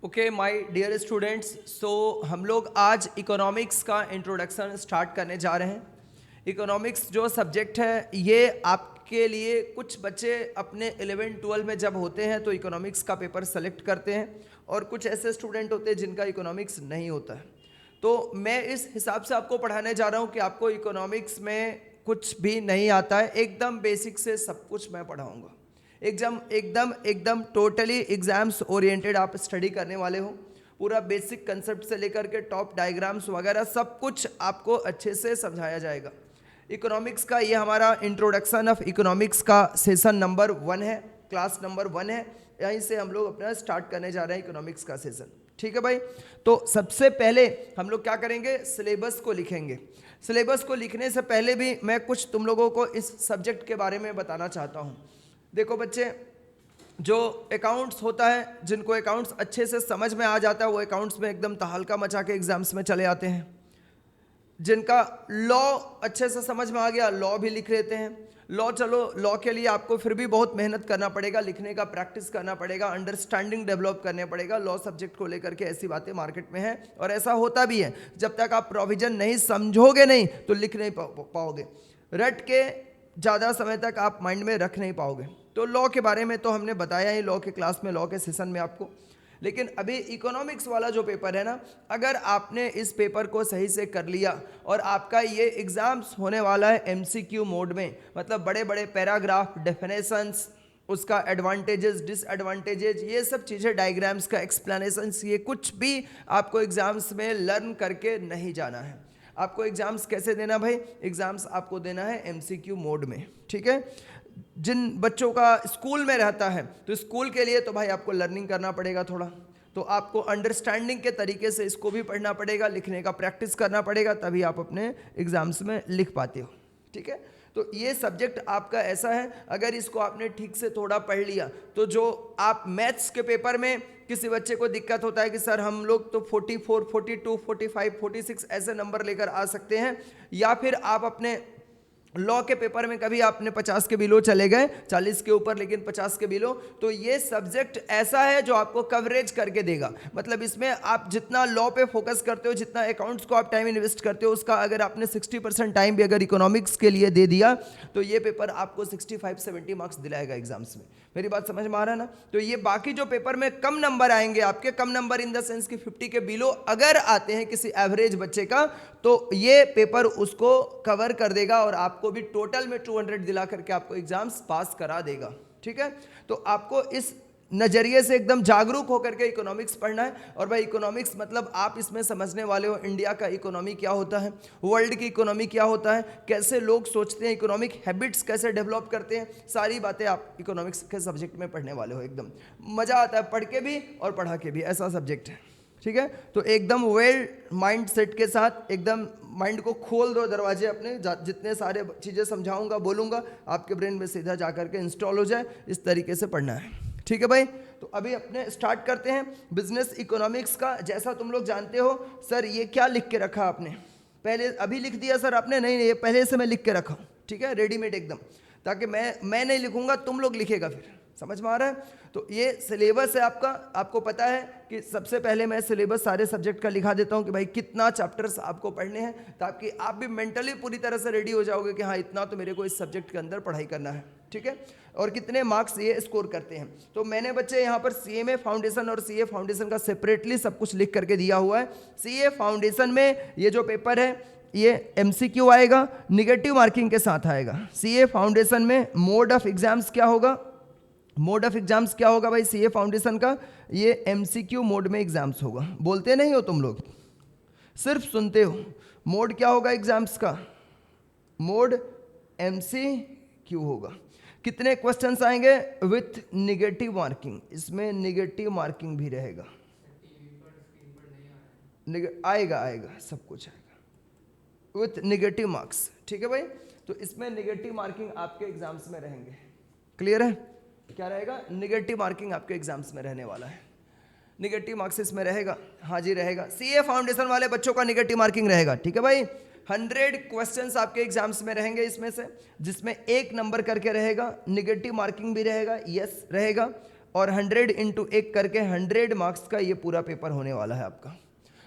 Okay my dear students, सो हम लोग आज इकोनॉमिक्स का इंट्रोडक्शन स्टार्ट करने जा रहे हैं। इकोनॉमिक्स जो सब्जेक्ट है ये आपके लिए, कुछ बच्चे अपने 11-12 में जब होते हैं तो इकोनॉमिक्स का पेपर सेलेक्ट करते हैं और कुछ ऐसे स्टूडेंट होते हैं जिनका इकोनॉमिक्स नहीं होता है। तो मैं इस हिसाब से आपको पढ़ाने जा रहा हूँ कि आपको इकोनॉमिक्स में कुछ भी नहीं आता है, एकदम बेसिक से सब कुछ मैं पढ़ाऊँगा। एकदम टोटली एग्जाम्स ओरिएंटेड आप स्टडी करने वाले हो। पूरा बेसिक कंसेप्ट से लेकर के टॉप डायग्राम्स वगैरह सब कुछ आपको अच्छे से समझाया जाएगा। इकोनॉमिक्स का ये हमारा इंट्रोडक्शन ऑफ इकोनॉमिक्स का सेशन नंबर 1 है, क्लास नंबर 1 है। यहीं से हम लोग अपना स्टार्ट करने जा रहे हैं इकोनॉमिक्स का सेशन। ठीक है भाई, तो सबसे पहले हम लोग क्या करेंगे, सिलेबस को लिखेंगे। सिलेबस को लिखने से पहले भी मैं कुछ तुम लोगों को इस सब्जेक्ट के बारे में बताना चाहता हूँ। देखो बच्चे, जो अकाउंट्स होता है, जिनको अकाउंट्स अच्छे से समझ में आ जाता है वो अकाउंट्स में एकदम तहलका मचा के एग्जाम्स में चले आते हैं। जिनका लॉ अच्छे से समझ में आ गया, लॉ भी लिख लेते हैं। लॉ, चलो लॉ के लिए आपको फिर भी बहुत मेहनत करना पड़ेगा, लिखने का प्रैक्टिस करना पड़ेगा, अंडरस्टैंडिंग डेवलप करने पड़ेगा। लॉ सब्जेक्ट को लेकर के ऐसी बातें मार्केट में है और ऐसा होता भी है। जब तक आप प्रोविजन नहीं समझोगे नहीं तो लिख नहीं पाओगे, रट के ज़्यादा समय तक आप माइंड में रख नहीं पाओगे। तो लॉ के बारे में तो हमने बताया ही लॉ के क्लास में, लॉ के सेशन में आपको। लेकिन अभी इकोनॉमिक्स वाला जो पेपर है ना, अगर आपने इस पेपर को सही से कर लिया और आपका ये एग्जाम्स होने वाला है एमसीक्यू मोड में, मतलब बड़े बड़े पैराग्राफ, डेफिनेशंस, उसका एडवांटेजेस, डिसएडवांटेजेस, ये सब चीज़ें, डायग्राम्स का एक्सप्लेनेशंस, ये कुछ भी आपको एग्जाम्स में लर्न करके नहीं जाना है। आपको एग्जाम्स कैसे देना भाई, एग्जाम्स आपको देना है एमसीक्यू मोड में। ठीक है, जिन बच्चों का स्कूल में रहता है तो स्कूल के लिए तो भाई आपको लर्निंग करना पड़ेगा थोड़ा, तो आपको अंडरस्टैंडिंग के तरीके से इसको भी पढ़ना पड़ेगा, लिखने का प्रैक्टिस करना पड़ेगा, तभी आप अपने एग्जाम्स में लिख पाते हो। ठीक है, तो ये सब्जेक्ट आपका ऐसा है, अगर इसको आपने ठीक से थोड़ा पढ़ लिया तो जो आप मैथ्स के पेपर में किसी बच्चे को दिक्कत होता है कि सर हम लोग तो 44, 42, 45, 46 ऐसे नंबर लेकर आ सकते हैं, या फिर आप अपने लॉ के पेपर में कभी आपने 50 के बिलो चले गए, 40 के ऊपर लेकिन 50 के बिलो, तो ये सब्जेक्ट ऐसा है जो आपको कवरेज करके देगा। मतलब इसमें आप जितना लॉ पे फोकस करते हो, जितना अकाउंट्स को आप टाइम इन्वेस्ट करते हो, उसका अगर आपने 60% टाइम भी अगर इकोनॉमिक्स के लिए दे दिया तो ये पेपर आपको 65-70 मार्क्स दिलाएगा एग्जाम्स में। मेरी बात समझ में आ रहा है ना? तो ये बाकी जो पेपर में कम नंबर आएंगे आपके, कम नंबर इन द सेंस कि 50 के बिलो अगर आते हैं किसी एवरेज बच्चे का, तो ये पेपर उसको कवर कर देगा और आपको भी टोटल में 200 दिला करके आपको एग्जाम्स पास करा देगा। ठीक है, तो आपको इस नजरिए से एकदम जागरूक होकर के इकोनॉमिक्स पढ़ना है। और भाई इकोनॉमिक्स मतलब आप इसमें समझने वाले हो इंडिया का इकोनॉमी क्या होता है, वर्ल्ड की इकोनॉमी क्या होता है, कैसे लोग सोचते हैं, इकोनॉमिक हैबिट्स कैसे डेवलप करते हैं, सारी बातें आप इकोनॉमिक्स के सब्जेक्ट में पढ़ने वाले हो। एकदम मजा आता है पढ़ के भी और पढ़ा के भी, ऐसा सब्जेक्ट है। ठीक है, तो एकदम वेल माइंड सेट के साथ एकदम माइंड को खोल दो दरवाजे अपने, जितने सारे चीज़ें समझाऊंगा बोलूंगा आपके ब्रेन में सीधा जाकर के इंस्टॉल हो जाए, इस तरीके से पढ़ना है। ठीक है भाई, तो अभी अपने स्टार्ट करते हैं बिजनेस इकोनॉमिक्स का। जैसा तुम लोग जानते हो, सर ये क्या लिख के रखा आपने, पहले अभी लिख दिया सर आपने? नहीं, ये पहले से मैं लिख के रखा हूँ। ठीक है, रेडीमेड एकदम, ताकि मैं नहीं लिखूंगा, तुम लोग लिखेगा। फिर समझ में आ रहा है? तो ये सिलेबस है आपका। आपको पता है कि सबसे पहले मैं सिलेबस सारे सब्जेक्ट का लिखा देता हूँ कि भाई कितना चैप्टर्स आपको पढ़ने हैं, ताकि आप भी मेंटली पूरी तरह से रेडी हो जाओगे कि हाँ इतना तो मेरे को इस सब्जेक्ट के अंदर पढ़ाई करना है। ठीक है, और कितने मार्क्स ये स्कोर करते हैं। तो मैंने बच्चे यहाँ पर CMA फाउंडेशन और CA फाउंडेशन का सेपरेटली सब कुछ लिख करके दिया हुआ है। CA फाउंडेशन में ये जो पेपर है ये MCQ आएगा, निगेटिव मार्किंग के साथ आएगा। CA फाउंडेशन में मोड ऑफ एग्जाम्स क्या होगा, मोड ऑफ एग्जाम्स क्या होगा भाई CA फाउंडेशन का, ये MCQ मोड में एग्जाम्स होगा। बोलते नहीं हो तुम लोग, सिर्फ सुनते हो। मोड क्या होगा एग्जाम्स का, मोड MCQ होगा। कितने क्वेश्चंस आएंगे विथ निगेटिव मार्किंग, इसमें निगेटिव मार्किंग भी रहेगा। आएगा सब कुछ आएगा विथ निगेटिव मार्क्स। ठीक है भाई, तो इसमें निगेटिव मार्किंग आपके एग्जाम्स में रहेंगे। क्लियर है? क्या रहेगा, निगेटिव मार्किंग आपके एग्जाम्स में रहने वाला है। निगेटिव मार्क्स इसमें रहेगा, हाँ जी रहेगा। CA फाउंडेशन वाले बच्चों का निगेटिव मार्किंग रहेगा। ठीक है भाई, 100 क्वेश्चंस आपके एग्जाम्स में रहेंगे इसमें से, जिसमें 1 नंबर करके रहेगा, निगेटिव मार्किंग भी रहेगा, यस रहेगा। और 100 इंटू 1 करके 100 मार्क्स का ये पूरा पेपर होने वाला है आपका।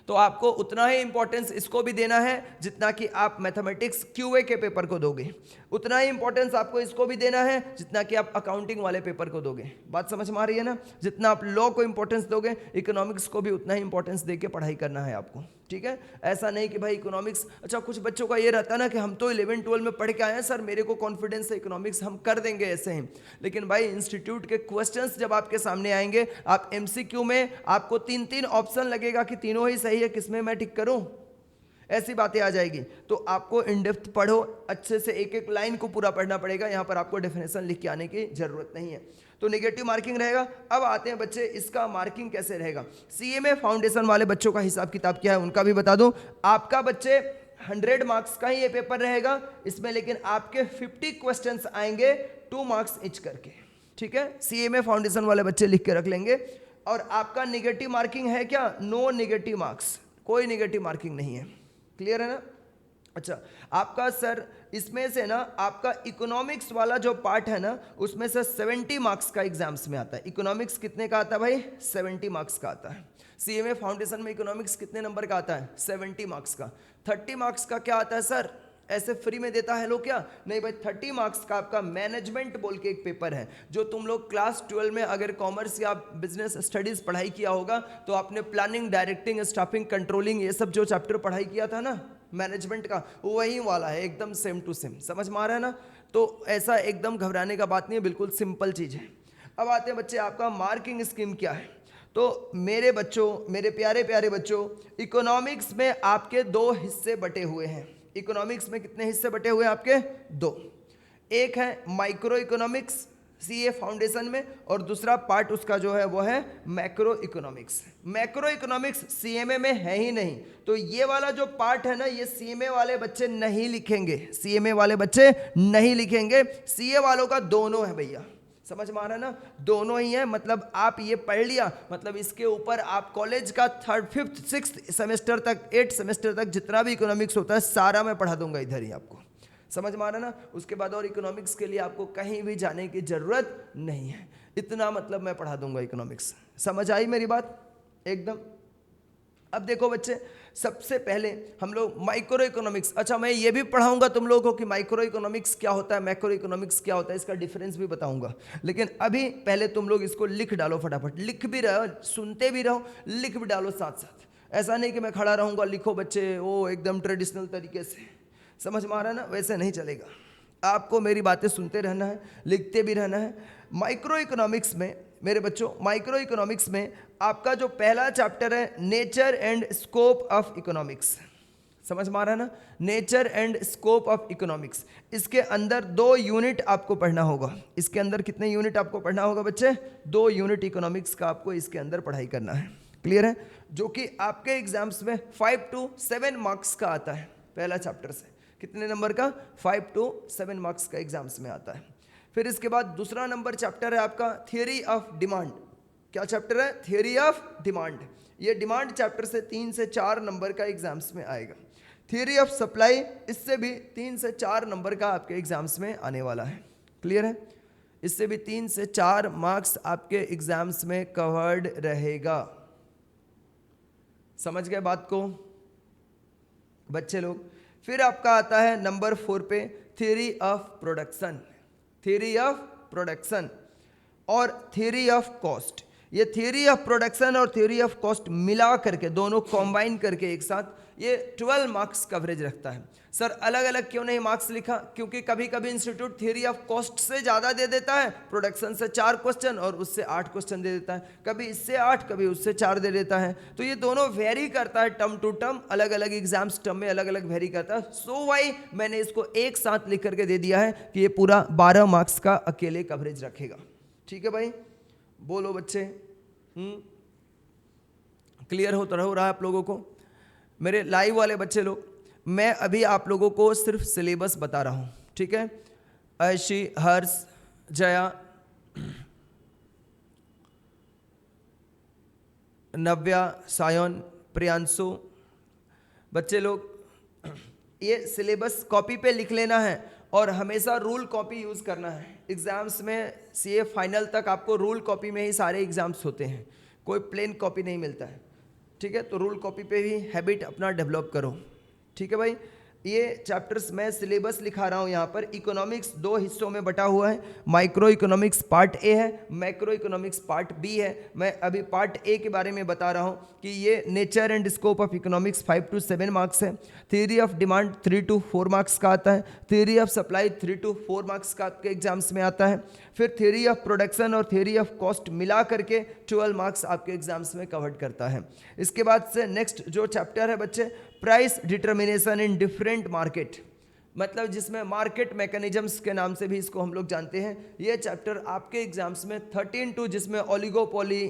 तो आपको उतना ही इंपॉर्टेंस इसको भी देना है जितना कि आप मैथमेटिक्स क्यूए के पेपर को दोगे, उतना ही इंपॉर्टेंस आपको इसको भी देना है जितना कि आप अकाउंटिंग वाले पेपर को दोगे। बात समझ में आ रही है ना? जितना आप लॉ को इंपॉर्टेंस दोगे, इकोनॉमिक्स को भी उतना ही इंपॉर्टेंस दे के पढ़ाई करना है आपको, ठीक है? ऐसा नहीं कि भाई इकोनॉमिक्स, अच्छा कुछ बच्चों का ये रहता है ना कि हम तो 11-12 में पढ़ के आए हैं सर, मेरे को कॉन्फिडेंस है इकोनॉमिक्स हम कर देंगे ऐसे ही। लेकिन भाई इंस्टीट्यूट के क्वेश्चंस जब आपके सामने आएंगे, आप एमसीक्यू में आपको 3-3 ऑप्शन लगेगा कि तीनों ही सही है, किसमें मैं टिक करूं, ऐसी बातें आ जाएगी। तो आपको इन डेप्थ पढ़ो, अच्छे से एक एक लाइन को पूरा पढ़ना पड़ेगा। यहाँ पर आपको डेफिनेशन लिख के आने की जरूरत नहीं है। तो नेगेटिव मार्किंग रहेगा। अब आते हैं बच्चे, इसका मार्किंग कैसे रहेगा। सीएमए फाउंडेशन वाले बच्चों का हिसाब किताब क्या है उनका भी बता दूं। आपका बच्चे 100 मार्क्स का ही ये पेपर रहेगा इसमें, लेकिन आपके 50 क्वेश्चंस आएंगे 2 मार्क्स ईच करके, ठीक है? सीएमए फाउंडेशन वाले बच्चे लिख के रख लेंगे। और आपका नेगेटिव मार्किंग है क्या? नो नेगेटिव मार्क्स, कोई नेगेटिव मार्किंग नहीं है। क्लियर है ना? अच्छा, आपका सर इसमें से ना आपका इकोनॉमिक्स वाला जो पार्ट है ना, उसमें से 70 मार्क्स का एग्जाम्स में आता है। इकोनॉमिक्स कितने का आता है भाई? 70 मार्क्स का आता है। सीएमए फाउंडेशन में इकोनॉमिक्स कितने नंबर का आता है? 70 मार्क्स का। 30 मार्क्स का क्या आता है सर? ऐसे फ्री में देता है लोग क्या? नहीं भाई, 30 मार्क्स का आपका मैनेजमेंट बोल के एक पेपर है, जो तुम लोग क्लास 12 में अगर कॉमर्स या बिजनेस स्टडीज पढ़ाई किया होगा तो आपने प्लानिंग, डायरेक्टिंग, स्टाफिंग, कंट्रोलिंग, ये सब जो चैप्टर पढ़ाई किया था ना मैनेजमेंट का, वही वाला है, एकदम सेम टू सेम। समझ में आ रहा है ना? तो ऐसा एकदम घबराने का बात नहीं है, बिल्कुल सिंपल चीज़ है। अब आते हैं बच्चे, आपका मार्किंग स्कीम क्या है। तो मेरे बच्चों, मेरे प्यारे प्यारे बच्चों, इकोनॉमिक्स में आपके 2 हिस्से बटे हुए हैं। इकोनॉमिक्स में कितने हिस्से बटे हुए हैं आपके? 2। एक है माइक्रो इकोनॉमिक्स सीए फाउंडेशन में, और दूसरा पार्ट उसका जो है वो है macro economics. Macro economics CMA में है ही नहीं, तो ये वाला जो पार्ट है ना, ये सीएमए वाले बच्चे नहीं लिखेंगे, सीएमए वाले बच्चे नहीं लिखेंगे। सीए वालों का दोनों है भैया, समझ में आ रहा है ना? दोनों ही है। मतलब आप ये पढ़ लिया, मतलब इसके ऊपर आप कॉलेज का 3rd, 5th, 6th सेमेस्टर तक, 8th सेमेस्टर तक जितना भी इकोनॉमिक्स होता है सारा मैं पढ़ा दूंगा इधर ही आपको। समझ में आ रहा है ना? उसके बाद और इकोनॉमिक्स के लिए आपको कहीं भी जाने की जरूरत नहीं है, इतना मतलब मैं पढ़ा दूंगा इकोनॉमिक्स। समझ आई मेरी बात एकदम? अब देखो बच्चे, सबसे पहले हम लोग माइक्रो इकोनॉमिक्स, अच्छा मैं ये भी पढ़ाऊंगा तुम लोगों को कि माइक्रो इकोनॉमिक्स क्या होता है, मैक्रो इकोनॉमिक्स क्या होता है, इसका डिफरेंस भी बताऊंगा। लेकिन अभी पहले तुम लोग इसको लिख डालो फटाफट, लिख भी रहो, सुनते भी रहो, लिख भी डालो साथ साथ। ऐसा नहीं कि मैं खड़ा रहूंगा लिखो बच्चे, वो एकदम ट्रेडिशनल तरीके से। समझ में आ रहा है ना? वैसे नहीं चलेगा, आपको मेरी बातें सुनते रहना है, लिखते भी रहना है। माइक्रो इकोनॉमिक्स में मेरे बच्चों, माइक्रो इकोनॉमिक्स में आपका जो पहला चैप्टर है nature and scope of economics. समझ में आ रहा है ना? Nature and scope of economics. इसके अंदर 2 यूनिट आपको पढ़ना होगा। इसके अंदर कितने यूनिट आपको पढ़ना होगा बच्चे? 2 यूनिट इकोनॉमिक्स का आपको इसके अंदर पढ़ाई करना है। क्लियर है? जो कि आपके एग्जाम्स में 5 to 7 मार्क्स का आता है। पहला चैप्टर से कितने नंबर का? 5 to 7 मार्क्स का एग्जाम्स में आता है। फिर इसके बाद दूसरा नंबर चैप्टर है आपका थियरी ऑफ डिमांड। क्या चैप्टर है? Theory of demand. ये डिमांड चैप्टर से 3 से 4 नंबर का एग्जाम्स में आएगा। थियरी ऑफ सप्लाई, इससे भी 3 से 4 नंबर का आपके एग्जाम्स में आने वाला है। क्लियर है? इससे भी 3 से 4 मार्क्स आपके एग्जाम्स में कवर्ड रहेगा। समझ गए बात को बच्चे लोग? फिर आपका आता है नंबर 4 पे theory of production, theory of production और थियरी ऑफ कॉस्ट। ये थियरी ऑफ प्रोडक्शन और थियरी ऑफ कॉस्ट मिला करके, दोनों कॉम्बाइन करके एक साथ, ये 12 मार्क्स कवरेज रखता है। सर अलग अलग क्यों नहीं मार्क्स लिखा? क्योंकि कभी कभी इंस्टीट्यूट थियरी ऑफ कॉस्ट से ज़्यादा दे देता है, प्रोडक्शन से 4 क्वेश्चन और उससे 8 क्वेश्चन दे देता है, कभी इससे 8 कभी उससे 4 दे देता है। तो ये दोनों वेरी करता है टर्म टू टर्म, अलग अलग एग्जाम्स टर्म में अलग अलग वेरी करता है। सो वाई मैंने इसको एक साथ लिख करके दे दिया है कि ये पूरा 12 मार्क्स का अकेले कवरेज रखेगा। ठीक है भाई, बोलो बच्चे। क्लियर हो रहा है आप लोगों को? मेरे लाइव वाले बच्चे लोग, मैं अभी आप लोगों को सिर्फ सिलेबस बता रहा हूँ, ठीक है? ऐशी, हर्ष, जया, नव्या, सायन, प्रियांशु, बच्चे लोग ये सिलेबस कॉपी पे लिख लेना है और हमेशा रूल कॉपी यूज़ करना है एग्ज़ाम्स में। सीए फाइनल तक आपको रूल कॉपी में ही सारे एग्ज़ाम्स होते हैं, कोई प्लेन कॉपी नहीं मिलता है, ठीक है। तो रूल कॉपी पे ही हैबिट अपना डेवलप करो, ठीक है भाई। ये चैप्टर्स मैं सिलेबस लिखा रहा हूँ यहाँ पर। इकोनॉमिक्स 2 हिस्सों में बटा हुआ है। माइक्रो इकोनॉमिक्स पार्ट ए है, मैक्रो इकोनॉमिक्स पार्ट बी है। मैं अभी पार्ट ए के बारे में बता रहा हूँ कि ये nature and scope of economics 5 to 7 marks है। Theory of demand 3 to 4 marks का आता है। Theory of supply 3 to 4 marks का आपके एग्जाम्स में आता है। फिर थ्योरी ऑफ प्रोडक्शन और थ्योरी ऑफ कॉस्ट मिला करके 12 मार्क्स आपके एग्जाम्स में कवर करता है। इसके बाद से नेक्स्ट जो चैप्टर है बच्चे, price determination in different market, मतलब जिसमें मार्केट मैकेनिज्म्स के नाम से भी इसको हम लोग जानते हैं। ये चैप्टर आपके एग्जाम्स में 13 to, जिसमें ओलिगोपोली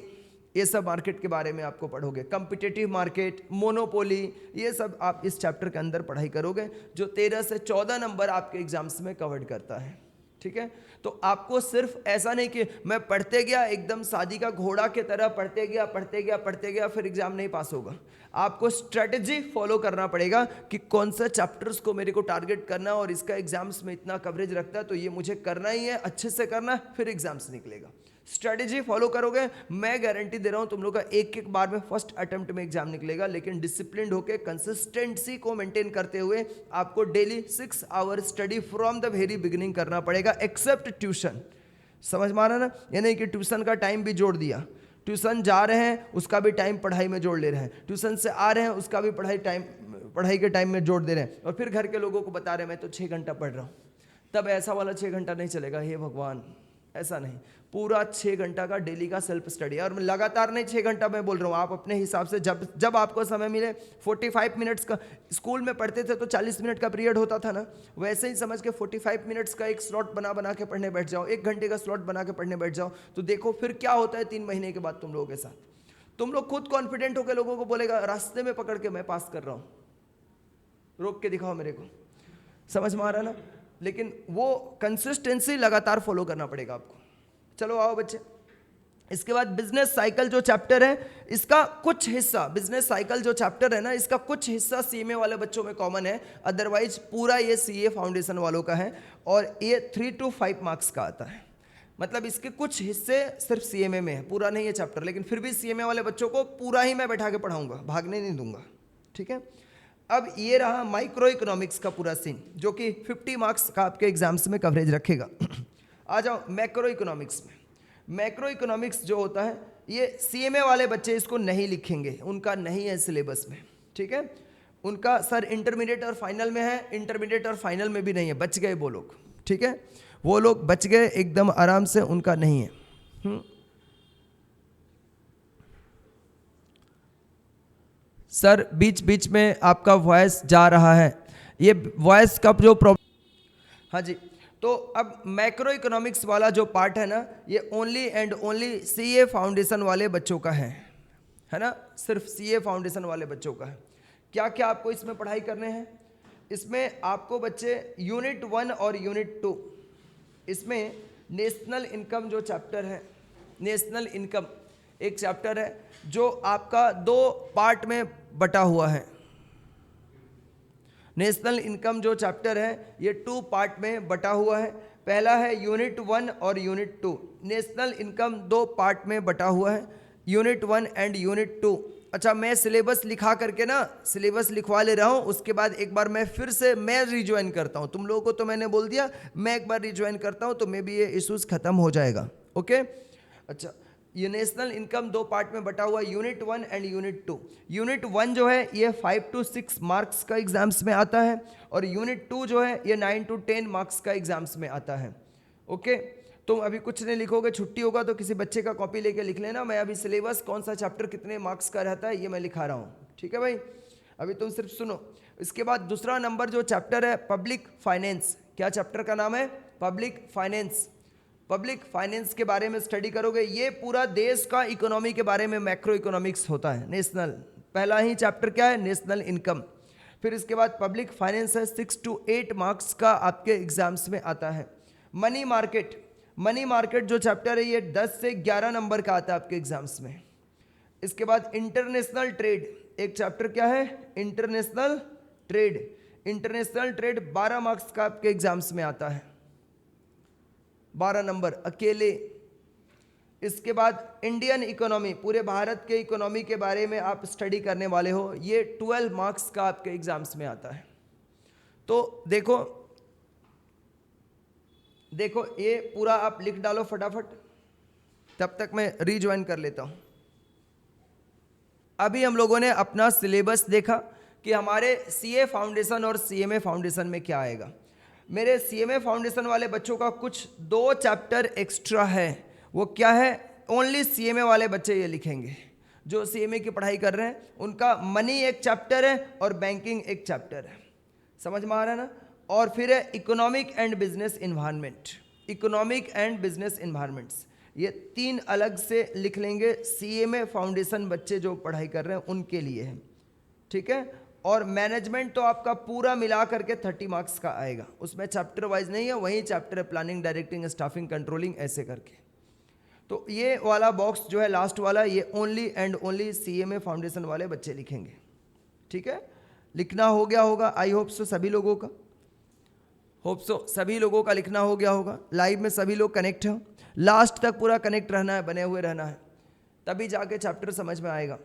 ये सब मार्केट के बारे में आपको पढ़ोगे, कम्पिटिटिव मार्केट, मोनोपोली, ये सब आप इस चैप्टर के अंदर पढ़ाई करोगे, जो 13 से 14 नंबर आपके एग्जाम्स में कवर करता है, ठीक है। तो आपको सिर्फ ऐसा नहीं कि मैं पढ़ते गया एकदम शादी का घोड़ा के तरह पढ़ते गया फिर एग्जाम नहीं पास होगा। आपको स्ट्रेटजी फॉलो करना पड़ेगा कि कौन सा चैप्टर्स को मेरे को टारगेट करना है और इसका एग्जाम्स में इतना कवरेज रखता है तो ये मुझे करना ही है, अच्छे से करना है, फिर एग्जाम्स निकलेगा। स्ट्रेटजी फॉलो करोगे, मैं गारंटी दे रहा हूं तुम लोग का एक बार में फर्स्ट अटेम्प्ट में एग्जाम निकलेगा। लेकिन डिसिप्लिन होकर कंसिस्टेंसी को मेंटेन करते हुए आपको daily 6 hour study from the very beginning करना पड़ेगा, एक्सेप्ट ट्यूशन। समझ में आ रहा ना? ये नहीं कि ट्यूशन का टाइम भी जोड़ दिया, ट्यूशन जा रहे हैं उसका भी टाइम पढ़ाई में जोड़ ले रहे हैं, ट्यूशन से आ रहे हैं उसका भी पढ़ाई के टाइम में जोड़ दे रहे हैं, और फिर घर के लोगों को बता रहे हैं मैं तो 6 घंटा पढ़ रहा हूँ। तब ऐसा वाला 6 घंटा नहीं चलेगा, हे भगवान, ऐसा नहीं। पूरा 6 घंटा का डेली का सेल्फ स्टडी, और लगातार नहीं 6 घंटा मैं बोल रहा हूँ, आप अपने हिसाब से जब आपको समय मिले। 45 मिनट्स का स्कूल में पढ़ते थे तो 40 मिनट का पीरियड होता था ना, वैसे ही समझ के 45 मिनट्स का एक स्लॉट बना के पढ़ने बैठ जाओ, 1 घंटे का स्लॉट बना के पढ़ने बैठ जाओ, तो देखो फिर क्या होता है 3 महीने के बाद तुम लोगों के साथ। तुम लोग खुद कॉन्फिडेंट होकर लोगों को बोलेगा, रास्ते में पकड़ के मैं पास कर रहा हूँ, रोक के दिखाओ मेरे को। समझ में आ रहा ना? लेकिन वो कंसिस्टेंसी लगातार फॉलो करना पड़ेगा आपको। चलो आओ बच्चे, इसके बाद बिजनेस साइकिल जो चैप्टर है, इसका कुछ हिस्सा, बिजनेस साइकिल जो चैप्टर है ना, इसका कुछ हिस्सा सीएमए वाले बच्चों में कॉमन है, अदरवाइज पूरा ये सीए फाउंडेशन वालों का है, और ये 3 to 5 मार्क्स का आता है। मतलब इसके कुछ हिस्से सिर्फ सीएमए में है, पूरा नहीं है चैप्टर, लेकिन फिर भी सीएमए वाले बच्चों को पूरा ही मैं बैठा के पढ़ाऊंगा, भागने नहीं दूंगा, ठीक है। अब ये रहा माइक्रो इकोनॉमिक्स का पूरा सीन, जो कि 50 मार्क्स का आपके एग्जाम्स में कवरेज रखेगा। आ जाओ मैक्रो इकोनॉमिक्स में। मैक्रो इकोनॉमिक्स जो होता है, ये सीएमए वाले बच्चे इसको नहीं लिखेंगे, उनका नहीं है सिलेबस में, ठीक है। उनका सर इंटरमीडिएट और फाइनल में है, इंटरमीडिएट और फाइनल में भी नहीं है, बच गए वो लोग, ठीक है। वो लोग बच गए एकदम आराम से, उनका नहीं है। सर बीच बीच में आपका वॉइस जा रहा है, ये वॉइस का जो प्रॉब्लम। हाँ जी, तो अब मैक्रो इकोनॉमिक्स वाला जो पार्ट है ना, ये only and only CA foundation वाले बच्चों का है ना, सिर्फ सीए फाउंडेशन वाले बच्चों का है। क्या क्या आपको इसमें पढ़ाई करने हैं? इसमें आपको बच्चे यूनिट 1 और यूनिट 2, इसमें नेशनल इनकम जो चैप्टर है, नेशनल इनकम एक चैप्टर है जो आपका 2 पार्ट में बटा हुआ है। नेशनल इनकम जो चैप्टर है ये 2 पार्ट में बटा हुआ है। पहला है यूनिट 1 और यूनिट 2। नेशनल इनकम 2 पार्ट में बटा हुआ है, यूनिट 1 एंड यूनिट 2। अच्छा, मैं सिलेबस लिखा करके ना, सिलेबस लिखवा ले रहा हूँ, उसके बाद एक बार मैं फिर से मैं रिज्वाइन करता हूँ। तुम लोगों को तो मैंने बोल दिया, मैं एक बार रिज्वाइन करता हूँ तो मे भी ये इश्यूज खत्म हो जाएगा। ओके, अच्छा, ये नेशनल इनकम 2 पार्ट में बटा हुआ, यूनिट 1 एंड यूनिट 2। यूनिट 1 जो है ये 5 to 6 मार्क्स का एग्जाम्स में आता है, और यूनिट 2 जो है ये 9 to 10 मार्क्स का एग्जाम्स में आता है। ओके, तुम अभी कुछ नहीं लिखोगे, छुट्टी होगा तो किसी बच्चे का कॉपी लेके लिख लेना। मैं अभी सिलेबस कौन सा चैप्टर कितने मार्क्स का रहता है ये मैं लिखा रहा हूँ, ठीक है भाई। अभी तुम सिर्फ सुनो। इसके बाद दूसरा नंबर जो चैप्टर है पब्लिक फाइनेंस। क्या चैप्टर का नाम है? Public finance. पब्लिक फाइनेंस के बारे में स्टडी करोगे। ये पूरा देश का इकोनॉमी के बारे में मैक्रो इकोनॉमिक्स होता है। नेशनल पहला ही चैप्टर क्या है? National income. फिर इसके बाद पब्लिक फाइनेंस है, 6 to 8 मार्क्स का आपके एग्जाम्स में आता है। मनी मार्केट, मनी मार्केट जो चैप्टर है ये 10 से 11 नंबर का आता है आपके एग्जाम्स में। इसके बाद इंटरनेशनल ट्रेड, एक चैप्टर क्या है? International trade. International trade 12 marks का आपके एग्जाम्स में आता है, 12 नंबर अकेले। इसके बाद इंडियन इकोनॉमी, पूरे भारत के इकोनॉमी के बारे में आप स्टडी करने वाले हो, ये 12 मार्क्स का आपके एग्जाम्स में आता है। तो देखो देखो ये पूरा आप लिख डालो फटाफट, तब तक मैं रीज्वाइन कर लेता हूं। अभी हम लोगों ने अपना सिलेबस देखा कि हमारे सीए फाउंडेशन और सीएमए फाउंडेशन में क्या आएगा। मेरे सीएमए फाउंडेशन वाले बच्चों का कुछ 2 चैप्टर एक्स्ट्रा है। वो क्या है? ओनली सीएमए वाले बच्चे ये लिखेंगे जो सीएमए की पढ़ाई कर रहे हैं, उनका मनी एक चैप्टर है और बैंकिंग एक चैप्टर है। समझ में आ रहा है ना? और फिर है economic and business environment, economic and business environments, ये 3 अलग से लिख लेंगे। सीएमए फाउंडेशन बच्चे जो पढ़ाई कर रहे हैं उनके लिए है, ठीक है। और मैनेजमेंट तो आपका पूरा मिला करके 30 मार्क्स का आएगा, उसमें चैप्टर वाइज नहीं है, वही चैप्टर है प्लानिंग, डायरेक्टिंग, स्टाफिंग, कंट्रोलिंग, ऐसे करके। तो ये वाला बॉक्स जो है लास्ट वाला, ये only and only CMA foundation वाले बच्चे लिखेंगे, ठीक है। लिखना हो गया होगा, आई होप सो सभी लोगों का, होप सो सभी लोगों का लिखना हो गया होगा। लाइव में सभी लोग कनेक्ट हो, लास्ट तक पूरा कनेक्ट रहना है, बने हुए रहना है, तभी जाके चैप्टर समझ में आएगा।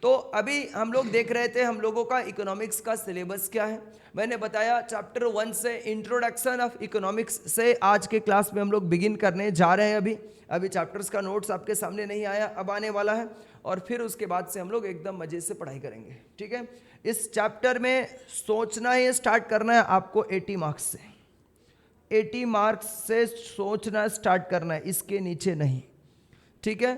तो अभी हम लोग देख रहे थे हम लोगों का इकोनॉमिक्स का सिलेबस क्या है। मैंने बताया चैप्टर 1 से इंट्रोडक्शन ऑफ इकोनॉमिक्स से आज के क्लास में हम लोग बिगिन करने जा रहे हैं। अभी चैप्टर्स का नोट्स आपके सामने नहीं आया, अब आने वाला है, और फिर उसके बाद से हम लोग एकदम मजे से पढ़ाई करेंगे, ठीक है। इस चैप्टर में सोचना ही स्टार्ट करना है आपको 80 मार्क्स से, 80 मार्क्स से सोचना स्टार्ट करना है, इसके नीचे नहीं, ठीक है।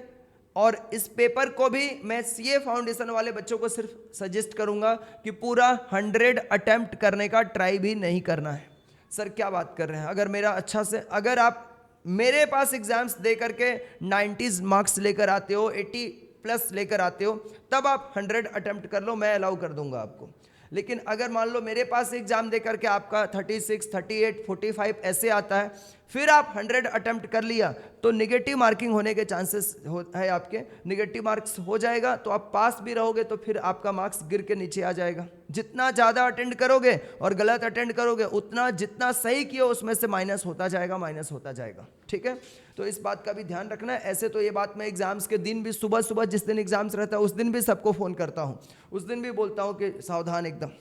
और इस पेपर को भी मैं सीए फाउंडेशन वाले बच्चों को सिर्फ सजेस्ट करूंगा कि पूरा 100 अटेम्प्ट करने का ट्राई भी नहीं करना है। सर क्या बात कर रहे हैं? अगर मेरा अच्छा से, अगर आप मेरे पास एग्जाम्स दे करके 90 मार्क्स लेकर आते हो, 80 प्लस लेकर आते हो, तब आप 100 अटेम्प्ट कर लो, मैं अलाउ कर दूंगा आपको। लेकिन अगर मान लो मेरे पास एग्जाम दे करके आपका 36, 38, 45 ऐसे आता है, फिर आप 100 अटेम्प्ट कर लिया, तो निगेटिव मार्किंग होने के चांसेस है आपके, निगेटिव मार्क्स हो जाएगा, तो आप पास भी रहोगे तो फिर आपका मार्क्स गिर के नीचे आ जाएगा। जितना ज़्यादा अटेंड करोगे और गलत अटेंड करोगे, उतना जितना सही किया उसमें से माइनस होता जाएगा, माइनस होता जाएगा, ठीक है। तो इस बात का भी ध्यान रखना है। ऐसे तो ये बात मैं एग्जाम्स के दिन भी सुबह सुबह जिस दिन एग्जाम्स रहता है उस दिन भी सबको फ़ोन करता हूँ, उस दिन भी बोलता हूँ कि सावधान एकदम,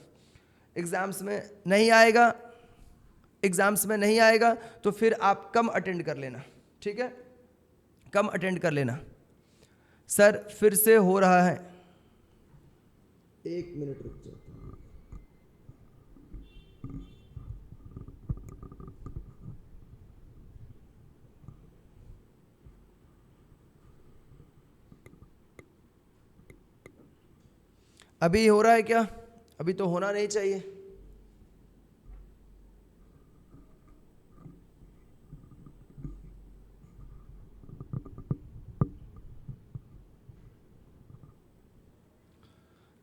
एग्जाम्स में नहीं आएगा, एग्जाम्स में नहीं आएगा तो फिर आप कम अटेंड कर लेना, ठीक है, कम अटेंड कर लेना। सर फिर से हो रहा है, 1 मिनट रुक जाओ। अभी हो रहा है क्या? अभी तो होना नहीं चाहिए।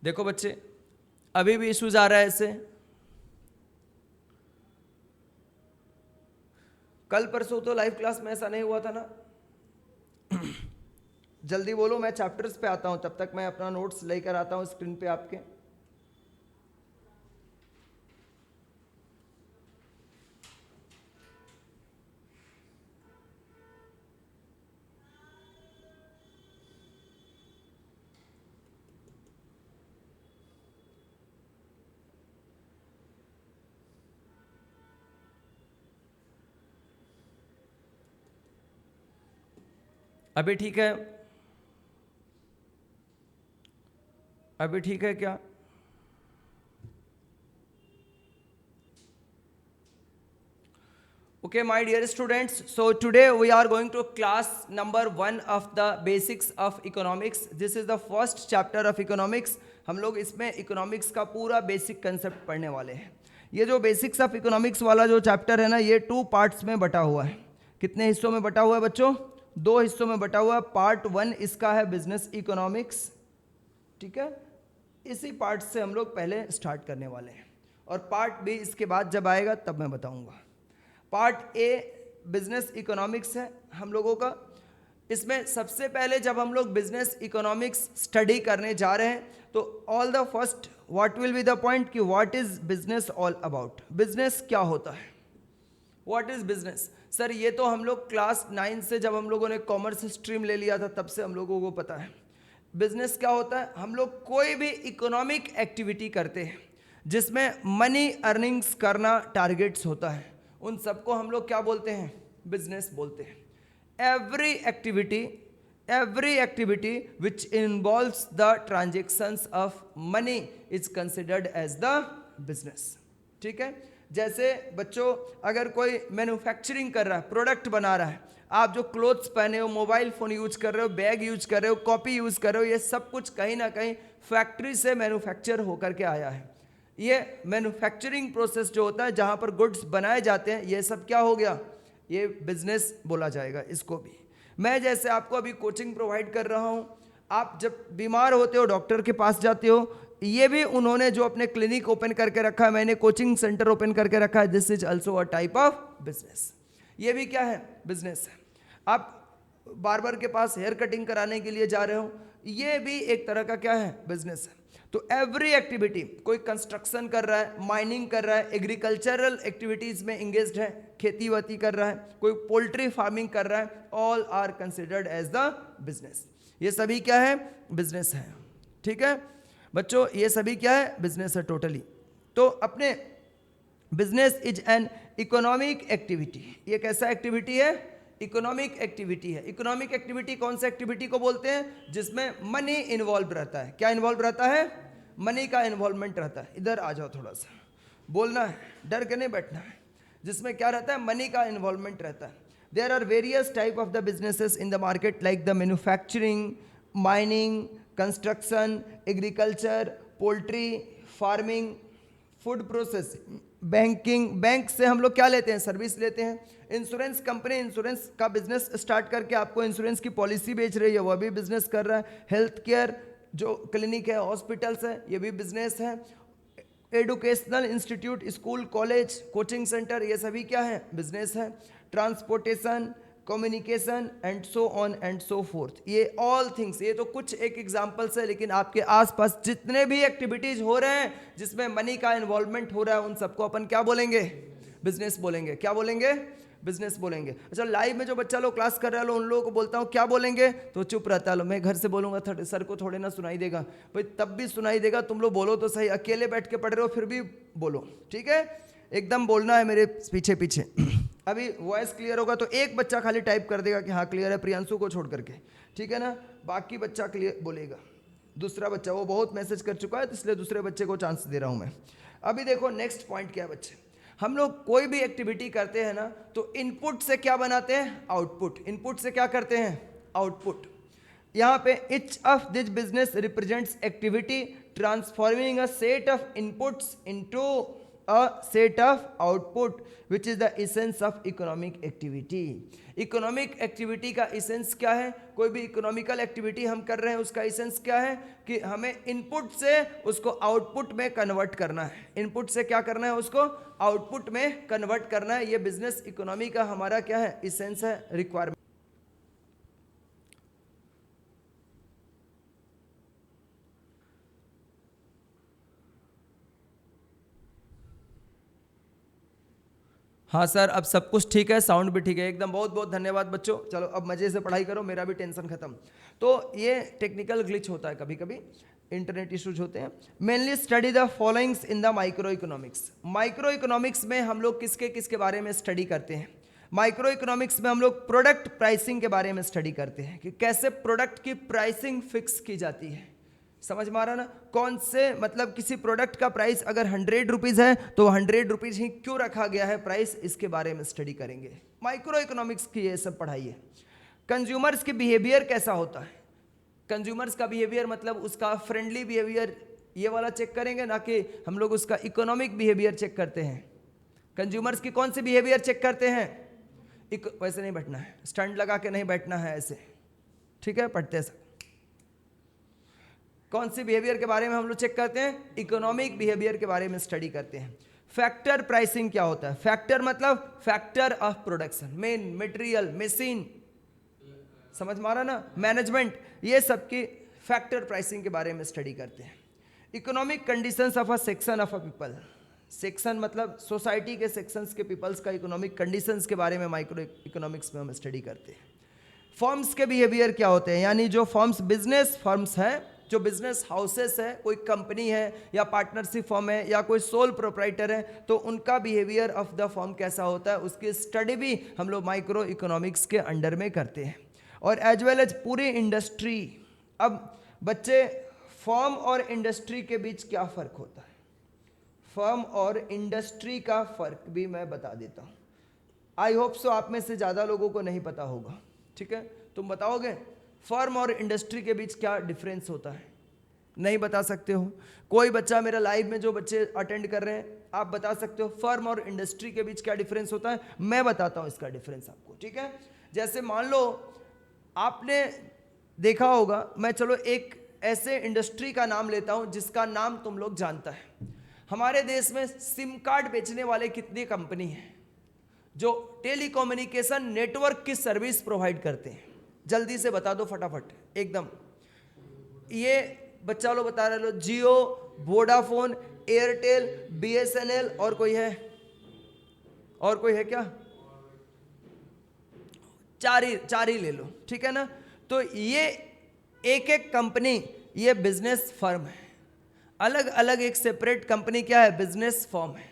देखो बच्चे, अभी भी इश्यूज आ रहा है ऐसे। कल परसों तो लाइव क्लास में ऐसा नहीं हुआ था ना। जल्दी बोलो, मैं चैप्टर्स पे आता हूं, तब तक मैं अपना नोट्स लेकर आता हूं स्क्रीन पे आपके। अभी ठीक है? अभी ठीक है क्या? Okay, my dear students, so today we are going to class number 1 of the basics of economics. This is the first chapter of economics. हम लोग इसमें इकोनॉमिक्स का पूरा बेसिक कंसेप्ट पढ़ने वाले हैं। ये जो बेसिक्स ऑफ इकोनॉमिक्स वाला जो चैप्टर है ना, ये 2 पार्ट्स में बटा हुआ है। कितने हिस्सों में बटा हुआ है बच्चों? 2 हिस्सों में बटा हुआ है। पार्ट 1 इसका है बिजनेस इकोनॉमिक्स, ठीक है। इसी पार्ट से हम लोग पहले स्टार्ट करने वाले हैं, और पार्ट बी इसके बाद जब आएगा तब मैं बताऊंगा। पार्ट ए बिजनेस इकोनॉमिक्स है हम लोगों का। इसमें सबसे पहले जब हम लोग बिजनेस इकोनॉमिक्स स्टडी करने जा रहे हैं तो all the first what will be the point कि what is business all about, business क्या होता है, व्हाट इज बिजनेस। सर ये तो हम लोग क्लास 9 से जब हम लोगों ने कॉमर्स स्ट्रीम ले लिया था तब से हम लोगों को पता है बिजनेस क्या होता है। हम लोग कोई भी इकोनॉमिक एक्टिविटी करते हैं जिसमें मनी अर्निंग्स करना टारगेट्स होता है, उन सबको हम लोग क्या बोलते हैं, बिजनेस बोलते हैं। every activity which involves the transactions of money is considered as the business। ठीक है, जैसे बच्चों अगर कोई मैन्युफैक्चरिंग कर रहा है, प्रोडक्ट बना रहा है, आप जो क्लोथ्स पहने हो, मोबाइल फोन यूज कर रहे हो, बैग यूज कर रहे हो, कॉपी यूज कर रहे हो, ये सब कुछ कहीं ना कहीं फैक्ट्री से मैन्युफैक्चर होकर के आया है। ये मैन्युफैक्चरिंग प्रोसेस जो होता है जहां पर गुड्स बनाए जाते हैं, ये सब क्या हो गया, ये बिजनेस बोला जाएगा इसको भी। मैं जैसे आपको अभी कोचिंग प्रोवाइड कर रहा हूं, आप जब बीमार होते हो डॉक्टर के पास जाते हो, ये भी उन्होंने जो अपने क्लिनिक ओपन करके रखा है, मैंने कोचिंग सेंटर ओपन करके रखा है, this is also a type of business. ये भी क्या है, बिजनेस है। आप बार्बर के पास हेयर कटिंग कराने के लिए जा रहे हो, ये भी एक तरह का क्या है, बिजनेस है। तो एवरी एक्टिविटी, कोई कंस्ट्रक्शन कर रहा है, माइनिंग कर रहा है, एग्रीकल्चरल एक्टिविटीज में इंगेज्ड है, खेती वेती कर रहा है, कोई पोल्ट्री फार्मिंग कर रहा है, all are considered as the business. ये सभी क्या है, बिजनेस है। ठीक है बच्चों, ये सभी क्या है, बिजनेस है टोटली। तो अपने business is an economic activity, ये कैसा एक्टिविटी है, इकोनॉमिक एक्टिविटी है। इकोनॉमिक एक्टिविटी कौन सा एक्टिविटी को बोलते हैं, जिसमें मनी इन्वॉल्व रहता है। क्या इन्वॉल्व रहता है, मनी का इन्वॉल्वमेंट रहता है। इधर आ जाओ, थोड़ा सा बोलना है, डर के नहीं बैठना है। जिसमें क्या रहता है, मनी का इन्वॉल्वमेंट रहता है। There are various type of the businesses in the market like the manufacturing, mining, construction, agriculture, poultry farming, food processing, banking, bank से हम लोग क्या लेते हैं, सर्विस लेते हैं। इंश्योरेंस कंपनी इंश्योरेंस का बिजनेस स्टार्ट करके आपको इंश्योरेंस की पॉलिसी बेच रही है, वह भी बिजनेस कर रहा है। हेल्थ केयर जो क्लिनिक है, हॉस्पिटल्स है, ये भी बिजनेस है। Educational institute, school, college, coaching centre, ये सभी क्या है, बिजनेस है। Transportation, communication and so on and so fourth, ये ऑल थिंग्स, ये तो कुछ एक एग्जांपल्स है, लेकिन आपके आसपास जितने भी एक्टिविटीज हो रहे हैं जिसमें मनी का इन्वॉल्वमेंट हो रहा है, उन सबको अपन क्या बोलेंगे, बिजनेस बोलेंगे। क्या बोलेंगे, बिजनेस बोलेंगे। अच्छा, लाइव में जो बच्चा लोग क्लास कर रहे हैं, उन लोगों को बोलता हूँ क्या बोलेंगे, तो चुप रहता है। मैं घर से बोलूंगा सर को थोड़े ना सुनाई देगा, भाई तब भी सुनाई देगा, तुम लोग बोलो तो सही। अकेले बैठ के पढ़ रहे हो फिर भी बोलो, ठीक है, एकदम बोलना है मेरे पीछे पीछे। अभी वॉइस क्लियर होगा तो एक बच्चा खाली टाइप कर देगा कि हाँ क्लियर है, प्रियांशु को छोड़ करके, ठीक है ना, बाकी बच्चा क्लियर बोलेगा। दूसरा बच्चा वो बहुत मैसेज कर चुका है, तो इसलिए दूसरे बच्चे को चांस दे रहा हूँ मैं। अभी देखो नेक्स्ट पॉइंट क्या है बच्चे, हम लोग कोई भी एक्टिविटी करते हैं ना, तो इनपुट से क्या बनाते हैं, आउटपुट। इनपुट से क्या करते हैं, आउटपुट। यहाँ पे each of this business represents activity transforming a set of inputs into a set of output which is the essence of economic activity। Economic activity का इसेंस क्या है, कोई भी इकोनॉमिकल एक्टिविटी हम कर रहे हैं उसका इसेंस क्या है कि हमें इनपुट से उसको आउटपुट में कन्वर्ट करना है। इनपुट से क्या करना है, उसको आउटपुट में कन्वर्ट करना है। ये बिजनेस इकोनॉमी का हमारा क्या है, इसेंस है, रिक्वायरमेंट। हाँ सर, अब सब कुछ ठीक है, साउंड भी ठीक है एकदम। बहुत बहुत धन्यवाद बच्चों। चलो अब मजे से पढ़ाई करो, मेरा भी टेंशन खत्म। तो ये टेक्निकल ग्लिच होता है, कभी कभी इंटरनेट इश्यूज होते हैं। Mainly study the followings in the micro economics. Micro economics में हम लोग किसके किसके बारे में स्टडी करते हैं। माइक्रो इकोनॉमिक्स में हम लोग प्रोडक्ट प्राइसिंग के बारे में स्टडी करते हैं कि कैसे प्रोडक्ट की प्राइसिंग फिक्स की जाती है। समझ में आ रहा ना, कौन से मतलब किसी प्रोडक्ट का प्राइस अगर 100 रुपीज़ है तो 100 रुपीज़ ही क्यों रखा गया है प्राइस, इसके बारे में स्टडी करेंगे। माइक्रो इकोनॉमिक्स की ये सब पढ़ाई है। कंज्यूमर्स की बिहेवियर कैसा होता है, कंज्यूमर्स का बिहेवियर मतलब उसका फ्रेंडली बिहेवियर, ये वाला चेक करेंगे ना कि हम लोग उसका इकोनॉमिक बिहेवियर चेक करते हैं। कंज्यूमर्स की कौन सी बिहेवियर चेक करते हैं, वैसे नहीं बैठना है, स्टैंड लगा के नहीं बैठना है ऐसे, ठीक है, पढ़ते हैं। कौन सी बिहेवियर के बारे में हम लोग चेक करते हैं, इकोनॉमिक बिहेवियर के बारे में स्टडी करते हैं। फैक्टर प्राइसिंग क्या होता है, फैक्टर मतलब factor of production, main material, machine, समझ में आ रहा ना, मैनेजमेंट, ये सब की फैक्टर प्राइसिंग के बारे में स्टडी करते हैं। Economic conditions of a section of a people, section मतलब सोसाइटी के सेक्शंस के पीपल्स का इकोनॉमिक कंडीशंस के बारे में माइक्रो इकोनॉमिक्स में हम स्टडी करते हैं। फर्म्स के बिहेवियर क्या होते हैं, यानी जो फर्म्स बिजनेस फर्म्स हैं, जो बिजनेस हाउसेस है, कोई कंपनी है या पार्टनरशिप फर्म है या कोई सोल प्रोप्राइटर है, तो उनका बिहेवियर ऑफ द फर्म कैसा होता है, उसकी स्टडी भी हम लोग माइक्रो इकोनॉमिक्स के अंडर में करते हैं। और एज वेल एज पूरी इंडस्ट्री। अब बच्चे, फर्म और इंडस्ट्री के बीच क्या फ़र्क होता है, फर्म और इंडस्ट्री का फ़र्क भी मैं बता देता हूँ। आई होप सो आप में से ज़्यादा लोगों को नहीं पता होगा, ठीक है, तुम बताओगे फर्म और इंडस्ट्री के बीच क्या डिफरेंस होता है? नहीं बता सकते हो? कोई बच्चा मेरा लाइव में जो बच्चे अटेंड कर रहे हैं, आप बता सकते हो फर्म और इंडस्ट्री के बीच क्या डिफरेंस होता है? मैं बताता हूँ इसका डिफरेंस आपको, ठीक है। जैसे मान लो आपने देखा होगा, मैं चलो एक ऐसे इंडस्ट्री का नाम लेता हूँ जिसका नाम तुम लोग जानता है। हमारे देश में सिम कार्ड बेचने वाले कितनी कंपनी हैं जो टेलीकम्युनिकेशन नेटवर्क की सर्विस प्रोवाइड करते हैं? जल्दी से बता दो फटाफट एकदम। ये बच्चा लोग बता रहे लो, जियो, वोडाफोन, एयरटेल, बीएसएनएल, और कोई है? और कोई है क्या? चार ही ले लो, ठीक है ना। तो ये एक एक कंपनी, ये बिजनेस फर्म है, अलग अलग एक सेपरेट कंपनी क्या है? बिजनेस फर्म है।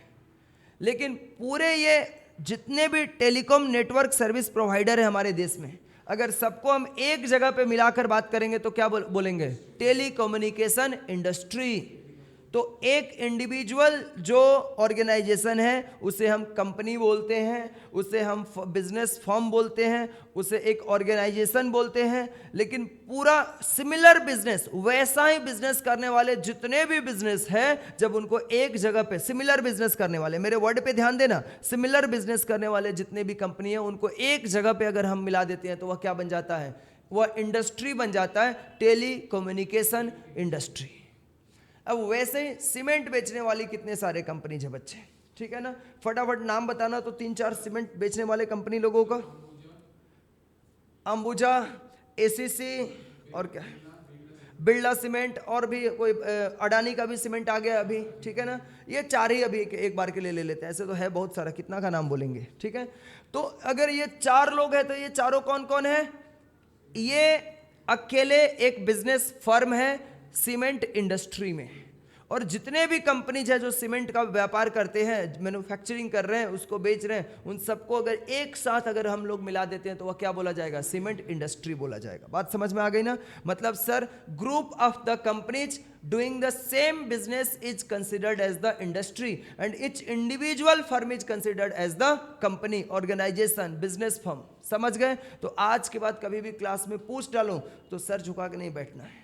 लेकिन पूरे ये जितने भी टेलीकॉम नेटवर्क सर्विस प्रोवाइडर है हमारे देश में, अगर सबको हम एक जगह पे मिलाकर बात करेंगे तो क्या बोलेंगे? Telecommunication industry. तो एक इंडिविजुअल जो ऑर्गेनाइजेशन है उसे हम कंपनी बोलते हैं, उसे हम बिजनेस फर्म बोलते हैं, उसे एक ऑर्गेनाइजेशन बोलते हैं। लेकिन पूरा सिमिलर बिजनेस, वैसा ही बिजनेस करने वाले जितने भी बिजनेस है, जब उनको एक जगह पे सिमिलर बिजनेस करने वाले, मेरे वर्ड पे ध्यान देना, सिमिलर बिजनेस करने वाले जितने भी कंपनी है, उनको एक जगह पे अगर हम मिला देते हैं तो वह क्या बन जाता है? वह इंडस्ट्री बन जाता है, टेली कम्युनिकेशन इंडस्ट्री। अब वैसे ही सीमेंट बेचने वाली कितने सारे कंपनी है बच्चे, ठीक है ना। फटाफट नाम बताना तो 3-4 सीमेंट बेचने वाले कंपनी लोगों का। अंबुजा, एसीसी, और क्या, बिरला सीमेंट, और भी कोई अडानी का भी सीमेंट आ गया अभी, ठीक है ना। ये 4 ही अभी एक बार के लिए ले लेते हैं, ऐसे तो है बहुत सारा, कितना का नाम बोलेंगे, ठीक है। तो अगर ये 4 लोग हैं तो ये चारों कौन कौन है? ये अकेले एक बिजनेस फर्म है सीमेंट इंडस्ट्री में, और जितने भी कंपनीज है जो सीमेंट का व्यापार करते हैं, मैन्युफैक्चरिंग कर रहे हैं, उसको बेच रहे हैं, उन सबको अगर एक साथ अगर हम लोग मिला देते हैं तो वह क्या बोला जाएगा? सीमेंट इंडस्ट्री बोला जाएगा। बात समझ में आ गई ना? मतलब sir, group of the companies doing the same business is considered as the industry and each individual firm is considered as the company, organisation, business firm. समझ गए? तो आज के बाद कभी भी क्लास में पूछ डालो तो सर झुका के नहीं बैठना है,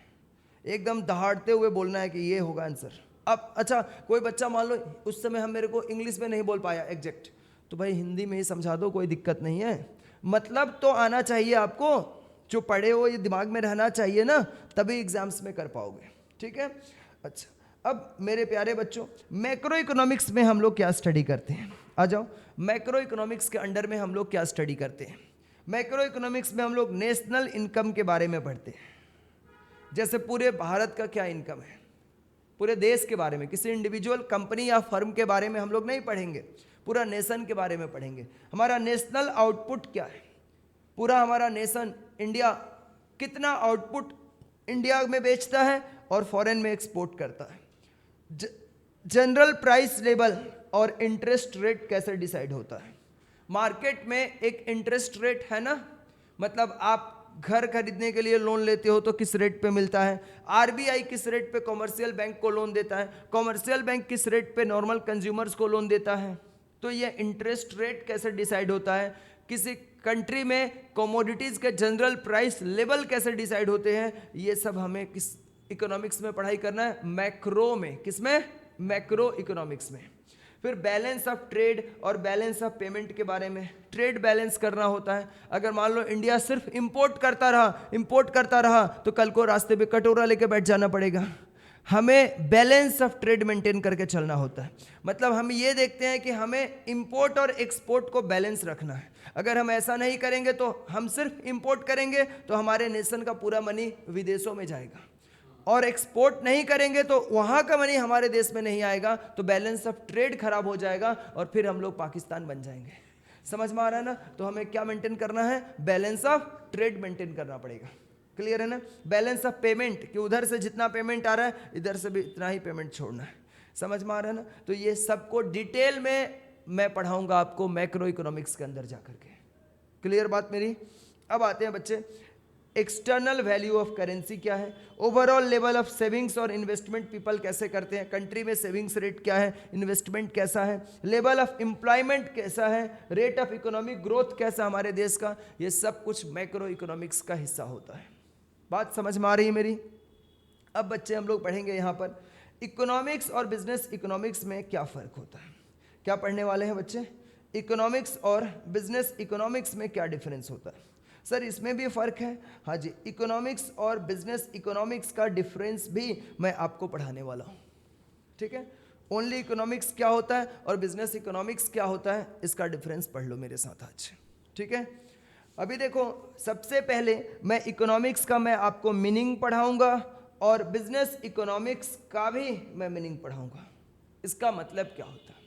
एकदम दहाड़ते हुए बोलना है कि ये होगा आंसर। अब अच्छा, कोई बच्चा मान लो उस समय हम मेरे को इंग्लिश में नहीं बोल पाया एग्जैक्ट, तो भाई हिंदी में ही समझा दो, कोई दिक्कत नहीं है। मतलब तो आना चाहिए आपको, जो पढ़े हो ये दिमाग में रहना चाहिए ना, तभी एग्जाम्स में कर पाओगे, ठीक है। अच्छा, अब मेरे प्यारे बच्चों, मैक्रो इकोनॉमिक्स में हम लोग क्या स्टडी करते हैं? आ जाओ। मैक्रो इकोनॉमिक्स के अंडर में हम लोग क्या स्टडी करते हैं? मैक्रो इकोनॉमिक्स में हम लोग नेशनल इनकम के बारे में पढ़ते हैं। जैसे पूरे भारत का क्या इनकम है, पूरे देश के बारे में, किसी इंडिविजुअल कंपनी या फर्म के बारे में हम लोग नहीं पढ़ेंगे, पूरा नेशन के बारे में पढ़ेंगे। हमारा नेशनल आउटपुट क्या है, पूरा हमारा नेशन इंडिया कितना आउटपुट इंडिया में बेचता है और फॉरेन में एक्सपोर्ट करता है। जनरल प्राइस लेवल और इंटरेस्ट रेट कैसे डिसाइड होता है? मार्केट में एक इंटरेस्ट रेट है ना, मतलब आप घर खरीदने के लिए लोन लेते हो तो किस रेट पे मिलता है, आरबीआई किस रेट पे कॉमर्शियल बैंक को लोन देता है, कॉमर्शियल बैंक किस रेट पे नॉर्मल कंज्यूमर्स को लोन देता है। तो ये इंटरेस्ट रेट कैसे डिसाइड होता है, किसी कंट्री में कमोडिटीज़ के जनरल प्राइस लेवल कैसे डिसाइड होते हैं, ये सब हमें किस इकोनॉमिक्स में पढ़ाई करना है? मैक्रो में। किस में? मैक्रो इकोनॉमिक्स में। फिर बैलेंस ऑफ ट्रेड और बैलेंस ऑफ पेमेंट के बारे में, ट्रेड बैलेंस करना होता है। अगर मान लो इंडिया सिर्फ इंपोर्ट करता रहा तो कल को रास्ते पे कटोरा लेके बैठ जाना पड़ेगा। हमें बैलेंस ऑफ ट्रेड मेंटेन करके चलना होता है। मतलब हम ये देखते हैं कि हमें इंपोर्ट और एक्सपोर्ट को बैलेंस रखना है। अगर हम ऐसा नहीं करेंगे तो हम सिर्फ इंपोर्ट करेंगे तो हमारे नेशन का पूरा मनी विदेशों में जाएगा, और एक्सपोर्ट नहीं करेंगे तो वहाँ का मनी हमारे देश में नहीं आएगा, तो बैलेंस ऑफ ट्रेड खराब हो जाएगा और फिर हम लोग पाकिस्तान बन जाएंगे। समझ में आ रहा है ना? तो हमें क्या मेंटेन करना है? बैलेंस ऑफ ट्रेड मेंटेन करना पड़ेगा। क्लियर है ना? बैलेंस ऑफ पेमेंट, कि उधर से जितना पेमेंट आ रहा है इधर से भी इतना ही पेमेंट छोड़ना है। समझ में आ रहा है ना? तो ये सबको डिटेल में मैं पढ़ाऊंगा आपको मैक्रो इकोनॉमिक्स के अंदर जाकर के। क्लियर बात मेरी? अब आते हैं बच्चे, एक्सटर्नल वैल्यू ऑफ करेंसी क्या है, ओवरऑल लेवल ऑफ सेविंग्स और इन्वेस्टमेंट पीपल कैसे करते हैं, कंट्री में सेविंग्स रेट क्या है, इन्वेस्टमेंट कैसा है, लेवल ऑफ एम्प्लॉयमेंट कैसा है, रेट ऑफ इकोनॉमिक ग्रोथ कैसा हमारे देश का, ये सब कुछ मैक्रो इकोनॉमिक्स का हिस्सा होता है। बात समझ में आ रही है मेरी? अब बच्चे हम लोग पढ़ेंगे यहाँ पर इकोनॉमिक्स और बिजनेस इकोनॉमिक्स में क्या फ़र्क होता है। क्या पढ़ने वाले हैं बच्चे? इकोनॉमिक्स और बिजनेस इकोनॉमिक्स में क्या डिफरेंस होता है? सर इसमें भी फ़र्क है? हाँ जी, इकोनॉमिक्स और बिजनेस इकोनॉमिक्स का डिफरेंस भी मैं आपको पढ़ाने वाला हूँ। ठीक है? ओनली इकोनॉमिक्स क्या होता है और बिजनेस इकोनॉमिक्स क्या होता है, इसका डिफरेंस पढ़ लो मेरे साथ आज। ठीक है? अभी देखो, सबसे पहले मैं इकोनॉमिक्स का मैं आपको मीनिंग पढ़ाऊंगा और बिजनेस इकोनॉमिक्स का भी मैं मीनिंग पढ़ाऊंगा। इसका मतलब क्या होता है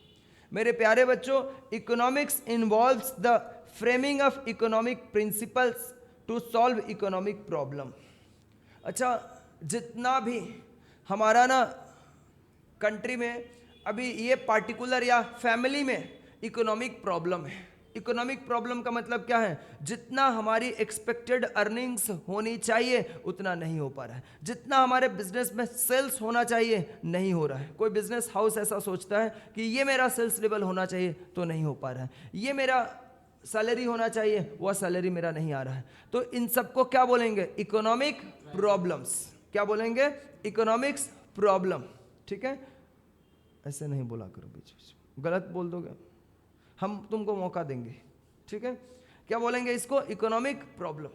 मेरे प्यारे बच्चों? Economics involves the framing of economic principles to solve economic problem. अच्छा, जितना भी हमारा ना कंट्री में अभी ये पार्टिकुलर या फैमिली में इकोनॉमिक प्रॉब्लम है। इकोनॉमिक प्रॉब्लम का मतलब क्या है? जितना हमारी एक्सपेक्टेड अर्निंग्स होनी चाहिए उतना नहीं हो पा रहा है, जितना हमारे बिजनेस में सेल्स होना चाहिए नहीं हो रहा है। कोई बिजनेस हाउस ऐसा सोचता है कि ये मेरा सेल्स लेवल होना चाहिए तो नहीं हो पा रहा है, ये मेरा सैलरी होना चाहिए, वह सैलरी मेरा नहीं आ रहा है। तो इन सबको क्या बोलेंगे? Economic problems. क्या बोलेंगे? Economics problem. ठीक है? ऐसे नहीं बोला करो, बीच बीच गलत बोल दोगे हम तुमको मौका देंगे। ठीक है? क्या बोलेंगे इसको? Economic problem.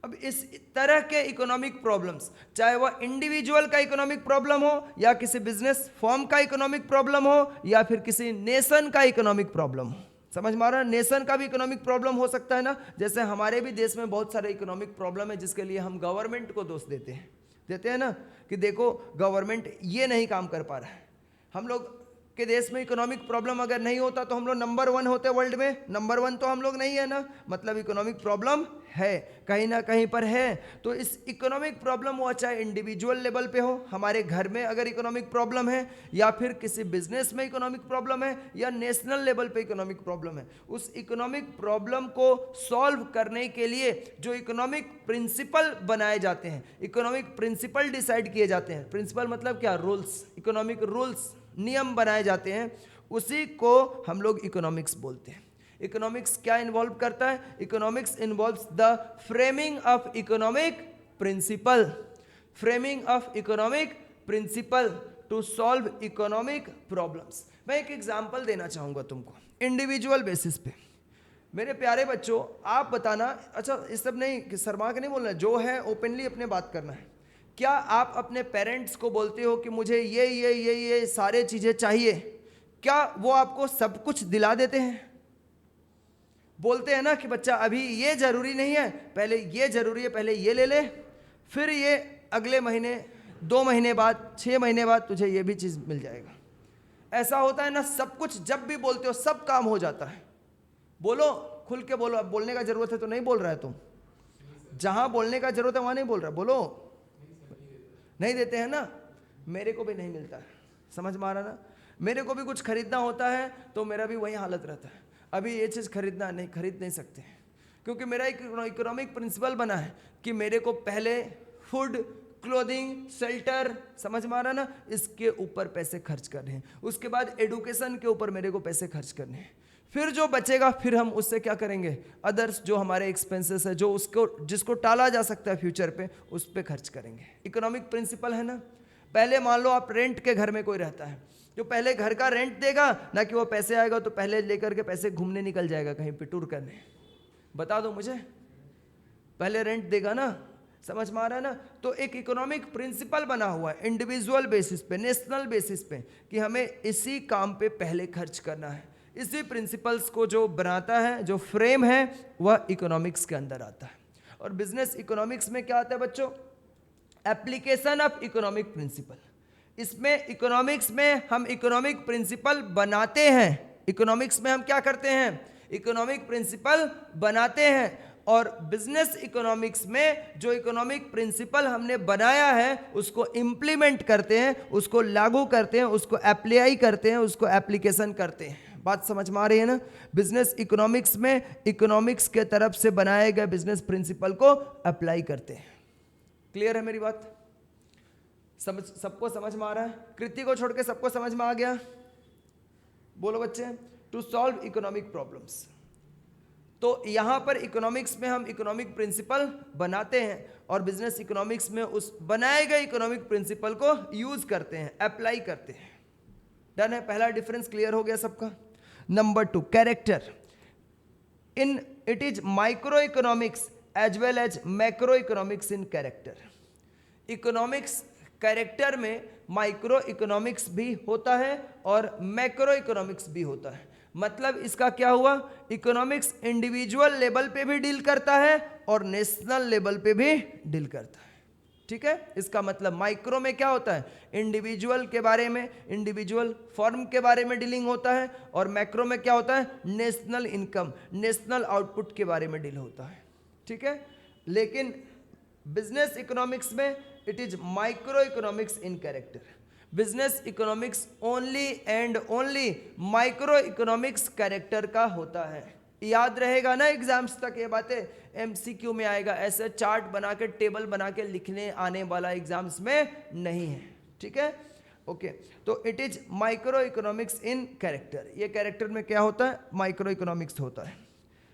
अब इस तरह के इकोनॉमिक प्रॉब्लम्स, चाहे वह इंडिविजुअल का इकोनॉमिक प्रॉब्लम हो या किसी बिजनेस फॉर्म का इकोनॉमिक प्रॉब्लम हो या फिर किसी नेशन का इकोनॉमिक प्रॉब्लम हो। समझ में आ रहा है? नेशन का भी इकोनॉमिक प्रॉब्लम हो सकता है ना। जैसे हमारे भी देश में बहुत सारे इकोनॉमिक प्रॉब्लम है जिसके लिए हम गवर्नमेंट को दोष देते हैं ना, कि देखो गवर्नमेंट ये नहीं काम कर पा रहा है। हम लोग के देश में इकोनॉमिक प्रॉब्लम अगर नहीं होता तो हम लोग नंबर 1 होते वर्ल्ड में। नंबर 1 तो हम लोग नहीं है ना, मतलब इकोनॉमिक प्रॉब्लम है, कहीं ना कहीं पर है। तो इस इकोनॉमिक प्रॉब्लम हो, चाहे इंडिविजुअल लेवल पे हो, हमारे घर में अगर इकोनॉमिक प्रॉब्लम है, या फिर किसी बिजनेस में इकोनॉमिक प्रॉब्लम है, या नेशनल लेवल पे इकोनॉमिक प्रॉब्लम है, उस इकोनॉमिक प्रॉब्लम को सॉल्व करने के लिए जो इकोनॉमिक प्रिंसिपल बनाए जाते हैं, इकोनॉमिक प्रिंसिपल डिसाइड किए जाते हैं। प्रिंसिपल मतलब क्या? रूल्स। इकोनॉमिक रूल्स, नियम बनाए जाते हैं, उसी को हम लोग इकोनॉमिक्स बोलते हैं। इकोनॉमिक्स क्या इन्वॉल्व करता है? Economics involves the framing of economic principle, framing of economic principle to solve economic problems. मैं एक एग्जांपल देना चाहूंगा तुमको इंडिविजुअल बेसिस पे। मेरे प्यारे बच्चों, आप बताना, अच्छा इस सब नहीं, शर्मा के नहीं बोलना, जो है ओपनली अपने बात करना है। क्या आप अपने पेरेंट्स को बोलते हो कि मुझे ये सारे चीज़ें चाहिए? क्या वो आपको सब कुछ दिला देते हैं? बोलते हैं ना कि बच्चा अभी ये ज़रूरी नहीं है, पहले ये ज़रूरी है, पहले ये ले ले, फिर ये अगले महीने, 2 महीने बाद, 6 महीने बाद तुझे ये भी चीज़ मिल जाएगा। ऐसा होता है ना, सब कुछ जब भी बोलते हो सब काम हो जाता है। बोलो, खुल के बोलो। अब बोलने का ज़रूरत है तो नहीं बोल रहा है तुम, जहाँ बोलने का ज़रूरत है वहाँ नहीं बोल रहा। बोलो, नहीं देते हैं ना, मेरे को भी नहीं मिलता है। समझ में आ रहा ना? मेरे को भी कुछ खरीदना होता है तो मेरा भी वही हालत रहता है, अभी ये चीज़ खरीद नहीं सकते, क्योंकि मेरा एक इकोनॉमिक प्रिंसिपल बना है कि मेरे को पहले फूड, क्लोथिंग, शेल्टर, समझ में आ रहा ना, इसके ऊपर पैसे खर्च करने हैं, उसके बाद एडुकेशन के ऊपर मेरे को पैसे खर्च करने हैं, फिर जो बचेगा फिर हम उससे क्या करेंगे? अदर्स जो हमारे एक्सपेंसेस है, जो उसको जिसको टाला जा सकता है फ्यूचर पे, उस पे खर्च करेंगे। इकोनॉमिक प्रिंसिपल है ना। पहले मान लो आप रेंट के घर में कोई रहता है, जो पहले घर का रेंट देगा ना, कि वो पैसे आएगा तो पहले लेकर के पैसे घूमने निकल जाएगा कहीं पे टूर करने। बता दो मुझे, पहले रेंट देगा ना, समझ में आ रहा है ना। तो एक इकोनॉमिक प्रिंसिपल बना हुआ है इंडिविजुअल बेसिस पे, नेशनल बेसिस पे, कि हमें इसी काम पे पहले खर्च करना है। इसी प्रिंसिपल्स को जो बनाता है, जो फ्रेम है, वह इकोनॉमिक्स के अंदर आता है। और बिजनेस इकोनॉमिक्स में क्या आता है बच्चों? Application of economic principle. इसमें इकोनॉमिक्स में हम इकोनॉमिक प्रिंसिपल बनाते हैं। इकोनॉमिक्स में हम क्या करते हैं? इकोनॉमिक प्रिंसिपल बनाते हैं। और बिजनेस इकोनॉमिक्स में जो इकोनॉमिक प्रिंसिपल हमने बनाया है उसको इम्प्लीमेंट करते हैं, उसको लागू करते हैं, उसको अप्लाई करते हैं, उसको एप्लीकेशन करते हैं। बात समझ में आ रही है ना। बिजनेस इकोनॉमिक्स में इकोनॉमिक्स के तरफ से बनाए गए बिजनेस प्रिंसिपल को अप्लाई करते हैं। क्लियर है मेरी बात? सबको समझ में आ रहा है? कृति को छोड़ के सबको समझ में आ गया? बोलो बच्चे। To solve economic problems. तो यहां पर इकोनॉमिक्स में हम इकोनॉमिक प्रिंसिपल बनाते हैं और बिजनेस इकोनॉमिक्स में उस बनाए गए इकोनॉमिक प्रिंसिपल को यूज करते हैं, अप्लाई करते हैं। डन है? पहला डिफरेंस क्लियर हो गया सबका। Number 2, character. In it is micro economics as well as macro economics in character. Economics character में माइक्रो इकोनॉमिक्स भी होता है और मैक्रो इकोनॉमिक्स भी होता है। मतलब इसका क्या हुआ? इकोनॉमिक्स इंडिविजुअल लेवल पे भी डील करता है और नेशनल लेवल पे भी डील करता है। ठीक है? इसका मतलब माइक्रो में क्या होता है? इंडिविजुअल के बारे में, इंडिविजुअल फर्म के बारे में डीलिंग होता है, और मैक्रो में क्या होता है? नेशनल इनकम, नेशनल आउटपुट के बारे में डील होता है। ठीक है? लेकिन बिजनेस इकोनॉमिक्स में it is micro economics in character. Business economics only and only micro economics character का होता है। याद रहेगा ना एग्जाम्स तक ये बातें? एमसीक्यू में आएगा, ऐसे चार्ट बना के, टेबल बना के लिखने आने वाला एग्जाम्स में नहीं है। ठीक है? ओके। तो it is micro economics in character. ये कैरेक्टर में क्या होता है? माइक्रो इकोनॉमिक्स होता है।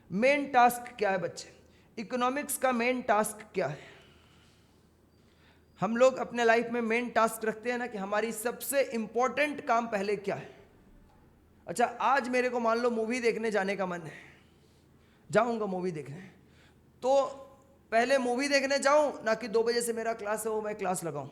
मेन टास्क क्या है बच्चे? इकोनॉमिक्स का मेन टास्क क्या है? हम लोग अपने लाइफ में मेन टास्क रखते हैं ना कि हमारी सबसे इंपॉर्टेंट काम पहले क्या है। अच्छा, आज मेरे को मान लो मूवी देखने जाने का मन है, जाऊंगा मूवी देखने, तो पहले मूवी देखने जाऊं ना कि 2 बजे से मेरा क्लास है वो मैं क्लास लगाऊं?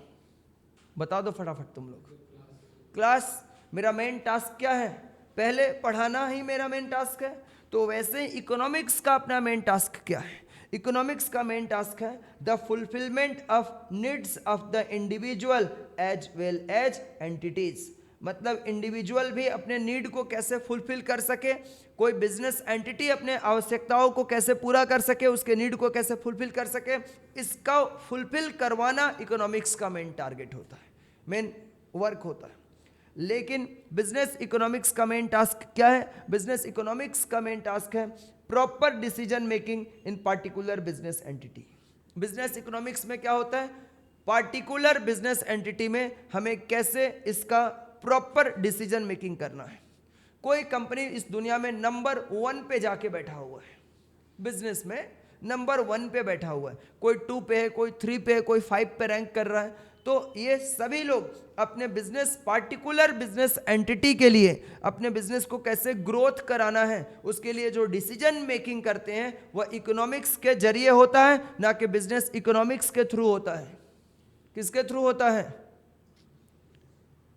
बता दो फटाफट तुम लोग। क्लास मेरा मेन टास्क क्या है? पहले पढ़ाना ही मेरा मेन टास्क है। तो वैसे इकोनॉमिक्स का अपना मेन टास्क क्या है? इकोनॉमिक्स का मेन टास्क है the fulfilment of needs of the individual as well as entities. मतलब इंडिविजुअल भी अपने नीड को कैसे फुलफिल कर सके, कोई बिजनेस एंटिटी अपने आवश्यकताओं को कैसे पूरा कर सके, उसके नीड को कैसे फुलफिल कर सके, इसका फुलफिल करवाना इकोनॉमिक्स का मेन टारगेट होता है, मेन वर्क होता है। लेकिन बिजनेस इकोनॉमिक्स का मेन टास्क क्या है? बिजनेस इकोनॉमिक्स का मेन टास्क है प्रॉपर डिसीजन मेकिंग इन particular business entity. Business economics में क्या होता है? पार्टिकुलर बिजनेस एंटिटी में हमें कैसे इसका प्रॉपर डिसीजन मेकिंग करना है। कोई कंपनी इस दुनिया में नंबर 1 पे जाके बैठा हुआ है, बिजनेस में नंबर 1 पे बैठा हुआ है, कोई 2 पे है, कोई 3 पे है, कोई 5 पे रैंक कर रहा है। तो ये सभी लोग अपने बिजनेस, पार्टिकुलर बिजनेस एंटिटी के लिए अपने बिजनेस को कैसे ग्रोथ कराना है, उसके लिए जो डिसीजन मेकिंग करते हैं वह इकोनॉमिक्स के जरिए होता है, ना कि बिजनेस इकोनॉमिक्स के थ्रू होता है। किसके थ्रू होता है?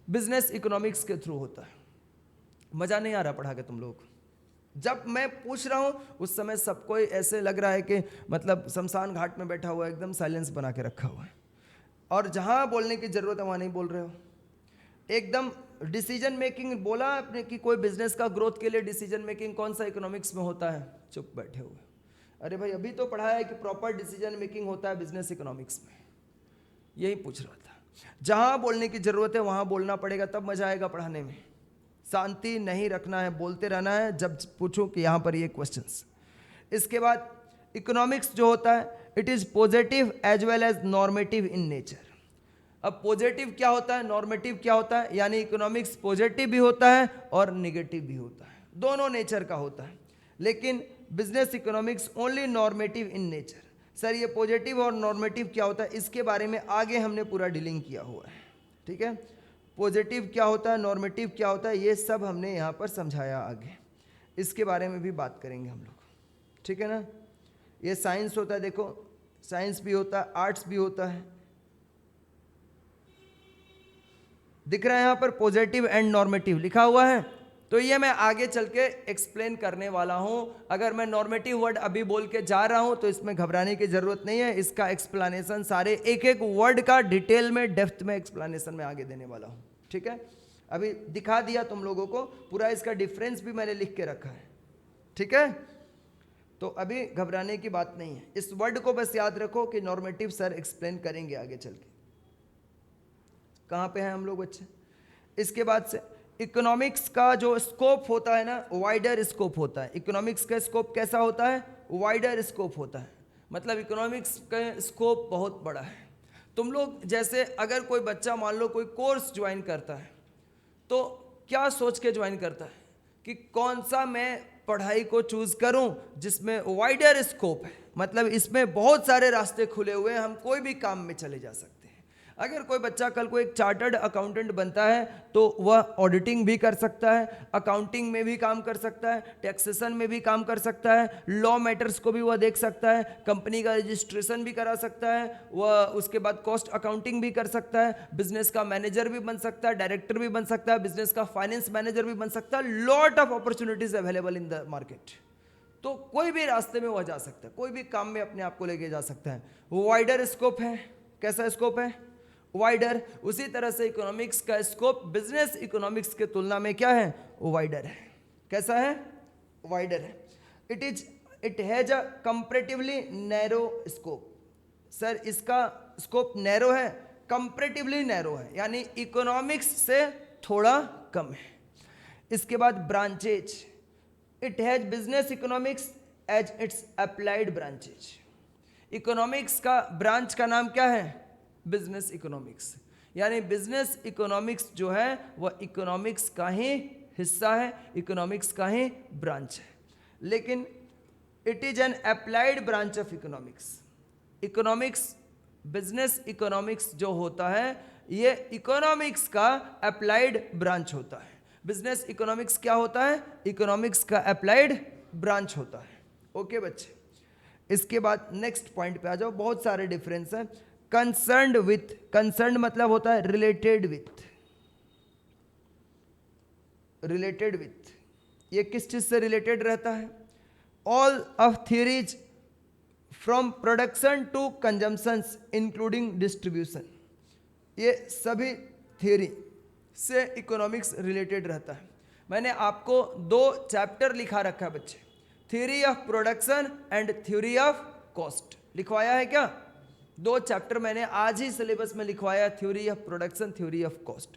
बिजनेस इकोनॉमिक्स के थ्रू होता है। मजा नहीं आ रहा पढ़ा के तुम लोग? जब मैं पूछ रहा हूं उस समय सबको ऐसे लग रहा है कि मतलब शमशान घाट में बैठा हुआ है, एकदम साइलेंस बना के रखा हुआ है, और जहां बोलने की जरूरत है वहां नहीं बोल रहे हो। एकदम डिसीजन मेकिंग बोला आपने कि कोई बिजनेस का ग्रोथ के लिए डिसीजन मेकिंग कौन सा इकोनॉमिक्स में होता है? चुप बैठे हुए। अरे भाई अभी तो पढ़ाया है कि प्रॉपर डिसीजन मेकिंग होता है बिजनेस इकोनॉमिक्स में। यही पूछ रहा था। जहां बोलने की जरूरत है वहां बोलना पड़ेगा, तब मजा आएगा पढ़ाने में। शांति नहीं रखना है, बोलते रहना है जब पूछो कि यहां पर ये क्वेश्चंस। इसके बाद इकोनॉमिक्स जो होता है it is positive as well as normative in nature. अब पॉजिटिव क्या होता है, नॉर्मेटिव क्या होता है? यानी इकोनॉमिक्स पॉजिटिव भी होता है और निगेटिव भी होता है, दोनों नेचर का होता है। लेकिन business economics only normative in nature. Sir ये पॉजिटिव और नॉर्मेटिव क्या होता है, इसके बारे में आगे हमने पूरा डीलिंग किया हुआ है। ठीक है? पॉजिटिव क्या होता है, नॉर्मेटिव क्या होता है, ये सब हमने यहाँ पर समझाया। आगे इसके बारे में भी बात करेंगे हम लोग। ठीक है ना? ये साइंस होता है। देखो साइंस भी होता है, आर्ट्स भी होता है। दिख रहा है यहाँ पर पॉजिटिव एंड नॉर्मेटिव लिखा हुआ है। तो ये मैं आगे चल के एक्सप्लेन करने वाला हूं। अगर मैं नॉर्मेटिव वर्ड अभी बोल के जा रहा हूं तो इसमें घबराने की जरूरत नहीं है। इसका एक्सप्लेनेशन सारे एक एक वर्ड का डिटेल में, डेप्थ में एक्सप्लेनेशन में आगे देने वाला हूं। ठीक है, अभी दिखा दिया तुम लोगों को पूरा, इसका डिफरेंस भी मैंने लिख के रखा है। ठीक है, तो अभी घबराने की बात नहीं है। इस वर्ड को बस याद रखो कि नॉर्मेटिव सर एक्सप्लेन करेंगे आगे चल के। कहाँ पे हैं हम लोग बच्चे? इसके बाद से इकोनॉमिक्स का जो स्कोप होता है ना, वाइडर स्कोप होता है। इकोनॉमिक्स का स्कोप कैसा होता है? वाइडर स्कोप होता है। मतलब इकोनॉमिक्स का स्कोप बहुत बड़ा है। तुम लोग जैसे अगर कोई बच्चा मान लो कोई कोर्स ज्वाइन करता है तो क्या सोच के ज्वाइन करता है कि कौन सा मैं पढ़ाई को चूज करूं जिसमें वाइडर स्कोप है, मतलब इसमें बहुत सारे रास्ते खुले हुए हैं, हम कोई भी काम में चले जा सकते हैं। अगर कोई बच्चा कल को एक चार्टर्ड अकाउंटेंट बनता है तो वह ऑडिटिंग भी कर सकता है, अकाउंटिंग में भी काम कर सकता है, टैक्सेशन में भी काम कर सकता है, लॉ मैटर्स को भी वह देख सकता है, कंपनी का रजिस्ट्रेशन भी करा सकता है, वह उसके बाद कॉस्ट अकाउंटिंग भी कर सकता है, बिजनेस का मैनेजर भी बन सकता है, डायरेक्टर भी बन सकता है, बिजनेस का फाइनेंस मैनेजर भी बन सकता है। Lot of opportunities available in the market. तो कोई भी रास्ते में वह जा सकता है, कोई भी काम में अपने आप को लेके जा सकता है। वाइडर स्कोप है। कैसा स्कोप है? वाइडर। उसी तरह से इकोनॉमिक्स का स्कोप बिजनेस इकोनॉमिक्स के तुलना में क्या है? वाइडर है। कैसा है? वाइडर है। It has a comparatively narrow scope. Sir इसका स्कोप नैरो है, कंपैरेटिवली नैरो है, यानी इकोनॉमिक्स से थोड़ा कम है। इसके बाद branches. It has business economics as its applied branches. Economics का ब्रांच का नाम क्या है? Business economics. यानी बिजनेस इकोनॉमिक्स जो है वह इकोनॉमिक्स का ही हिस्सा है, इकोनॉमिक्स का ही ब्रांच है, लेकिन it is an applied branch of economics. Economics, business economics जो होता है ये इकोनॉमिक्स का अप्लाइड ब्रांच होता है। बिजनेस इकोनॉमिक्स क्या होता है? इकोनॉमिक्स का अप्लाइड ब्रांच होता है। ओके बच्चे, इसके बाद नेक्स्ट पॉइंट पे आ जाओ। बहुत सारे डिफरेंस है। कंसर्न्ड विथ, कंसर्न्ड मतलब होता है रिलेटेड विथ। रिलेटेड विथ ये किस चीज से रिलेटेड रहता है? All of theories from production to consumption including distribution. ये सभी थियरी से इकोनॉमिक्स रिलेटेड रहता है। मैंने आपको 2 चैप्टर लिखा रखा है बच्चे, theory of production and theory of cost. लिखवाया है क्या? 2 चैप्टर मैंने आज ही सिलेबस में लिखवाया, theory of production, theory of cost.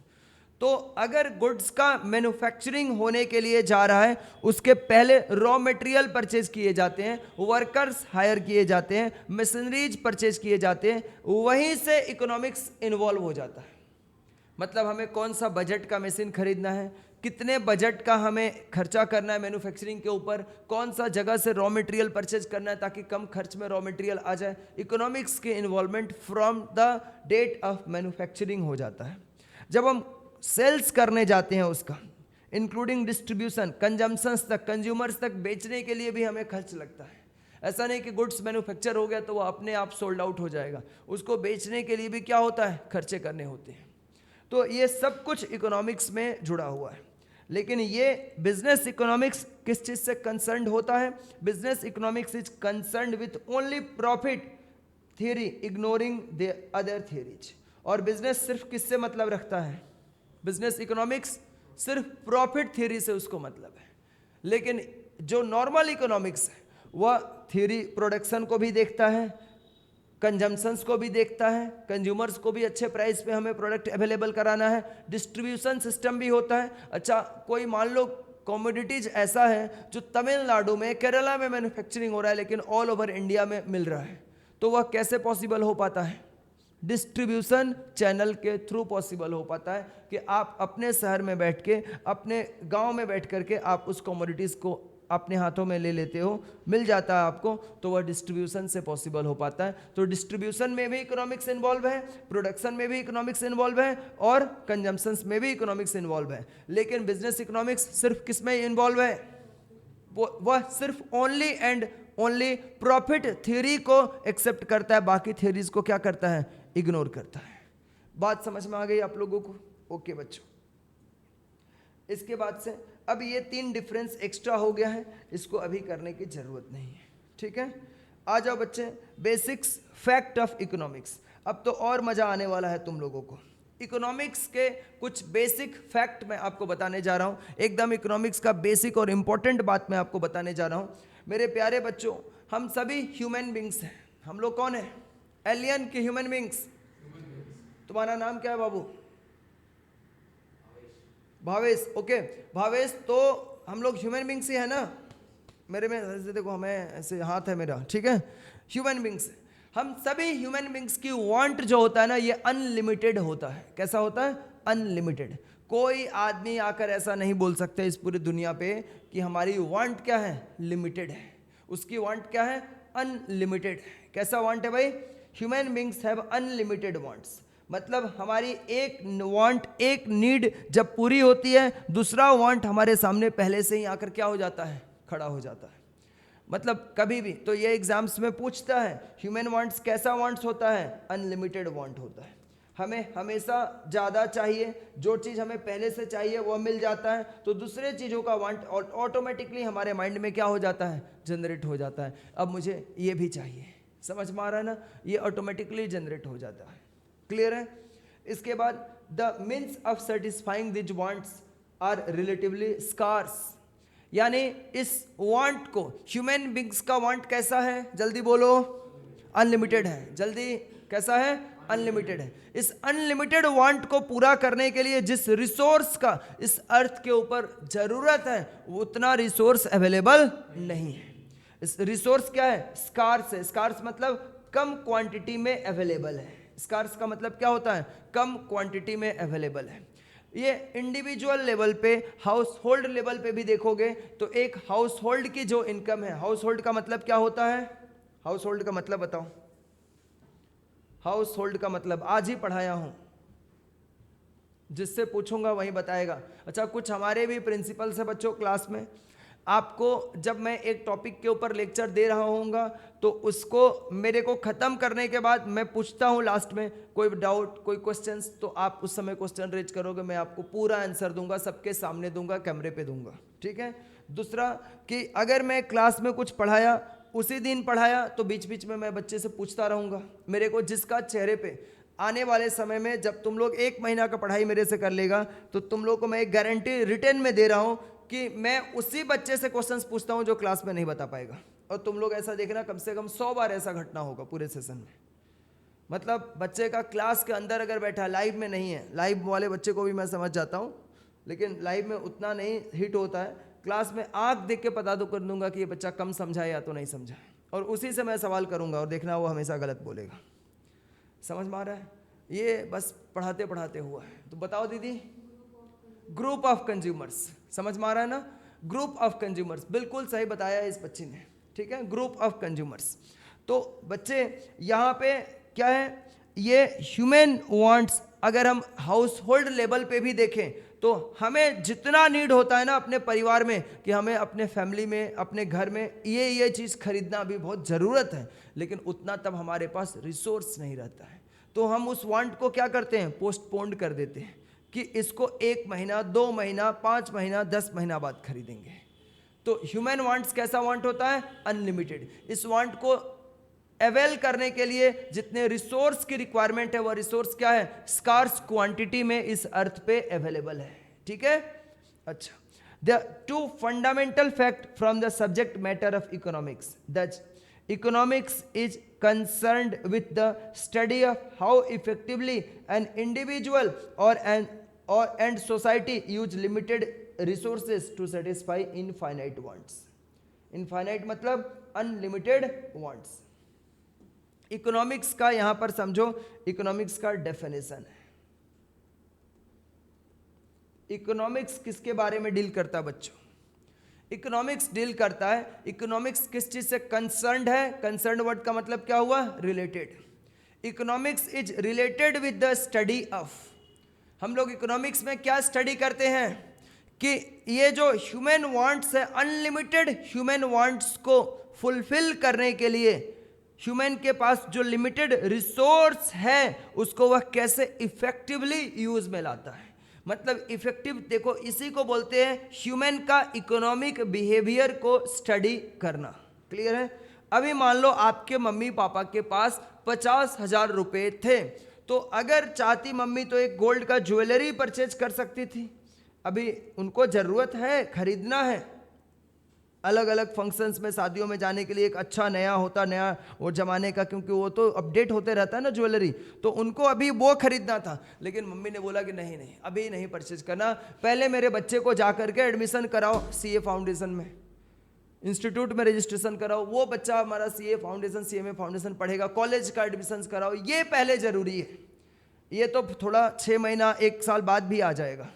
तो अगर गुड्स का मैन्युफैक्चरिंग होने के लिए जा रहा है उसके पहले रॉ मटेरियल परचेज किए जाते हैं, वर्कर्स हायर किए जाते हैं, मशीनरीज परचेज किए जाते हैं, वहीं से इकोनॉमिक्स इन्वॉल्व हो जाता है। मतलब हमें कौन सा बजट का मशीन खरीदना है, कितने बजट का हमें खर्चा करना है मैन्युफैक्चरिंग के ऊपर, कौन सा जगह से रॉ मटेरियल परचेज करना है ताकि कम खर्च में रॉ मटेरियल आ जाए। इकोनॉमिक्स के involvement from the date of manufacturing हो जाता है। जब हम सेल्स करने जाते हैं उसका, इंक्लूडिंग डिस्ट्रीब्यूशन, कंजम्पशंस तक, कंज्यूमर्स तक बेचने के लिए भी हमें खर्च लगता है। ऐसा नहीं कि गुड्स मैन्युफैक्चर हो गया तो वो अपने आप सोल्ड आउट हो जाएगा, उसको बेचने के लिए भी क्या होता है? खर्चे करने होते हैं। तो ये सब कुछ इकोनॉमिक्स में जुड़ा हुआ है। लेकिन ये बिजनेस इकोनॉमिक्स किस चीज से कंसर्न्ड होता है? Business economics is concerned with only profit theory ignoring the other theories. और बिजनेस सिर्फ किससे मतलब रखता है? बिजनेस इकोनॉमिक्स सिर्फ प्रॉफिट थियरी से उसको मतलब है। लेकिन जो नॉर्मल इकोनॉमिक्स है वह थियरी प्रोडक्शन को भी देखता है, कंजम्पशंस को भी देखता है, कंज्यूमर्स को भी अच्छे प्राइस पे हमें प्रोडक्ट अवेलेबल कराना है, डिस्ट्रीब्यूशन सिस्टम भी होता है। अच्छा, कोई मान लो कमोडिटीज ऐसा है जो तमिलनाडु में, केरला में मैन्युफैक्चरिंग हो रहा है लेकिन ऑल ओवर इंडिया में मिल रहा है, तो वह कैसे पॉसिबल हो पाता है? डिस्ट्रीब्यूशन चैनल के थ्रू पॉसिबल हो पाता है कि आप अपने शहर में बैठ के, अपने गांव में बैठ करके आप उस कमोडिटीज़ को अपने हाथों में ले लेते हो, मिल जाता है आपको, तो वह डिस्ट्रीब्यूशन से पॉसिबल हो पाता है। तो डिस्ट्रीब्यूशन में भी इकोनॉमिक्स इन्वॉल्व है, प्रोडक्शन में भी इकोनॉमिक्स इन्वॉल्व है और कंजम्पशंस में भी इकोनॉमिक्स इन्वॉल्व है। लेकिन बिजनेस इकोनॉमिक्स सिर्फ किस में इन्वॉल्व है? वह सिर्फ only and only profit theory को एक्सेप्ट करता है, बाकी थ्योरीज को क्या करता है, इग्नोर करता है। बात समझ में आ गई आप लोगों को? ओके बच्चों, इसके बाद से अब ये 3 डिफरेंस एक्स्ट्रा हो गया है, इसको अभी करने की जरूरत नहीं है, ठीक है। आ जाओ बच्चे, बेसिक्स फैक्ट ऑफ इकोनॉमिक्स। अब तो और मजा आने वाला है तुम लोगों को। इकोनॉमिक्स के कुछ बेसिक फैक्ट मैं आपको बताने जा रहा हूं, एकदम इकोनॉमिक्स का बेसिक और इंपॉर्टेंट बात मैं आपको बताने जा रहा हूं। मेरे प्यारे बच्चों, हम सभी ह्यूमन बींग्स हैं। हम लोग कौन है? एलियन के ह्यूमन बींग्स। तुम्हारा नाम क्या है बाबू? भावेश। ओके भावेश, तो हम लोग ह्यूमन बींग्स ही है ना? मेरे में ऐसे देखो, हमें ऐसे हाथ है मेरा, ठीक है। ह्यूमन बींग्स, हम सभी ह्यूमन बींग्स की वांट जो होता है ना, ये अनलिमिटेड होता है। कैसा होता है? अनलिमिटेड। कोई आदमी आकर ऐसा नहीं बोल सकता इस पूरी दुनिया पे कि हमारी वांट क्या है, लिमिटेड है। उसकी वांट क्या है? अनलिमिटेड। कैसा वांट है भाई? Human beings have unlimited wants. मतलब हमारी एक वांट, एक नीड जब पूरी होती है, दूसरा वांट हमारे सामने पहले से ही आकर क्या हो जाता है, खड़ा हो जाता है। मतलब कभी भी तो ये एग्जाम्स में पूछता है, ह्यूमन वांट्स कैसा वांट्स होता है? अनलिमिटेड वांट होता है। हमें हमेशा ज़्यादा चाहिए, जो चीज़ हमें पहले से चाहिए वो मिल जाता है, तो दूसरे चीज़ों का वांट ऑटोमेटिकली हमारे माइंड में क्या हो जाता है, जनरेट हो जाता है। अब मुझे ये भी चाहिए, समझ में आ रहा है ना? ये ऑटोमेटिकली जनरेट हो जाता है। क्लियर है? इसके बाद the means of satisfying these wants are relatively scarce. यानी इस वांट को, ह्यूमन बींग्स का वांट कैसा है, जल्दी बोलो? अनलिमिटेड है। जल्दी, कैसा है? अनलिमिटेड है। इस अनलिमिटेड वांट को पूरा करने के लिए जिस रिसोर्स का इस अर्थ के ऊपर जरूरत है, उतना रिसोर्स अवेलेबल नहीं है। इस रिसोर्स क्या है? स्कार्स है। स्कार्स मतलब कम क्वांटिटी में अवेलेबल है। स्कार्स का मतलब क्या होता है? कम क्वांटिटी में अवेलेबल है। ये इंडिविजुअल लेवल पे, हाउस होल्ड लेवल पे भी देखोगे तो एक हाउस होल्ड की जो इनकम है, हाउस होल्ड का मतलब क्या होता है? हाउस होल्ड का मतलब बताओ। हाउस होल्ड का मतलब आज ही पढ़ाया हूं, जिससे पूछूंगा वही बताएगा। अच्छा, कुछ हमारे भी प्रिंसिपल से बच्चों क्लास में, आपको जब मैं एक टॉपिक के ऊपर लेक्चर दे रहा होऊंगा तो उसको मेरे को ख़त्म करने के बाद मैं पूछता हूं लास्ट में कोई डाउट, कोई क्वेश्चंस, तो आप उस समय क्वेश्चन रेज करोगे, मैं आपको पूरा आंसर दूंगा, सबके सामने दूंगा, कैमरे पे दूंगा, ठीक है। दूसरा कि अगर मैं क्लास में कुछ पढ़ाया, उसी दिन पढ़ाया, तो बीच बीच में मैं बच्चे से पूछता रहूँगा। मेरे को जिसका चेहरे पर आने वाले समय में जब तुम लोग 1 महीना का पढ़ाई मेरे से कर लेगा, तो तुम लोग को मैं एक गारंटी रिटर्न में दे रहा हूँ कि मैं उसी बच्चे से क्वेश्चंस पूछता हूं जो क्लास में नहीं बता पाएगा। और तुम लोग ऐसा देखना, कम से कम 100 बार ऐसा घटना होगा पूरे सेशन में। मतलब बच्चे का क्लास के अंदर अगर बैठा, लाइव में नहीं है, लाइव वाले बच्चे को भी मैं समझ जाता हूं, लेकिन लाइव में उतना नहीं हिट होता है। क्लास में आंख देख के पता तो कर दूंगा कि ये बच्चा कम समझा है या तो नहीं समझा, और उसी से मैं सवाल करूंगा और देखना वो हमेशा गलत बोलेगा। समझ में आ रहा है? ये बस पढ़ाते पढ़ाते हुआ है। तो बताओ दीदी, ग्रुप ऑफ कंज्यूमर्स, समझ में आ रहा है ना? ग्रुप ऑफ कंज्यूमर्स, बिल्कुल सही बताया इस बच्ची ने, ठीक है, ग्रुप ऑफ कंज्यूमर्स। तो बच्चे यहाँ पे क्या है, ये ह्यूमन वांट्स अगर हम हाउस होल्ड लेवल पे भी देखें तो हमें जितना नीड होता है ना अपने परिवार में, कि हमें अपने फैमिली में, अपने घर में ये चीज़ खरीदना भी बहुत ज़रूरत है, लेकिन उतना तब हमारे पास रिसोर्स नहीं रहता है, तो हम उस वांट को क्या करते हैं, पोस्टपोन्ड कर देते हैं कि इसको 1 महीना, 2 महीना, 5 महीना, 10 महीना बाद खरीदेंगे। तो ह्यूमन वांट्स कैसा वांट होता है? अनलिमिटेड। इस वांट को अवेल करने के लिए जितने रिसोर्स की रिक्वायरमेंट है, वो रिसोर्स क्या है? स्कार्स क्वांटिटी में इस अर्थ पे अवेलेबल है, ठीक है। अच्छा, the 2 fundamental fact from the subject matter of economics, that economics is concerned with the study of how effectively an individual and society use limited resources to satisfy infinite wants. Infinite मतलब unlimited wants. Economics का यहां पर समझो, economics का definition है। Economics किसके बारे में डील करता है बच्चों? इकोनॉमिक्स डील करता है, इकोनॉमिक्स किस चीज से कंसर्न्ड है? कंसर्न्ड वर्ड का मतलब क्या हुआ? Related. Economics is related with the study of, हम लोग इकोनॉमिक्स में क्या स्टडी करते हैं कि ये जो ह्यूमन वांट्स है, अनलिमिटेड ह्यूमन वांट्स को फुलफिल करने के लिए ह्यूमन के पास जो लिमिटेड रिसोर्स है उसको वह कैसे इफेक्टिवली यूज में लाता है। मतलब इफेक्टिव, देखो इसी को बोलते हैं ह्यूमन का इकोनॉमिक बिहेवियर को स्टडी करना। क्लियर है? अभी मान लो आपके मम्मी पापा के पास 50,000 रुपए थे, तो अगर चाहती मम्मी तो एक गोल्ड का ज्वेलरी परचेज कर सकती थी। अभी उनको जरूरत है, खरीदना है, अलग अलग फंक्शंस में, शादियों में जाने के लिए एक अच्छा नया होता, नया वो जमाने का, क्योंकि वो तो अपडेट होते रहता है ना ज्वेलरी, तो उनको अभी वो खरीदना था। लेकिन मम्मी ने बोला कि नहीं नहीं, अभी नहीं परचेज करना, पहले मेरे बच्चे को जा करके एडमिशन कराओ सीए फाउंडेशन में, इंस्टीट्यूट में रजिस्ट्रेशन कराओ, वो बच्चा हमारा सीए फाउंडेशन, सीएमए फाउंडेशन पढ़ेगा, कॉलेज का एडमिशन कराओ, ये पहले जरूरी है। ये तो थोड़ा 6 महीना 1 साल बाद भी आ जाएगा।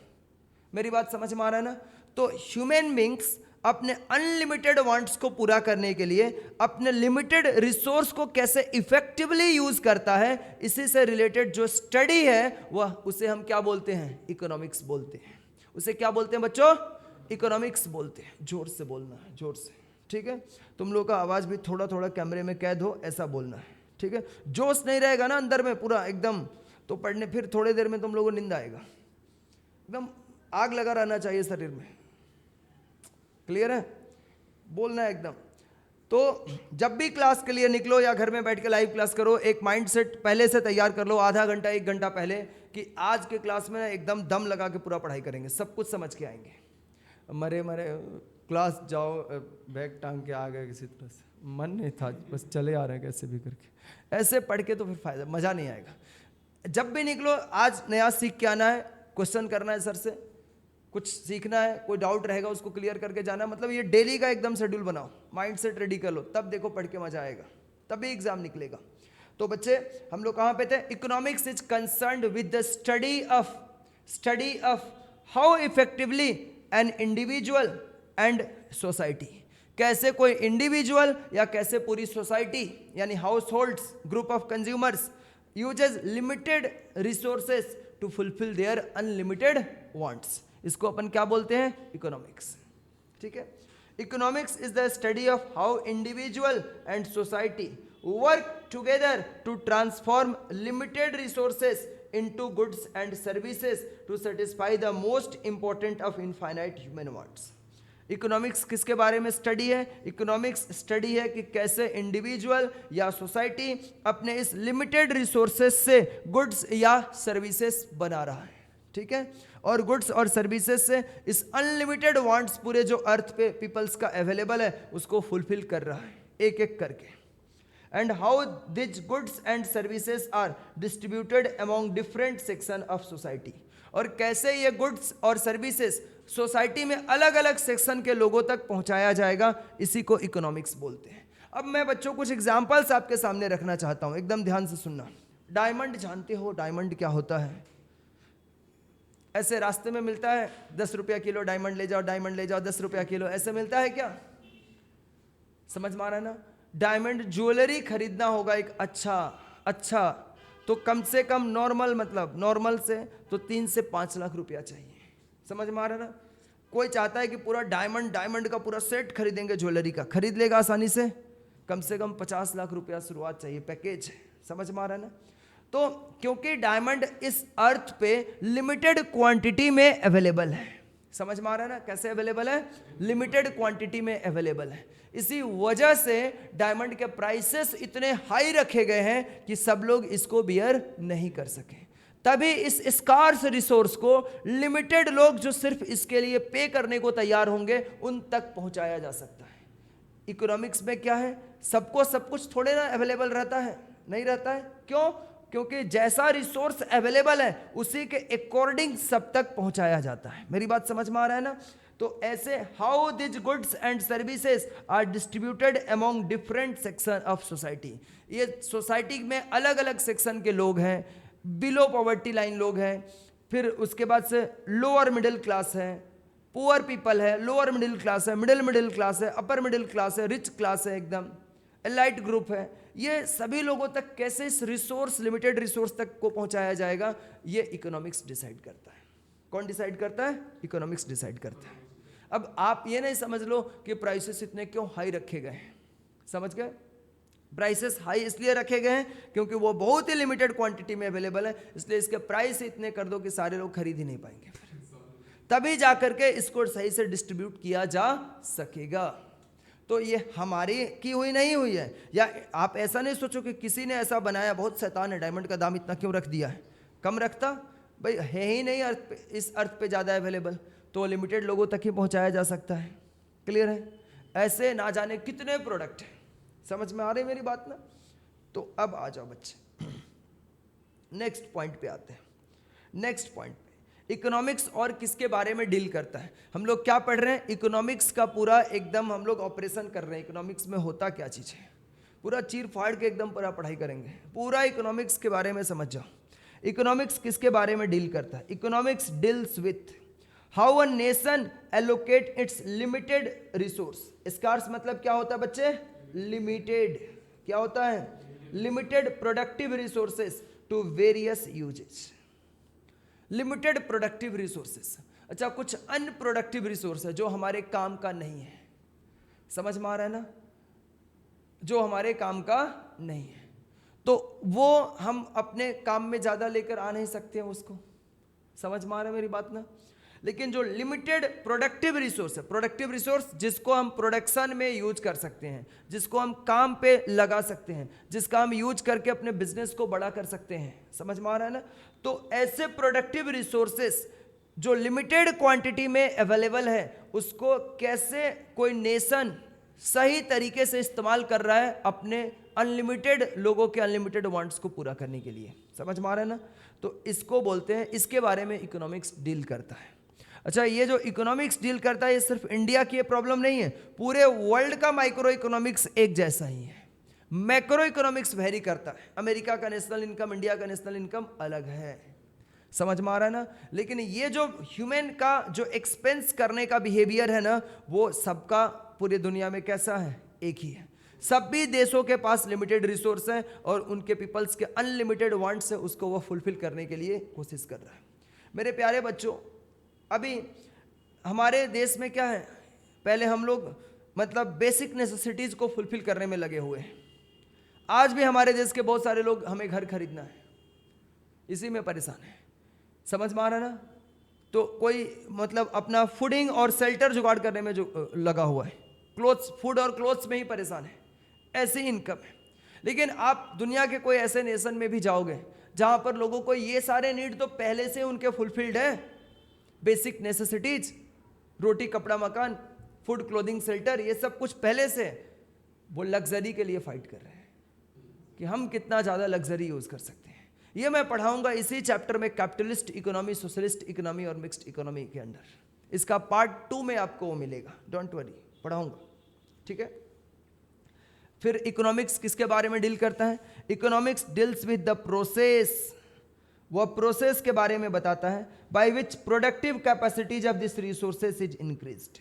मेरी बात समझ में आ रहा है ना? तो ह्यूमन बींग्स अपने अनलिमिटेड वांट्स को पूरा करने के लिए अपने लिमिटेड रिसोर्स को कैसे इफेक्टिवली यूज करता है, इसी से रिलेटेड जो स्टडी है वह, उसे हम क्या बोलते हैं? इकोनॉमिक्स बोलते हैं। उसे क्या बोलते हैं बच्चों? इकोनॉमिक्स बोलते हैं। जोर से बोलना है, जोर से, ठीक है? तुम लोग का आवाज भी थोड़ा थोड़ा कैमरे में कैद हो, ऐसा बोलना है, ठीक है? जोश नहीं रहेगा ना अंदर में पूरा एकदम, तो पढ़ने फिर थोड़ी देर में तुम लोगों को नींद आएगा। एकदम आग लगा रहना चाहिए शरीर में। क्लियर है? बोलना है एकदम। तो जब भी क्लास के लिए निकलो या घर में बैठ के लाइव क्लास करो, एक माइंडसेट पहले से तैयार कर लो, आधा घंटा 1 घंटा पहले, कि आज के क्लास में एकदम दम लगा के पूरा पढ़ाई करेंगे, सब कुछ समझ के आएंगे। मरे मरे क्लास जाओ, बैग टांग के आ गए, किसी तरह से मन नहीं था, बस चले आ रहे हैं कैसे भी करके, ऐसे पढ़ के तो फिर फायदा, मजा नहीं आएगा। जब भी निकलो आज नया सीख के आना है, क्वेश्चन करना है सर से, कुछ सीखना है, कोई डाउट रहेगा उसको क्लियर करके जाना। मतलब ये डेली का एकदम शेड्यूल बनाओ, माइंडसेट रेडी कर लो, तब देखो पढ़ के मजा आएगा, तभी एग्जाम निकलेगा। तो बच्चे हम लोग कहाँ पे थे? Economics is concerned with the study of how effectively an individual and society, कैसे कोई इंडिविजुअल या कैसे पूरी सोसाइटी यानी households, group of consumers uses limited resources to fulfil their unlimited wants. इसको अपन क्या बोलते हैं? इकोनॉमिक्स। ठीक है? Economics is the study of how individual and society work together to transform limited resources into goods and services to satisfy the most important of infinite human wants। Economics किसके बारे में स्टडी है? Economics study है कि कैसे individual या society अपने इस लिमिटेड रिसोर्सेस से गुड्स या सर्विसेज बना रहा है। ठीक है? और गुड्स और सर्विसेज से इस अनलिमिटेड वांट्स पूरे जो अर्थ पे पीपल्स का अवेलेबल है उसको फुलफिल कर रहा है एक एक करके। And how these goods and services are distributed among different section of society, और कैसे ये गुड्स और सर्विसेज सोसाइटी में अलग अलग सेक्शन के लोगों तक पहुंचाया जाएगा, इसी को इकोनॉमिक्स बोलते हैं। अब मैं बच्चों कुछ एग्जांपल्स आपके सामने रखना चाहता हूं, एकदम ध्यान से सुनना। डायमंड जानते हो डायमंड क्या होता है? ऐसे रास्ते में मिलता है 10 रुपया किलो, डायमंड ले जाओ, डायमंड ले जाओ 10 रुपया किलो, ऐसे मिलता है क्या? समझ में आ रहा है ना? डायमंड ज्वेलरी खरीदना होगा एक अच्छा तो कम से कम नॉर्मल, मतलब नॉर्मल से तो 3 से 5 लाख रुपया चाहिए। समझ में आ रहा है ना? कोई चाहता है कि पूरा डायमंड का पूरा सेट खरीदेंगे ज्वेलरी का, खरीद लेगा आसानी से कम 50 लाख रुपया शुरुआत चाहिए, पैकेज है। समझ में आ रहा है ना? तो क्योंकि डायमंड इस अर्थ पे लिमिटेड क्वांटिटी में अवेलेबल है। समझ में आ रहा है ना? कैसे अवेलेबल है? लिमिटेड क्वांटिटी में अवेलेबल है। इसी वजह से डायमंड के प्राइसेस इतने हाई रखे गए हैं कि सब लोग इसको बियर नहीं कर सके। तभी इस स्कार्स रिसोर्स को लिमिटेड लोग जो सिर्फ इसके लिए पे करने को तैयार होंगे उन तक पहुंचाया जा सकता है। इकोनॉमिक्स में क्या है? सबको सब कुछ थोड़े ना अवेलेबल रहता है, नहीं रहता है। क्यों? क्योंकि जैसा रिसोर्स अवेलेबल है उसी के अकॉर्डिंग सब तक पहुंचाया जाता है। मेरी बात समझ में आ रहा है ना? तो ऐसे how this goods and services are distributed among different section of society. ये सोसाइटी में अलग अलग सेक्शन के लोग हैं, बिलो पॉवर्टी लाइन लोग हैं, फिर उसके बाद से लोअर मिडिल क्लास है, पुअर पीपल है, लोअर मिडिल क्लास है, मिडिल क्लास है, अपर मिडिल क्लास है, रिच क्लास है, एकदम एलाइट ग्रुप है। ये सभी लोगों तक कैसे इस रिसोर्स, लिमिटेड रिसोर्स तक को पहुंचाया जाएगा, ये इकोनॉमिक्स डिसाइड करता है। कौन डिसाइड करता है? इकोनॉमिक्स डिसाइड करता है। अब आप ये नहीं समझ लो कि प्राइसेस इतने क्यों हाई रखे गए हैं। समझ गए? प्राइसेस हाई इसलिए रखे गए हैं क्योंकि वो बहुत ही लिमिटेड क्वांटिटी में अवेलेबल है, इसलिए इसके प्राइस इतने कर दो कि सारे लोग खरीद ही नहीं पाएंगे, तभी जाकर के इसको सही से डिस्ट्रीब्यूट किया जा सकेगा। तो ये हमारी की हुई नहीं हुई है, या आप ऐसा नहीं सोचो कि किसी ने ऐसा बनाया, बहुत शैतान है, डायमंड का दाम इतना क्यों रख दिया है, कम रखता भाई, है ही नहीं अर्थ पे, इस अर्थ पे ज़्यादा अवेलेबल, तो लिमिटेड लोगों तक ही पहुंचाया जा सकता है। क्लियर है? ऐसे ना जाने कितने प्रोडक्ट हैं। समझ में आ रही मेरी बात ना? तो अब आ जाओ बच्चे, नेक्स्ट पॉइंट पे आते हैं। नेक्स्ट पॉइंट पे इकोनॉमिक्स और किसके बारे में डील करता है? हम लोग क्या पढ़ रहे हैं? इकोनॉमिक्स का पूरा एकदम हम लोग ऑपरेशन कर रहे हैं। इकोनॉमिक्स में होता क्या चीज़ है, पूरा चीर फाड़ के एकदम पूरा पढ़ाई करेंगे, पूरा इकोनॉमिक्स के बारे में समझ जाओ। इकोनॉमिक्स किसके बारे में डील करता है? Economics deals with how a nation allocate its limited resource. Scarce मतलब क्या होता है बच्चे? लिमिटेड। क्या होता है? Limited productive resources to various uses. Limited productive resources. अच्छा, कुछ अनप्रोडक्टिव रिसोर्स है जो हमारे काम का नहीं है। समझ में आ रहा है ना? जो हमारे काम का नहीं है, तो वो हम अपने काम में ज़्यादा लेकर आ नहीं सकते हैं उसको। समझ में आ रहा है मेरी बात ना? लेकिन जो लिमिटेड प्रोडक्टिव रिसोर्स है, प्रोडक्टिव रिसोर्स जिसको हम प्रोडक्शन में यूज कर सकते हैं, जिसको हम काम पे लगा सकते हैं, जिसका हम यूज करके अपने बिजनेस को बड़ा कर सकते हैं। समझ में आ रहा है ना? तो ऐसे प्रोडक्टिव रिसोर्सेस जो लिमिटेड क्वांटिटी में अवेलेबल है, उसको कैसे कोई नेशन सही तरीके से इस्तेमाल कर रहा है अपने अनलिमिटेड लोगों के अनलिमिटेड वांट्स को पूरा करने के लिए। समझ में आ रहा है ना? तो इसको बोलते हैं, इसके बारे में इकोनॉमिक्स डील करता है। अच्छा, ये जो इकोनॉमिक्स डील करता है, ये सिर्फ इंडिया की प्रॉब्लम नहीं है, पूरे वर्ल्ड का माइक्रो इकोनॉमिक्स एक जैसा ही है। मैक्रो इकोनॉमिक्स वेरी करता है। अमेरिका का नेशनल इनकम, इंडिया का नेशनल इनकम अलग है। समझ में आ रहा है ना? लेकिन ये जो ह्यूमन का जो एक्सपेंस करने का बिहेवियर है ना, वो सबका पूरी दुनिया में कैसा है? एक ही है। सभी देशों के पास लिमिटेड रिसोर्स हैं और उनके पीपल्स के अनलिमिटेड वांट्स है, उसको वो फुलफिल करने के लिए कोशिश कर रहा है। मेरे प्यारे बच्चों, अभी हमारे देश में क्या है, पहले हम लोग मतलब बेसिक नेसेसिटीज़ को फुलफिल करने में लगे हुए हैं। आज भी हमारे देश के बहुत सारे लोग, हमें घर खरीदना है, इसी में परेशान है। समझ में आ रहा है ना? तो कोई मतलब अपना फूडिंग और शेल्टर जुगाड़ करने में जो लगा हुआ है, क्लोथ्स, फूड और क्लोथ्स में ही परेशान है, ऐसी इनकम है। लेकिन आप दुनिया के कोई ऐसे नेशन में भी जाओगे जहाँ पर लोगों को ये सारे नीड तो पहले से उनके फुलफिल्ड है। बेसिक नेसेसिटीज, रोटी, कपड़ा, मकान, फूड, क्लोथिंग, शेल्टर, ये सब कुछ पहले से। वो लग्जरी के लिए फाइट कर रहे हैं कि हम कितना ज़्यादा लग्जरी यूज़ कर सकते हैं। ये मैं पढ़ाऊंगा इसी चैप्टर में, कैपिटलिस्ट इकोनॉमी, सोशलिस्ट इकोनॉमी और मिक्स्ड इकोनॉमी के अंदर। इसका पार्ट 2 में आपको वो मिलेगा, डोंट वरी, पढ़ाऊंगा, ठीक है? फिर इकोनॉमिक्स किसके बारे में डील करता है? Economics deals with the process. वह प्रोसेस के बारे में बताता है by which productive capacities of this resources is increased.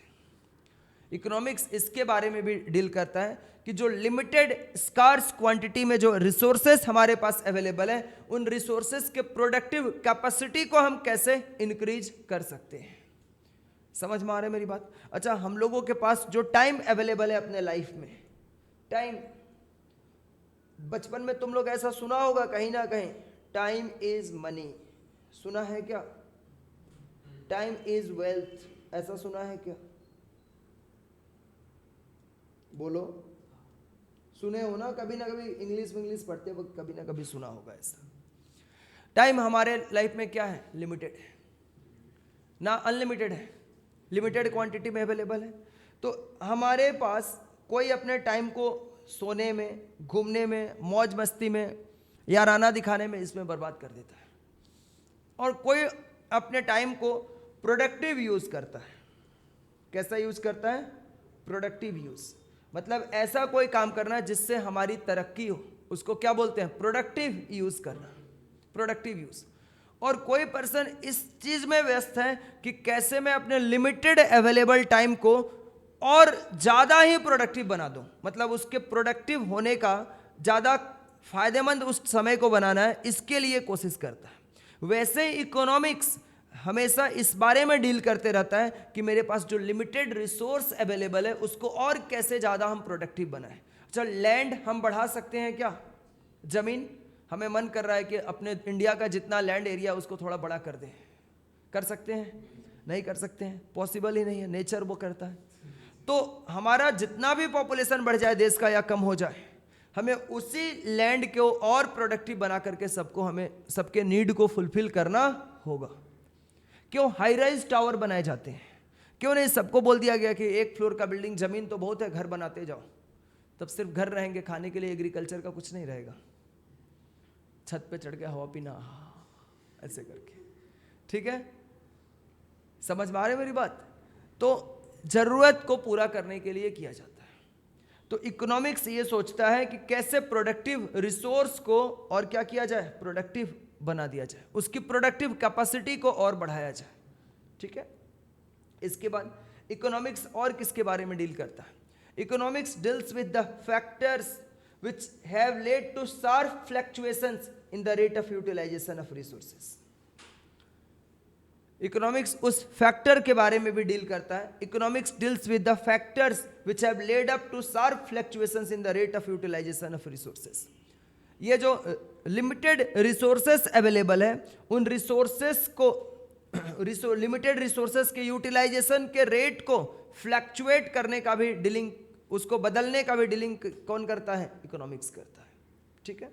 Economics इसके बारे में भी डील करता है कि जो लिमिटेड स्कार्स क्वांटिटी में जो रिसोर्सेस हमारे पास अवेलेबल है, उन रिसोर्सेस के प्रोडक्टिव कैपेसिटी को हम कैसे इंक्रीज कर सकते हैं। समझ में आ रहा है मेरी बात? अच्छा, हम लोगों के पास जो टाइम अवेलेबल है अपने लाइफ में, टाइम, बचपन में तुम लोग ऐसा सुना होगा कहीं ना कहीं, टाइम इज मनी। सुना है क्या? टाइम इज वेल्थ, ऐसा सुना है क्या? बोलो, सुने हो ना कभी इंग्लिश पढ़ते वक्त कभी ना कभी सुना होगा ऐसा। टाइम हमारे लाइफ में क्या है? लिमिटेड है ना, अनलिमिटेड है, लिमिटेड क्वांटिटी में अवेलेबल है। तो हमारे पास कोई अपने टाइम को सोने में, घूमने में, मौज मस्ती में, याराना दिखाने में, इसमें बर्बाद कर देता है, और कोई अपने टाइम को प्रोडक्टिव यूज़ करता है। कैसा यूज़ करता है? प्रोडक्टिव यूज़, मतलब ऐसा कोई काम करना जिससे हमारी तरक्की हो, उसको क्या बोलते हैं? प्रोडक्टिव यूज़ करना, प्रोडक्टिव यूज़। और कोई पर्सन इस चीज़ में व्यस्त है कि कैसे मैं अपने लिमिटेड अवेलेबल टाइम को और ज़्यादा ही प्रोडक्टिव बना दूं, मतलब उसके प्रोडक्टिव होने का ज़्यादा फायदेमंद उस समय को बनाना है, इसके लिए कोशिश करता है। वैसे इकोनॉमिक्स हमेशा इस बारे में डील करते रहता है कि मेरे पास जो लिमिटेड रिसोर्स अवेलेबल है उसको और कैसे ज़्यादा हम प्रोडक्टिव बनाएं। चल लैंड हम बढ़ा सकते हैं क्या? जमीन हमें मन कर रहा है कि अपने इंडिया का जितना लैंड एरिया उसको थोड़ा बड़ा कर दें, कर सकते हैं? नहीं कर सकते हैं, पॉसिबल ही नहीं है, नेचर वो करता है। तो हमारा जितना भी पॉपुलेशन बढ़ जाए देश का या कम हो जाए, हमें उसी लैंड को और प्रोडक्टिव बना करके सबको, हमें सबके नीड को फुलफिल करना होगा। क्यों हाई राइज टावर बनाए जाते हैं? क्यों नहीं सबको बोल दिया गया कि एक फ्लोर का बिल्डिंग, जमीन तो बहुत है, घर बनाते जाओ, तब सिर्फ घर रहेंगे, खाने के लिए एग्रीकल्चर का कुछ नहीं रहेगा, छत पे चढ़ के हवा पीना ऐसे करके, ठीक है? समझ में आ रही मेरी बात? तो जरूरत को पूरा करने के लिए किया जाता है। तो इकोनॉमिक्स ये सोचता है कि कैसे प्रोडक्टिव रिसोर्स को और क्या किया जाए, प्रोडक्टिव बना दिया जाए, उसकी प्रोडक्टिव कैपेसिटी को और बढ़ाया जाए, ठीक है? इसके बाद इकोनॉमिक्स और किसके बारे में डील करता है? Economics deals with the factors which have led to sharp fluctuations in the rate of utilization of resources. Economics उस फैक्टर के बारे में भी डील करता है। Economics deals with the factors which have led up to sharp fluctuations in the rate of utilization of resources. ये जो limited resources available है, उन रिसोर्सेस को, लिमिटेड रिसोर्सेस के यूटिलाइजेशन के रेट को फ्लक्चुएट करने का भी डीलिंग, उसको बदलने का भी डीलिंग कौन करता है? इकोनॉमिक्स करता है, ठीक है?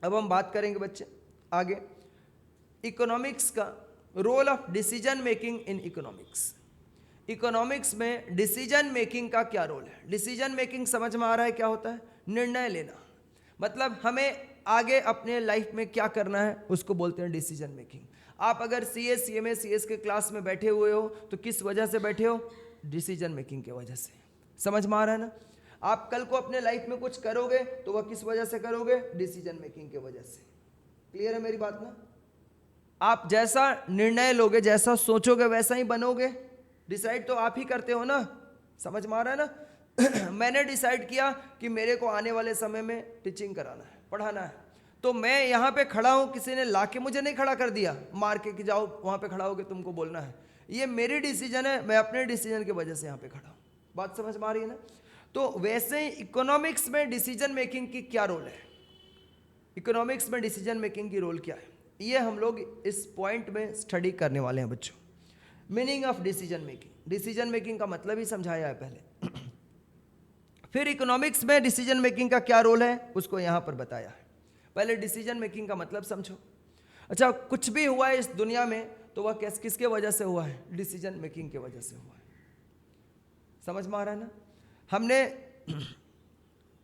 अब हम बात करेंगे बच्चे आगे इकोनॉमिक्स का role of decision making in economics. Economics में डिसीजन मेकिंग का क्या रोल है? डिसीजन मेकिंग समझ में आ रहा है क्या होता है? निर्णय लेना, मतलब हमें आगे अपने लाइफ में क्या करना है उसको बोलते हैं डिसीजन मेकिंग। आप अगर सीए, सीएमए, सीएस के क्लास में बैठे हुए हो तो किस वजह से बैठे हो? डिसीजन मेकिंग के वजह से। समझ में आ रहा है ना? आप कल को अपने लाइफ में कुछ करोगे तो वह किस वजह से करोगे? डिसीजन मेकिंग के वजह से। क्लियर है मेरी बात ना? आप जैसा निर्णय लोगे, जैसा सोचोगे वैसा ही बनोगे। डिसाइड तो आप ही करते हो ना? समझ में आ रहा है ना? मैंने डिसाइड किया कि मेरे को आने वाले समय में टीचिंग कराना है, पढ़ाना है, तो मैं यहाँ पे खड़ा हूँ, किसी ने लाके मुझे नहीं खड़ा कर दिया मार के कि जाओ वहाँ पे खड़ा होके तुमको बोलना है। ये मेरी डिसीजन है, मैं अपने डिसीजन की वजह से यहाँ पे खड़ा हूँ। बात समझ में आ रही है ना? तो वैसे ही इकोनॉमिक्स में डिसीजन मेकिंग की क्या रोल है? इकोनॉमिक्स में डिसीजन मेकिंग की रोल क्या है, ये हम लोग इस पॉइंट में स्टडी करने वाले हैं बच्चों। Meaning of decision making, decision making का मतलब ही समझाया है पहले। फिर इकोनॉमिक्स में डिसीजन मेकिंग का क्या रोल है उसको यहाँ पर बताया है। पहले डिसीजन मेकिंग का मतलब समझो। अच्छा, कुछ भी हुआ है इस दुनिया में तो वह किसके वजह से हुआ है? डिसीजन मेकिंग के वजह से हुआ है। समझ में आ रहा है ना? हमने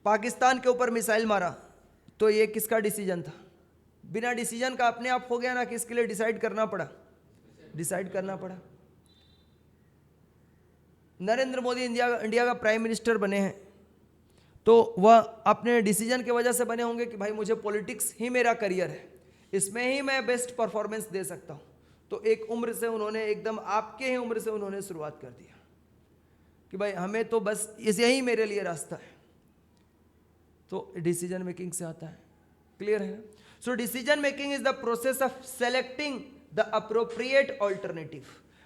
पाकिस्तान के ऊपर मिसाइल मारा तो ये किसका डिसीजन था? बिना डिसीजन का अपने आप हो गया ना, कि इसके लिए डिसाइड करना पड़ा, डिसाइड करना पड़ा। नरेंद्र मोदी इंडिया का प्राइम मिनिस्टर बने हैं तो वह अपने डिसीजन की वजह से बने होंगे कि भाई मुझे पॉलिटिक्स ही मेरा करियर है, इसमें ही मैं बेस्ट परफॉर्मेंस दे सकता हूं। तो एक उम्र से उन्होंने, एकदम आपके ही उम्र से उन्होंने शुरुआत कर दिया कि भाई हमें तो बस यही मेरे लिए रास्ता है। तो डिसीजन मेकिंग से आता है। क्लियर है? So decision making is the process of selecting the appropriate alternative.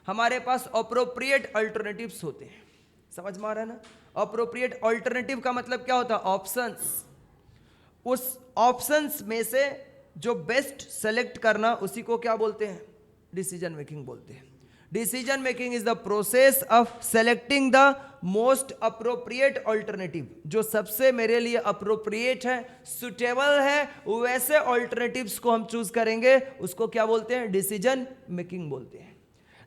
हमारे पास अप्रोप्रिएट अल्टरनेटिव्स होते हैं। समझ में आ रहा है ना? अप्रोप्रिएट ऑल्टरनेटिव का मतलब क्या होता है? ऑप्शंस। उस ऑप्शंस में से जो बेस्ट सेलेक्ट करना, उसी को क्या बोलते हैं? डिसीजन मेकिंग बोलते हैं। Decision making is the process of selecting the most appropriate alternative. जो सबसे मेरे लिए अप्रोप्रिएट है, सुटेबल है, वैसे ऑल्टरनेटिव्स को हम चूज करेंगे, उसको क्या बोलते हैं? डिसीजन मेकिंग बोलते हैं।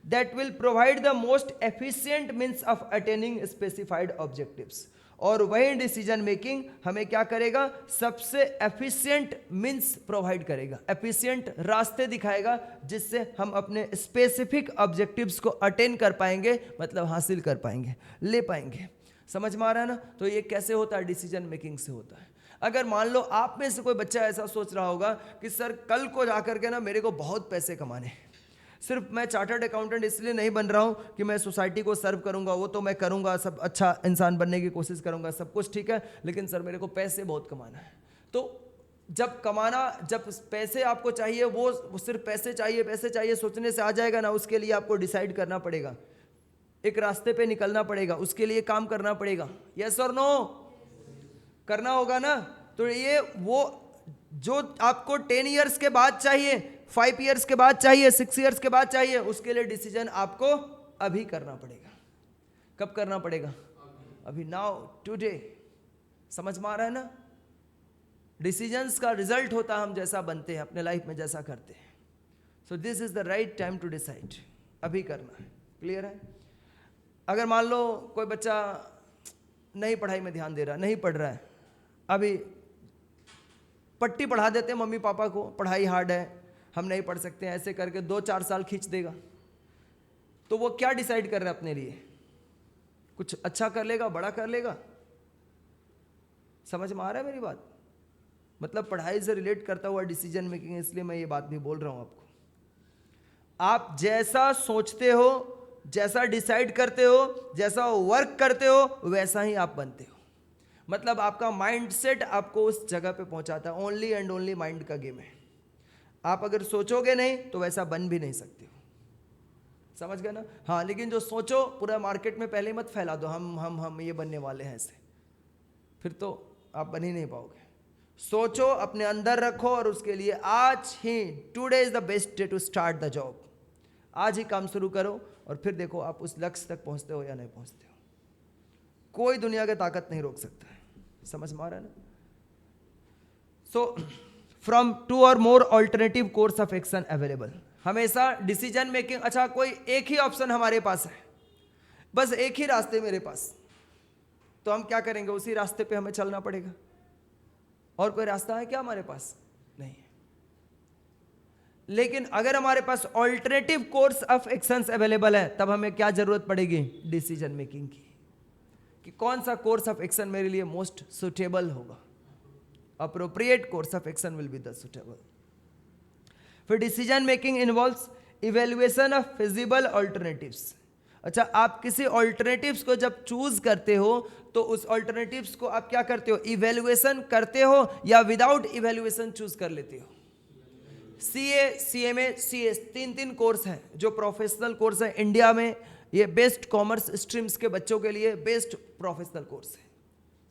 That will provide the most efficient means of attaining specified objectives। और वही डिसीजन मेकिंग हमें क्या करेगा? सबसे एफिशिएंट मीन्स प्रोवाइड करेगा, एफिशिएंट रास्ते दिखाएगा जिससे हम अपने स्पेसिफिक ऑब्जेक्टिव्स को अटेन कर पाएंगे, मतलब हासिल कर पाएंगे, ले पाएंगे। समझ में आ रहा है ना? तो ये कैसे होता है? डिसीजन मेकिंग से होता है। अगर मान लो आप में से कोई बच्चा ऐसा सोच रहा होगा कि सर कल को जाकर के ना मेरे को बहुत पैसे कमाने हैं, सिर्फ मैं चार्टर्ड अकाउंटेंट इसलिए नहीं बन रहा हूँ कि मैं सोसाइटी को सर्व करूँगा, वो तो मैं करूँगा, सब अच्छा इंसान बनने की कोशिश करूँगा, सब कुछ ठीक है, लेकिन सर मेरे को पैसे बहुत कमाना है। तो जब पैसे आपको चाहिए, वो सिर्फ पैसे चाहिए सोचने से आ जाएगा ना? उसके लिए आपको डिसाइड करना पड़ेगा एक रास्ते पे निकलना पड़ेगा, उसके लिए काम करना पड़ेगा। यस और नो? करना होगा ना। तो ये वो जो आपको 10 इयर्स के बाद चाहिए, 5 इयर्स के बाद चाहिए, 6 इयर्स के बाद चाहिए, उसके लिए डिसीजन आपको अभी करना पड़ेगा। कब करना पड़ेगा? अभी, नाउ, टुडे। समझ में आ रहा है ना? डिसीजंस का रिजल्ट होता है हम जैसा बनते हैं, अपने लाइफ में जैसा करते हैं। So this is the right time to decide. अभी करना है। क्लियर है? अगर मान लो कोई बच्चा नहीं पढ़ाई में ध्यान दे रहा, नहीं पढ़ रहा है, अभी पट्टी पढ़ा देते हैं मम्मी पापा को, पढ़ाई हार्ड है, हम नहीं पढ़ सकते हैं, ऐसे करके 2-4 साल खींच देगा, तो वो क्या डिसाइड कर रहा है अपने लिए? कुछ अच्छा कर लेगा, बड़ा कर लेगा? समझ में आ रहा है मेरी बात? मतलब पढ़ाई से रिलेट करता हुआ डिसीजन मेकिंग, इसलिए मैं ये बात भी बोल रहा हूं आपको। आप जैसा सोचते हो, जैसा डिसाइड करते हो, जैसा वर्क करते हो, वैसा ही आप बनते हो। मतलब आपका माइंडसेट आपको उस जगह पे पहुंचाता है। ओनली एंड ओनली माइंड का गेम है। आप अगर सोचोगे नहीं तो वैसा बन भी नहीं सकते हो। समझ गए ना? हाँ, लेकिन जो सोचो पूरा मार्केट में पहले मत फैला दो, हम ये बनने वाले हैं ऐसे, फिर तो आप बन ही नहीं पाओगे। सोचो, अपने अंदर रखो, और उसके लिए आज ही, today is the best day to start the job. आज ही काम शुरू करो और फिर देखो आप उस लक्ष्य तक पहुंचते हो या नहीं पहुंचते हो। कोई दुनिया की ताकत नहीं रोक सकता है। समझ में आ रहा है ना? सो फ्रॉम 2 और more alternative course of action available. हमेशा डिसीजन मेकिंग, अच्छा कोई एक ही ऑप्शन हमारे पास है, बस एक ही रास्ते मेरे पास, तो हम क्या करेंगे? उसी रास्ते पे हमें चलना पड़ेगा। और कोई रास्ता है क्या हमारे पास? नहीं है। लेकिन अगर हमारे पास alternative course of actions available है, तब हमें क्या जरूरत पड़ेगी? डिसीजन मेकिंग की, कि कौन सा कोर्स ऑफ एक्शन मेरे लिए मोस्ट सुटेबल होगा। Appropriate course of action will be the suitable. फिर decision making involves evaluation of feasible alternatives. अच्छा, आप किसी ऑल्टरनेटिव्स को जब चूज करते हो तो उस ऑल्टरनेटिव्स को आप क्या करते हो? इवेल्युएशन करते हो या विदाउट इवेल्युएशन चूज कर लेते हो? सीए, सीएमए, सीएस, 3 कोर्स हैं जो प्रोफेशनल कोर्स है इंडिया में। ये बेस्ट कॉमर्स स्ट्रीम्स के बच्चों के लिए बेस्ट प्रोफेशनल कोर्स है।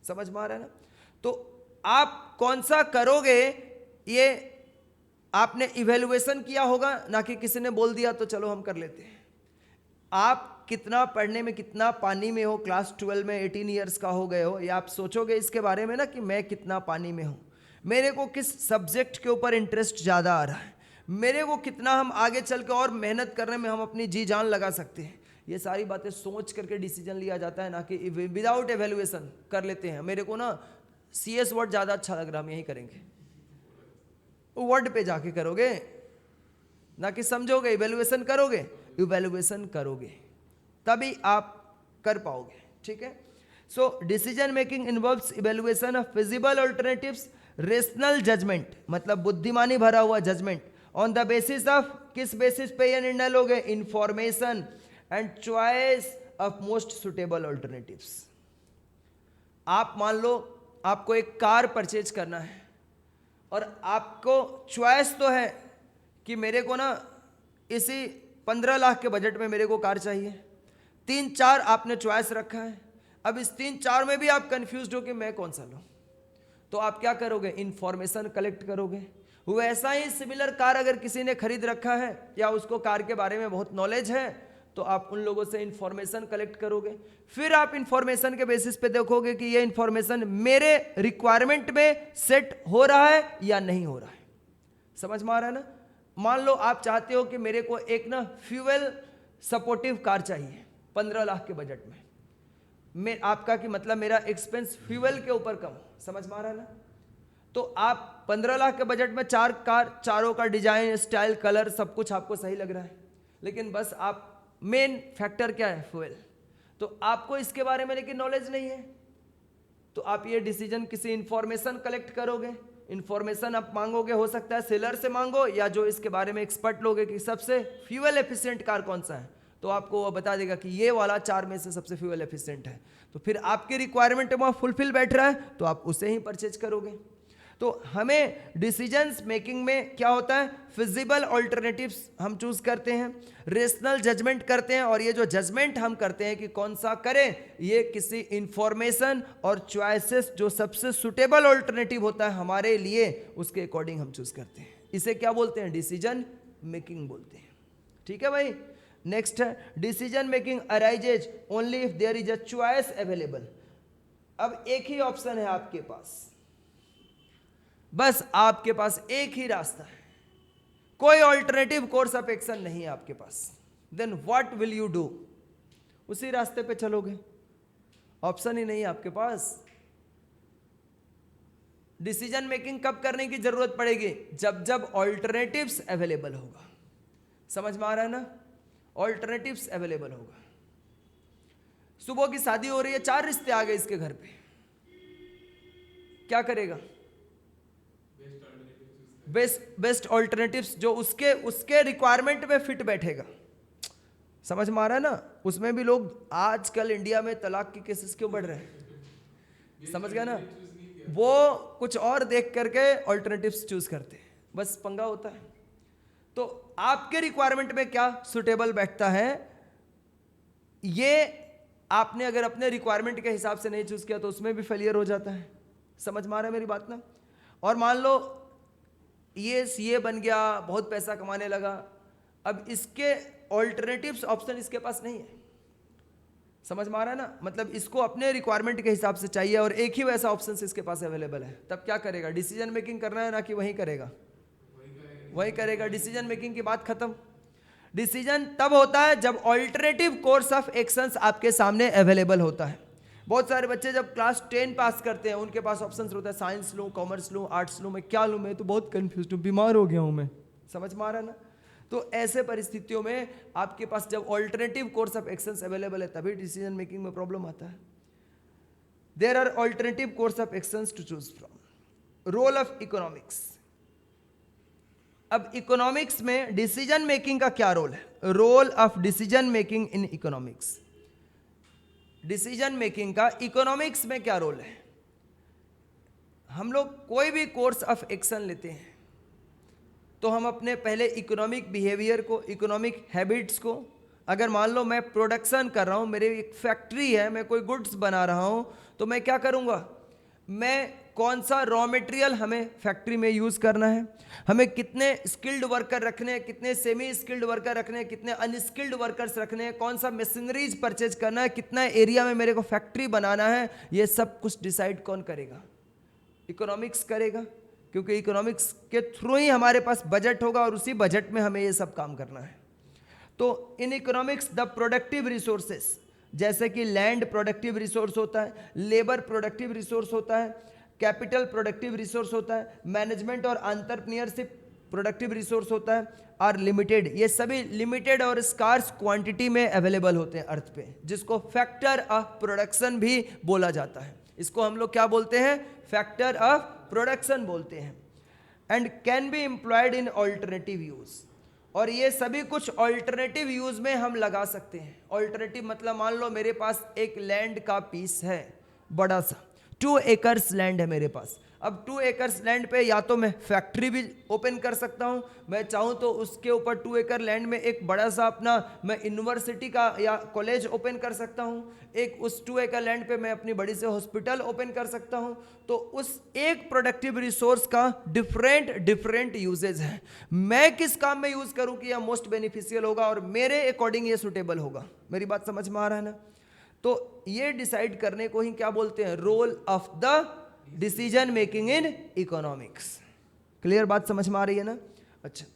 समझ में आ रहा है ना? तो आप कौन सा करोगे, ये आपने इवेल्युएशन किया होगा, ना कि किसी ने बोल दिया तो चलो हम कर लेते हैं। आप कितना पढ़ने में, कितना पानी में हो, क्लास 12 में 18 इयर्स का हो गए हो, या आप सोचोगे इसके बारे में ना कि मैं कितना पानी में हूं, मेरे को किस सब्जेक्ट के ऊपर इंटरेस्ट ज़्यादा आ रहा है, मेरे को कितना हम आगे चल के और मेहनत करने में हम अपनी जी जान लगा सकते हैं। ये सारी बातें सोच करके डिसीजन लिया जाता है, ना कि विदाउट एवेल्युएशन कर लेते हैं। मेरे को ना CS वर्ड ज़्यादा अच्छा लग रहा, हम यही करेंगे, वर्ड पे जाके करोगे, ना कि समझोगे। इवेल्युएशन करोगे, इवेल्युएशन करोगे तभी आप कर पाओगे। ठीक है? So decision making involves evaluation of feasible alternatives, rational judgement, मतलब बुद्धिमानी भरा हुआ judgement, on the basis of, किस बेसिस पे ये निर्णय लोगे? Information and choice of most suitable alternatives. आप मान लो आपको एक कार परचेज करना है और आपको चॉइस तो है कि मेरे को ना इसी 15 लाख के बजट में मेरे को कार चाहिए। 3-4 आपने चॉइस रखा है। अब इस 3-4 में भी आप कंफ्यूज्ड हो कि मैं कौन सा लूं, तो आप क्या करोगे? इंफॉर्मेशन कलेक्ट करोगे। वैसा ही सिमिलर कार अगर किसी ने खरीद रखा है या उसको कार के बारे में बहुत नॉलेज है, तो आप उन लोगों से इंफॉर्मेशन कलेक्ट करोगे। फिर आप इंफॉर्मेशन के बेसिस पे देखोगे कि ये इंफॉर्मेशन मेरे रिक्वायरमेंट में सेट हो रहा है या नहीं हो रहा है। समझ में आ रहा है ना? मान लो आप चाहते हो कि मेरे को एक ना फ्यूल सपोर्टिव कार चाहिए 15 लाख के बजट में। मैं आपका कि मतलब मेरा एक्सपेंस फ्यूल के ऊपर कम हो। समझ में आ रहा है ना? तो आप 15 लाख के बजट में 4 कार, चारों का डिजाइन, स्टाइल, कलर सब कुछ आपको सही लग रहा है, लेकिन बस आप मेन फैक्टर क्या है? फ्यूल। तो आपको इसके बारे में लेकिन नॉलेज नहीं है, तो आप ये डिसीजन किसी इंफॉर्मेशन कलेक्ट करोगे। इंफॉर्मेशन आप मांगोगे, हो सकता है सेलर से मांगो या जो इसके बारे में एक्सपर्ट लोगे कि सबसे फ्यूल एफिशिएंट कार कौन सा है, तो आपको वो बता देगा कि ये वाला 4 में से सबसे फ्यूल एफिशिएंट है। तो फिर आपकी रिक्वायरमेंट वहाँ फुलफिल बैठ रहा है तो आप उसे ही परचेज करोगे। तो हमें डिसीजंस मेकिंग में क्या होता है, फिजिबल ऑल्टरनेटिव्स हम चूज करते हैं, रेशनल जजमेंट करते हैं, और ये जो जजमेंट हम करते हैं कि कौन सा करें, ये किसी इंफॉर्मेशन और चॉइसेस जो सबसे सुटेबल ऑल्टरनेटिव होता है हमारे लिए, उसके अकॉर्डिंग हम चूज करते हैं। इसे क्या बोलते हैं, डिसीजन मेकिंग बोलते हैं। ठीक है भाई। नेक्स्ट है, decision making arises only if there is a choice available. अब एक ही ऑप्शन है आपके पास, बस आपके पास एक ही रास्ता है, कोई ऑल्टरनेटिव कोर्स ऑफ एक्शन नहीं है आपके पास, then what will you do, उसी रास्ते पे चलोगे, ऑप्शन ही नहीं है आपके पास। डिसीजन मेकिंग कब करने की जरूरत पड़ेगी, जब जब ऑल्टरनेटिव्स अवेलेबल होगा। समझ में आ रहा है ना, ऑल्टरनेटिव्स अवेलेबल होगा। सुबह की शादी हो रही है, 4 रिश्ते आ गए इसके घर पे, क्या करेगा, बेस्ट ऑल्टरनेटिव्स जो उसके रिक्वायरमेंट में फिट बैठेगा। समझ में आ रहा है ना। उसमें भी लोग आजकल इंडिया में तलाक के केसेस क्यों बढ़ रहे हैं, समझ गया ना, वो कुछ और देख करके ऑल्टरनेटिव्स चूज करते हैं, बस पंगा होता है। तो आपके रिक्वायरमेंट में क्या सुटेबल बैठता है, ये आपने अगर अपने रिक्वायरमेंट के हिसाब से नहीं चूज किया तो उसमें भी फेलियर हो जाता है। समझ में आ रहा है मेरी बात ना। और मान लो ये सीए बन गया, बहुत पैसा कमाने लगा, अब इसके ऑल्टरनेटिव्स ऑप्शन इसके पास नहीं है। समझ में आ रहा है ना, मतलब इसको अपने रिक्वायरमेंट के हिसाब से चाहिए और एक ही वैसा ऑप्शन इसके पास अवेलेबल है, तब क्या करेगा, डिसीजन मेकिंग करना है ना कि वही करेगा, वही करेगा। डिसीजन मेकिंग की बात खत्म। डिसीजन तब होता है जब ऑल्टरनेटिव कोर्स ऑफ एक्शंस आपके सामने अवेलेबल होता है। बहुत सारे बच्चे जब क्लास 10 पास करते हैं, उनके पास ऑप्शंस होता है, साइंस लूँ, कॉमर्स लूँ, आर्ट्स लूँ, मैं क्या लूँ, मैं तो बहुत कंफ्यूज हूँ, बीमार हो गया हूँ मैं। समझ में आ रहा है ना। तो ऐसे परिस्थितियों में आपके पास जब alternative course of actions available है, तभी डिसीजन मेकिंग में प्रॉब्लम आता है। There are alternative course of actions to choose from. Role of economics. अब इकोनॉमिक्स में डिसीजन मेकिंग का क्या रोल है, role of decision making in economics. Decision making का इकोनॉमिक्स में क्या रोल है। हम लोग कोई भी कोर्स ऑफ एक्शन लेते हैं तो हम अपने पहले इकोनॉमिक बिहेवियर को, इकोनॉमिक हैबिट्स को, अगर मान लो मैं प्रोडक्शन कर रहा हूँ, मेरी एक फैक्ट्री है, मैं कोई गुड्स बना रहा हूँ, तो मैं क्या करूँगा, मैं कौन सा रॉ मटेरियल हमें फैक्ट्री में यूज़ करना है, हमें कितने स्किल्ड वर्कर रखने हैं, कितने सेमी स्किल्ड वर्कर रखने हैं, कितने अनस्किल्ड वर्कर्स रखने हैं, कौन सा मशीनरीज परचेज करना है, कितना एरिया में मेरे को फैक्ट्री बनाना है, ये सब कुछ डिसाइड कौन करेगा, इकोनॉमिक्स करेगा। क्योंकि इकोनॉमिक्स के थ्रू ही हमारे पास बजट होगा और उसी बजट में हमें ये सब काम करना है। तो in economics the productive resources, जैसे कि लैंड प्रोडक्टिव रिसोर्स होता है, लेबर प्रोडक्टिव रिसोर्स होता है, कैपिटल प्रोडक्टिव रिसोर्स होता है, मैनेजमेंट और एंटरप्रेन्योरशिप प्रोडक्टिव रिसोर्स होता है, और लिमिटेड, ये सभी लिमिटेड और स्कार्स क्वांटिटी में अवेलेबल होते हैं अर्थ पे, जिसको फैक्टर ऑफ प्रोडक्शन भी बोला जाता है। इसको हम लोग क्या बोलते हैं, फैक्टर ऑफ प्रोडक्शन बोलते हैं। And can be employed in alternative use, और ये सभी कुछ ऑल्टरनेटिव यूज में हम लगा सकते हैं। ऑल्टरनेटिव मतलब मान लो मेरे पास एक लैंड का पीस है, बड़ा सा 2 एकर्स लैंड है मेरे पास। अब 2 एकर्स लैंड पे या तो मैं फैक्ट्री भी ओपन कर सकता हूँ, मैं चाहूँ तो उसके ऊपर 2 एकड़ लैंड में एक बड़ा सा अपना मैं यूनिवर्सिटी का या कॉलेज ओपन कर सकता हूँ, एक उस 2 एकड़ लैंड पे मैं अपनी बड़ी से हॉस्पिटल ओपन कर सकता हूँ। तो उस एक प्रोडक्टिव रिसोर्स का डिफरेंट यूजेज है, मैं किस काम में यूज करूँ कि यह मोस्ट बेनिफिशियल होगा और मेरे अकॉर्डिंग ये सुटेबल होगा। मेरी बात समझ में आ रहा है ना। तो ये डिसाइड करने को ही क्या बोलते हैं, role of the decision making in economics. Clear बात समझ में आ रही है ना। अच्छा,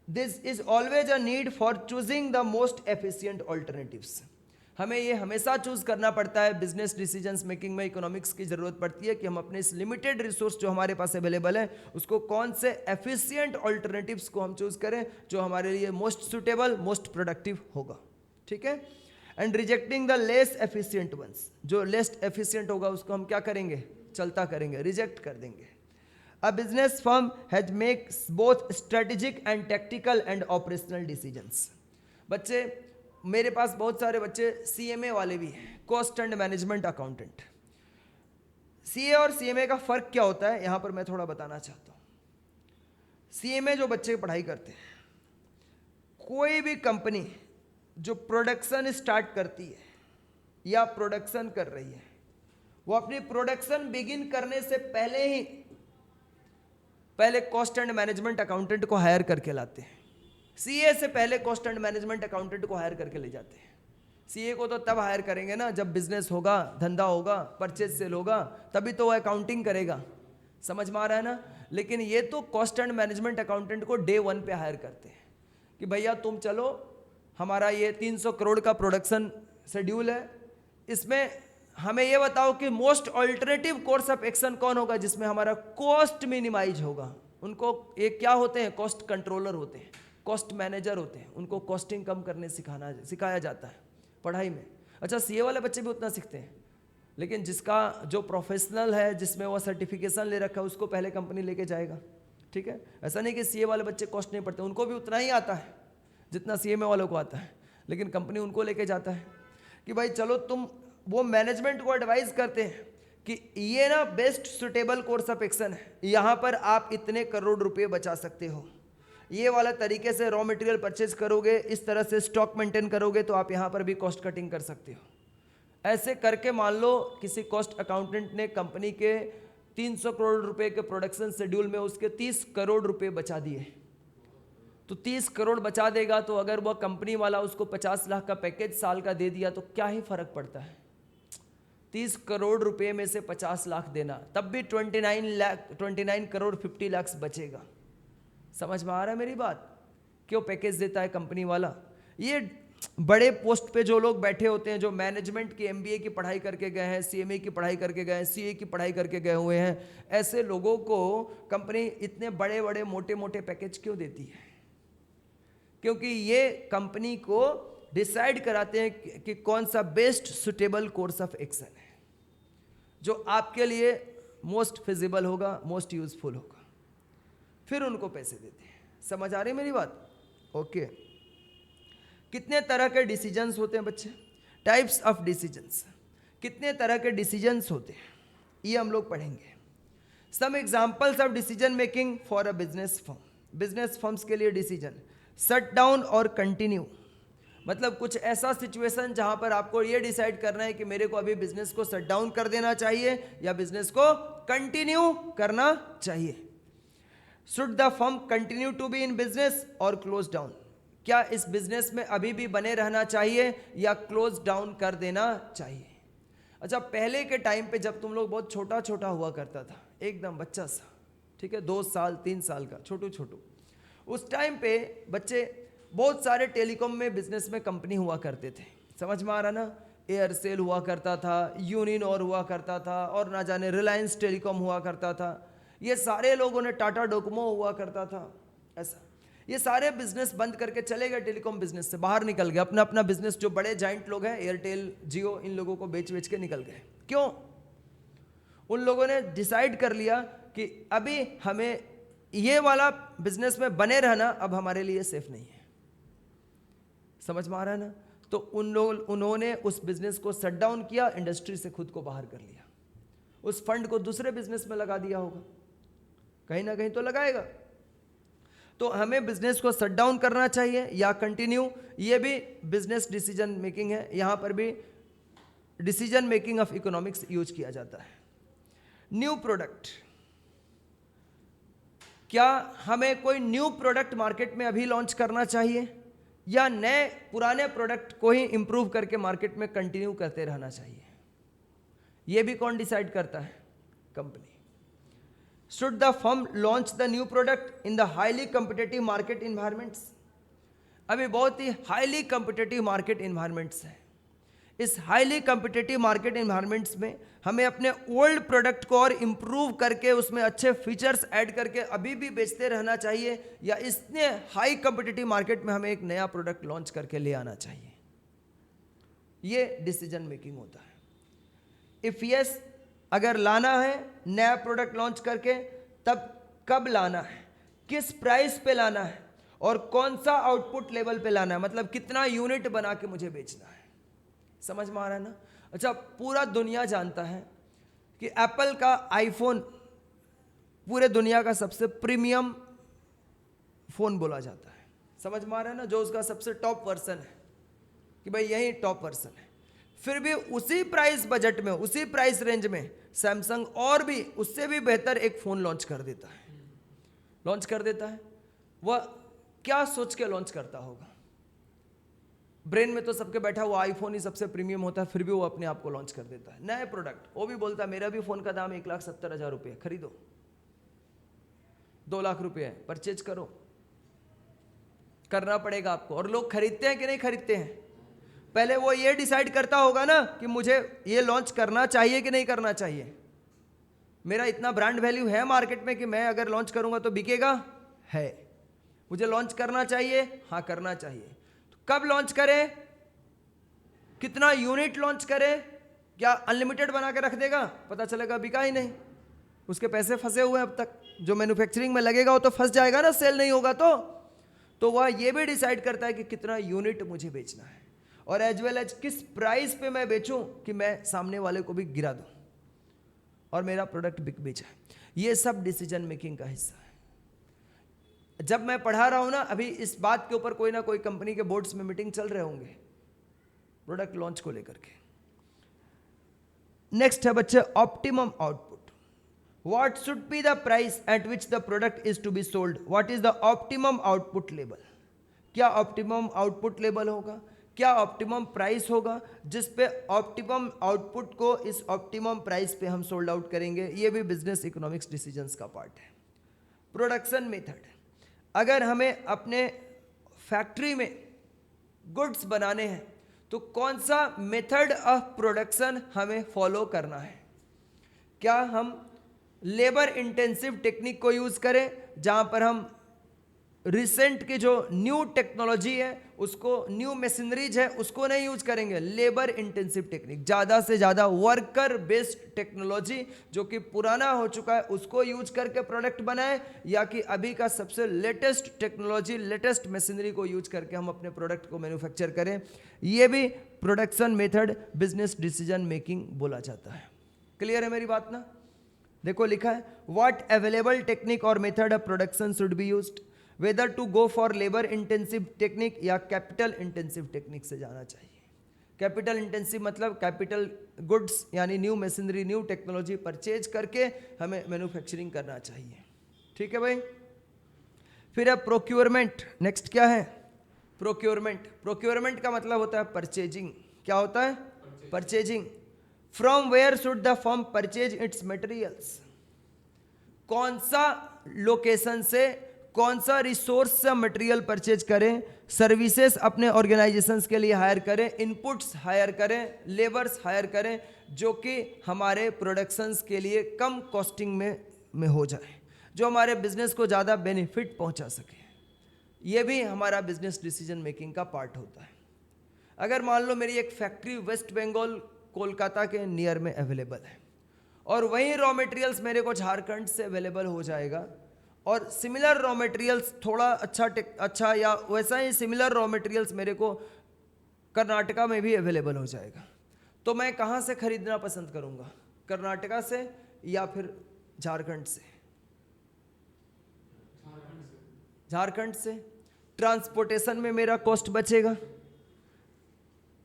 this is always a need for choosing the most efficient alternatives. हमें ये हमेशा चूज करना पड़ता है, बिजनेस डिसीजंस मेकिंग में इकोनॉमिक्स की जरूरत पड़ती है कि हम अपने इस लिमिटेड रिसोर्स जो हमारे पास अवेलेबल है उसको कौन से एफिशिएंट ऑल्टरनेटिव्स को हम चूज करें जो हमारे लिए मोस्ट सुटेबल, मोस्ट प्रोडक्टिव होगा। ठीक है। And rejecting the less efficient ones, जो लेस एफिशिएंट होगा उसको हम क्या करेंगे, चलता करेंगे, रिजेक्ट कर देंगे। अ business firm has makes both strategic and tactical and operational decisions. बच्चे, मेरे पास बहुत सारे बच्चे सीएमए वाले भी हैं, cost and management accountant. CA और सीएमए का फर्क क्या होता है यहां पर मैं थोड़ा बताना चाहता हूं। सीएमए जो बच्चे पढ़ाई करते हैं, कोई भी कंपनी जो प्रोडक्शन स्टार्ट करती है या प्रोडक्शन कर रही है, वो अपनी प्रोडक्शन बिगिन करने से पहले कॉस्ट एंड मैनेजमेंट अकाउंटेंट को हायर करके लाते हैं। सीए से पहले कॉस्ट एंड मैनेजमेंट अकाउंटेंट को हायर करके ले जाते हैं। सीए को तो तब हायर करेंगे ना जब बिजनेस होगा, धंधा होगा, परचेज सेल होगा, तभी तो वो अकाउंटिंग करेगा। समझ में आ रहा है ना। लेकिन ये तो कॉस्ट एंड मैनेजमेंट अकाउंटेंट को डे 1 पे हायर करते हैं कि भैया तुम चलो, हमारा ये 300 करोड़ का प्रोडक्शन शेड्यूल है, इसमें हमें ये बताओ कि most alternative course of action कौन होगा जिसमें हमारा कॉस्ट मिनिमाइज होगा। उनको ये क्या होते हैं, कॉस्ट कंट्रोलर होते हैं, कॉस्ट मैनेजर होते हैं, उनको कॉस्टिंग कम करने सिखाया जाता है पढ़ाई में। अच्छा, सीए वाले बच्चे भी उतना सीखते हैं, लेकिन जिसका जो प्रोफेशनल है, जिसमें वो सर्टिफिकेशन ले रखा है, उसको पहले कंपनी लेके जाएगा। ठीक है, ऐसा नहीं कि सीए वाले बच्चे कॉस्ट नहीं पढ़ते, उनको भी उतना ही आता है जितना सीएमए वालों को आता है, लेकिन कंपनी उनको लेके जाता है कि भाई चलो तुम, वो मैनेजमेंट को एडवाइस करते हैं कि ये ना best suitable course of action है, यहाँ पर आप इतने करोड़ रुपए बचा सकते हो, ये वाला तरीके से रॉ मटेरियल परचेज करोगे, इस तरह से स्टॉक मेंटेन करोगे तो आप यहाँ पर भी कॉस्ट कटिंग कर सकते हो। ऐसे करके मान लो किसी कॉस्ट अकाउंटेंट ने कंपनी के 300 करोड़ रुपए के प्रोडक्शन शेड्यूल में उसके 30 करोड़ रुपए बचा दिए, तो 30 करोड़ बचा देगा, तो अगर वह कंपनी वाला उसको 50 लाख का पैकेज साल का दे दिया तो क्या ही फर्क पड़ता है। 30 करोड़ रुपए में से 50 लाख देना, तब भी 29 करोड़ 50 लाख बचेगा। समझ में आ रहा है मेरी बात, क्यों पैकेज देता है कंपनी वाला। ये बड़े पोस्ट पे जो लोग बैठे होते हैं, जो मैनेजमेंट की एमबीए की पढ़ाई करके गए हैं, सीएमए की पढ़ाई करके गए हैं, सीए की पढ़ाई करके गए हुए हैं, ऐसे लोगों को कंपनी इतने बड़े बड़े मोटे मोटे पैकेज क्यों देती है? क्योंकि ये कंपनी को डिसाइड कराते हैं कि कौन सा best suitable course of action है जो आपके लिए मोस्ट फिजिबल होगा, मोस्ट यूजफुल होगा, फिर उनको पैसे देते हैं। समझ आ रही मेरी बात? ओके। कितने तरह के डिसीजंस होते हैं बच्चे? टाइप्स ऑफ डिसीजंस, कितने तरह के डिसीजंस होते हैं ये हम लोग पढ़ेंगे। Some examples of decision making for a business firm. Business firms के लिए डिसीजन, शट डाउन और कंटिन्यू, मतलब कुछ ऐसा सिचुएशन जहां पर आपको ये डिसाइड करना है कि मेरे को अभी बिजनेस को शट डाउन कर देना चाहिए या बिजनेस को कंटिन्यू करना चाहिए। Should the firm continue to be in business और क्लोज डाउन, क्या इस बिजनेस में अभी भी बने रहना चाहिए या क्लोज डाउन कर देना चाहिए। अच्छा, पहले के टाइम पे जब तुम लोग बहुत छोटा छोटा हुआ करता था, एकदम बच्चा सा, ठीक है, 2 साल 3 साल का, छोटू, उस टाइम पे बच्चे बहुत सारे टेलीकॉम में बिजनेस में कंपनी हुआ करते थे। समझ में आ रहा ना? एयरसेल हुआ करता था, यूनिनॉर हुआ करता था, और ना जाने रिलायंस टेलीकॉम हुआ करता था, ये सारे लोगों ने, टाटा डोकोमो हुआ करता था। ऐसा ये सारे बिजनेस बंद करके चले गए, टेलीकॉम बिजनेस से बाहर निकल गए, अपना अपना बिजनेस, जो बड़े जाइंट लोग हैं एयरटेल, जियो, इन लोगों को बेच के निकल गए। क्यों? उन लोगों ने डिसाइड कर लिया कि अभी हमें ये वाला बिजनेस में बने रहना अब हमारे लिए सेफ नहीं है। समझ में आ रहा है ना? तो उन्होंने उस बिजनेस को शट डाउन किया, इंडस्ट्री से खुद को बाहर कर लिया, उस फंड को दूसरे बिजनेस में लगा दिया होगा, कहीं ना कहीं तो लगाएगा। तो हमें बिजनेस को शट डाउन करना चाहिए या कंटिन्यू, ये भी बिजनेस डिसीजन मेकिंग है। यहां पर भी decision making of economics use किया जाता है। न्यू प्रोडक्ट, क्या हमें कोई न्यू प्रोडक्ट मार्केट में अभी लॉन्च करना चाहिए या नए पुराने प्रोडक्ट को ही इंप्रूव करके मार्केट में कंटिन्यू करते रहना चाहिए? यह भी कौन डिसाइड करता है? Company. Should the firm launch the new product in the highly competitive market environments? अभी बहुत ही हाईली कॉम्पिटिटिव मार्केट इन्वायरमेंट्स है। इस हाईली कॉम्पिटिटिव मार्केट इन्वायरमेंट्स में हमें अपने ओल्ड प्रोडक्ट को और इम्प्रूव करके उसमें अच्छे फीचर्स ऐड करके अभी भी बेचते रहना चाहिए या इतने हाई कॉम्पिटिटिव मार्केट में हमें एक नया प्रोडक्ट लॉन्च करके ले आना चाहिए? ये डिसीजन मेकिंग होता है। इफ यस, अगर लाना है नया प्रोडक्ट लॉन्च करके, तब कब लाना है, किस प्राइस पे लाना है और कौन सा आउटपुट लेवल पे लाना है, मतलब कितना यूनिट बना के मुझे बेचना है। समझ में आ रहा है ना? अच्छा, पूरा दुनिया जानता है कि एप्पल का आईफोन पूरे दुनिया का सबसे प्रीमियम फोन बोला जाता है। समझ में आ रहा है ना, जो उसका सबसे टॉप वर्जन है कि भाई यही टॉप वर्जन है। फिर भी उसी प्राइस बजट में, उसी प्राइस रेंज में सैमसंग और भी उससे भी बेहतर एक फोन लॉन्च कर देता है। वह क्या सोच के लॉन्च करता होगा? ब्रेन में तो सबके बैठा हुआ आईफोन ही सबसे प्रीमियम होता है, फिर भी वो अपने आप को लॉन्च कर देता है नए प्रोडक्ट। वो भी बोलता है मेरा भी फोन का दाम 1,70,000 रुपये, खरीदो, 2 लाख रुपये है, परचेज करो। करना पड़ेगा आपको। और लोग खरीदते हैं कि नहीं खरीदते हैं? पहले वो ये डिसाइड करता होगा ना कि मुझे ये लॉन्च करना चाहिए कि नहीं करना चाहिए। मेरा इतना ब्रांड वैल्यू है मार्केट में कि मैं अगर लॉन्च करूंगा तो बिकेगा, है, मुझे लॉन्च करना चाहिए, हाँ करना चाहिए। तो कब लॉन्च करें, कितना यूनिट लॉन्च करें? क्या अनलिमिटेड बना के रख देगा, पता चलेगा बिका ही नहीं, उसके पैसे फंसे हुए हैं अब तक। जो मैन्युफैक्चरिंग में लगेगा वो तो फंस जाएगा ना, सेल नहीं होगा तो वह ये भी डिसाइड करता है कि कितना यूनिट मुझे बेचना है और एज वेल एज किस प्राइस पे मैं बेचूं कि मैं सामने वाले को भी गिरा दूं और मेरा प्रोडक्ट बिक भी जाए। ये सब डिसीजन मेकिंग का हिस्सा है। जब मैं पढ़ा रहा हूं ना, अभी इस बात के ऊपर कोई ना कोई कंपनी के बोर्ड्स में मीटिंग चल रहे होंगे प्रोडक्ट लॉन्च को लेकर के। नेक्स्ट है बच्चे optimum output. What should be the price at which the product is to be sold? What is the optimum output level? क्या ऑप्टिमम आउटपुट लेवल होगा, क्या ऑप्टिमम प्राइस होगा जिस पे ऑप्टिमम आउटपुट को इस ऑप्टिमम प्राइस पे हम सोल्ड आउट करेंगे? ये भी बिजनेस इकोनॉमिक्स डिसीजंस का पार्ट है। प्रोडक्शन मेथड, अगर हमें अपने फैक्ट्री में गुड्स बनाने हैं तो कौन सा मेथड ऑफ प्रोडक्शन हमें फॉलो करना है? क्या हम लेबर इंटेंसिव टेक्निक को यूज करें, जहां पर हम रिसेंट की जो न्यू टेक्नोलॉजी है उसको, न्यू मशीनरीज है उसको नहीं यूज करेंगे, लेबर इंटेंसिव टेक्निक, ज्यादा से ज्यादा वर्कर बेस्ड टेक्नोलॉजी जो कि पुराना हो चुका है उसको यूज करके प्रोडक्ट बनाए, या कि अभी का सबसे लेटेस्ट टेक्नोलॉजी, लेटेस्ट मशीनरी को यूज करके हम अपने प्रोडक्ट को मैन्युफैक्चर करें? ये भी production method business decision making बोला जाता है। क्लियर है मेरी बात ना? देखो लिखा है व्हाट अवेलेबल टेक्निक और method of production should be used, whether to go for labour intensive technique या कैपिटल इंटेंसिव टेक्निक से जाना चाहिए। कैपिटल इंटेंसिव मतलब कैपिटल गुड्स यानी new machinery, new technology purchase करके हमें मैन्युफैक्चरिंग करना चाहिए। ठीक है भाई। फिर है प्रोक्योरमेंट। नेक्स्ट क्या है? प्रोक्योरमेंट। प्रोक्योरमेंट का मतलब होता है परचेजिंग। क्या होता है? Purchasing. From where should the firm purchase its materials, कौन सा लोकेशन से, कौन सा रिसोर्स से मटेरियल परचेज करें, सर्विसेज अपने ऑर्गेनाइजेशंस के लिए हायर करें, इनपुट्स हायर करें, लेबर्स हायर करें, जो कि हमारे प्रोडक्शंस के लिए कम कॉस्टिंग में हो जाए, जो हमारे बिजनेस को ज़्यादा बेनिफिट पहुंचा सके। ये भी हमारा बिजनेस डिसीजन मेकिंग का पार्ट होता है। अगर मान लो मेरी एक फैक्ट्री वेस्ट बंगाल कोलकाता के नियर में अवेलेबल है और वही रॉ मटेरियल्स मेरे को झारखंड से अवेलेबल हो जाएगा, और सिमिलर रॉ मटेरियल्स थोड़ा अच्छा या वैसा ही सिमिलर रॉ मटेरियल्स मेरे को कर्नाटका में भी अवेलेबल हो जाएगा, तो मैं कहाँ से खरीदना पसंद करूँगा? कर्नाटका से या फिर झारखंड से? झारखंड से। ट्रांसपोर्टेशन में मेरा कॉस्ट बचेगा,